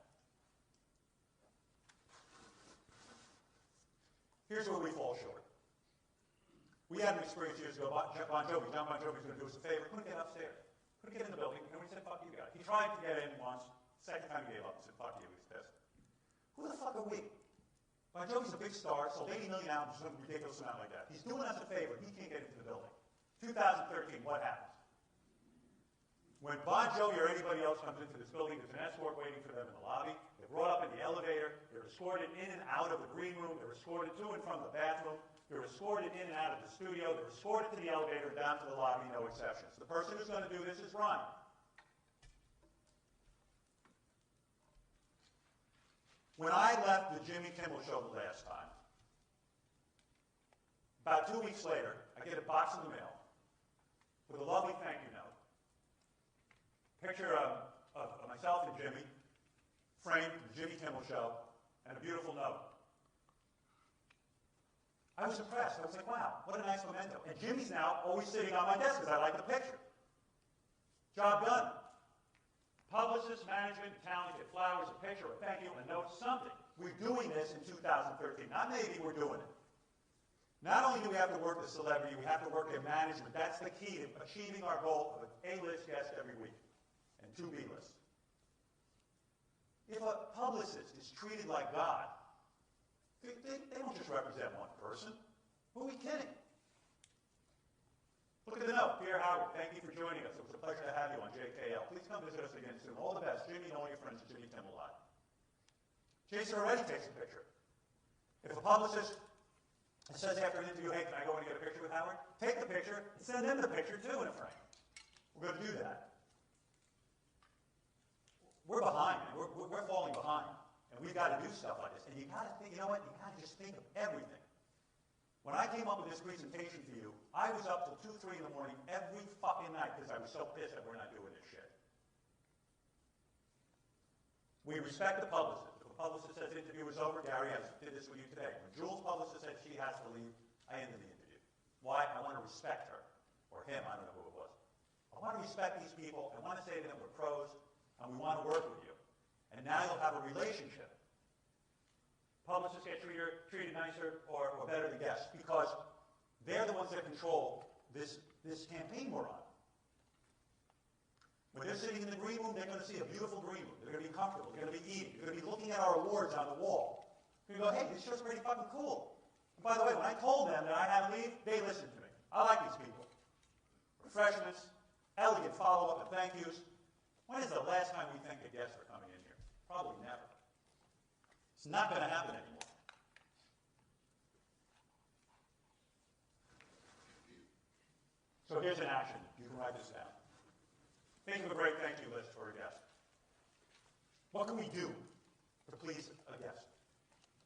Here's where we fall short. We had an experience years ago. John Bon Jovi's going to do us a favor. Couldn't get upstairs. Couldn't get in the building. And we said, fuck you guys. He tried to get in once. Second time he gave up. He said, fuck you. He was pissed. Who the fuck are we? Bon Jovi's a big star, sold 80 million albums, some ridiculous amount like that. He's doing us a favor. He can't get into the building. 2013, what happens? When Bon Jovi or anybody else comes into this building, there's an escort waiting for them in the lobby. They're brought up in the elevator. They're escorted in and out of the green room. They're escorted to and from the bathroom. They're escorted in and out of the studio. They're escorted to the elevator, down to the lobby, no exceptions. The person who's going to do this is Ron. When I left the Jimmy Kimmel show the last time, about 2 weeks later, I get a box in the mail with a lovely thank you note. Picture of myself and Jimmy, framed the Jimmy Kimmel show, and a beautiful note. I was impressed. I was like, wow, what a nice memento. And Jimmy's now always sitting on my desk because I like the picture. Job done. Publicists, management, and talent get flowers, a picture, a thank you, a note, something. We're doing this in 2013. Not maybe, we're doing it. Not only do we have to work the celebrity, we have to work their management. That's the key to achieving our goal of an A-list guest every week and 2 B-lists. If a publicist is treated like God, they don't just represent one person. Who are we kidding? thank you for joining us. It was a pleasure to have you on JKL. Please come visit us again soon. All the best. Jimmy and all your friends at Jimmy Kimmel Live. Jason already takes a picture. If a publicist says after an interview, hey, can I go in and get a picture with Howard? Take the picture and send him the picture too in a frame. We're going to do that. We're behind. We're falling behind. And we've got to do stuff like this. And you got to think, you know what? You got to just think of everything. When I came up with this presentation for you, I was up till 2, 3 in the morning every fucking night because I was so pissed that we're not doing this shit. We respect the publicist. If the publicist says the interview is over, Gary did this with you today. When Jules' publicist said she has to leave, I ended the interview. Why? I want to respect her. Or him, I don't know who it was. I want to respect these people. I want to say to them we're pros, and we want to work with you. And now you'll have a relationship. Publicists get treated nicer or better than guests because they're the ones that control this campaign we're on. When they're sitting in the green room, they're going to see a beautiful green room. They're going to be comfortable. They're going to be eating. They're going to be looking at our awards on the wall. They're going to go, hey, this show's pretty fucking cool. And by the way, when I told them that I had to leave, they listened to me. I like these people. Refreshments, elegant follow-up and thank yous. When is the last time we think the guests are coming in here? Probably never. It's not going to happen anymore. So here's an action. You can write this down. Think of a great thank you list for a guest. What can we do to please a guest?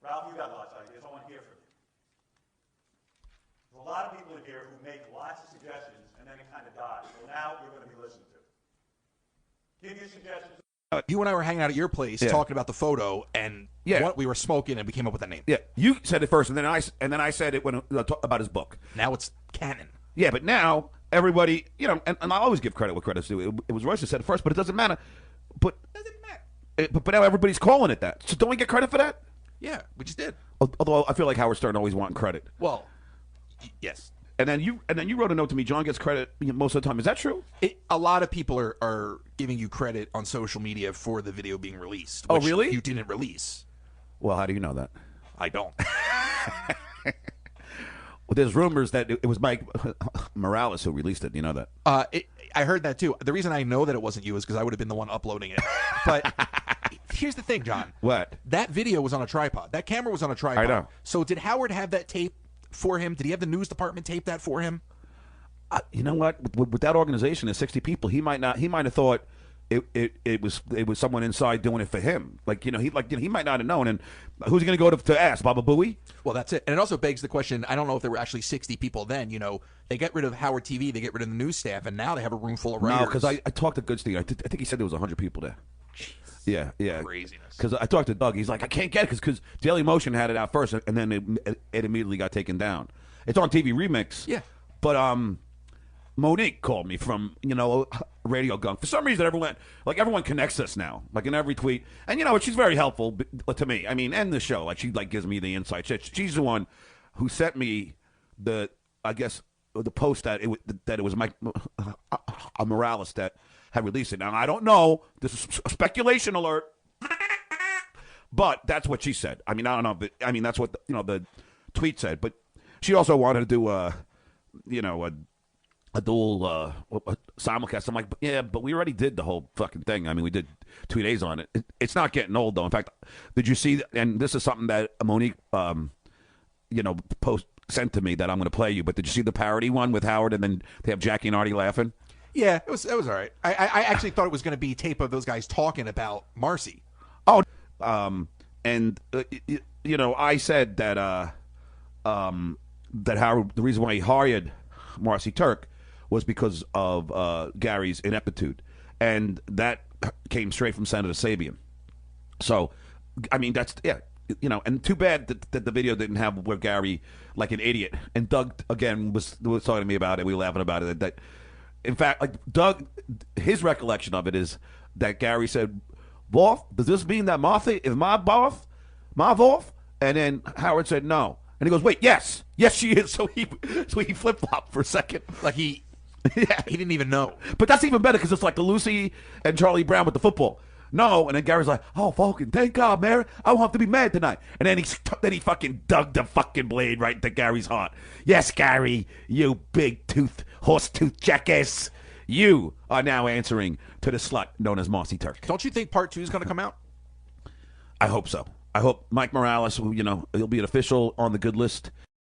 Ralph, you got lots of ideas. I want to hear from you. There's a lot of people in here who make lots of suggestions and then it kind of dies. Well, now you're going to be listened to. Give you suggestions. You and I were hanging out at your place talking about the photo, and what we were smoking, and we came up with that name. Yeah, you said it first, and then I said it when about his book. Now it's canon. Yeah, but now everybody, and I always give credit where credit's due. It was Royce that said it first, but it doesn't matter. But but now everybody's calling it that. So don't we get credit for that? Yeah, we just did. Although I feel like Howard Stern always wanting credit. Well, yes. And then you wrote a note to me. John gets credit most of the time. Is that true? A lot of people are giving you credit on social media for the video being released. Oh, really? You didn't release. Well, how do you know that? I don't. Well, there's rumors that it was Mike Morales who released it. You know that? I heard that too. The reason I know that it wasn't you is because I would have been the one uploading it. But here's the thing, John. What? That video was on a tripod. That camera was on a tripod. I know. So did Howard have that tape for him? Did he have the news department tape that for him? You know what? With that organization of 60 people, he might have thought it was someone inside doing it for him. He might not have known. And who's he going to go to ask? Baba Booey? Well, that's it. And it also begs the question. I don't know if there were actually 60 people then. They get rid of Howard TV, they get rid of the news staff, and now they have a room full of writers. No, because I talked to Goodstein. I think he said there was 100 people there. Jeez. Yeah. Craziness. Because I talked to Doug. He's like, I can't get it because Daily Motion had it out first, and then it immediately got taken down. It's on TV Remix. Yeah. But Monique called me from Radio Gunk. For some reason, everyone connects us now, in every tweet. And she's very helpful to me. I mean, and the show, she gives me the insight. She's the one who sent me the post that it was Mike Morales that had released it. Now I don't know. This is a speculation alert. But that's what she said. I mean, I don't know. But, I mean, that's what the tweet said. But she also wanted to do a dual simulcast. I'm like, yeah, but we already did the whole fucking thing. I mean, we did 2 days on it. It's not getting old though. In fact, did you see? And this is something that Monique, sent to me that I'm going to play you. But did you see the parody one with Howard and then they have Jackie and Artie laughing? Yeah, it was all right. I actually thought it was going to be tape of those guys talking about Marcy. Oh, and I said that that Howard, the reason why he hired Marcy Turk was because of Gary's ineptitude, and that came straight from Senator Sabian. So, I mean, that's and too bad that the video didn't have where Gary like an idiot, and Doug again was talking to me about it. We were laughing about it. That in fact, Doug, his recollection of it is that Gary said, "Voff, does this mean that Martha is my boss, my Voff?" And then Howard said, "No." And he goes, "Wait, yes, she is." So he flip flopped for a second, he didn't even know. But that's even better because it's like the Lucy and Charlie Brown with the football. No, and then Gary's like, "Oh, fucking thank God, Mary. I won't have to be mad tonight." And then he fucking dug the fucking blade right into Gary's heart. Yes, Gary, you big horse tooth jackass. You are now answering to the slut known as Mossy Turk. Don't you think part 2 is going to come out? I hope so. I hope Mike Morales, he'll be an official on the good list.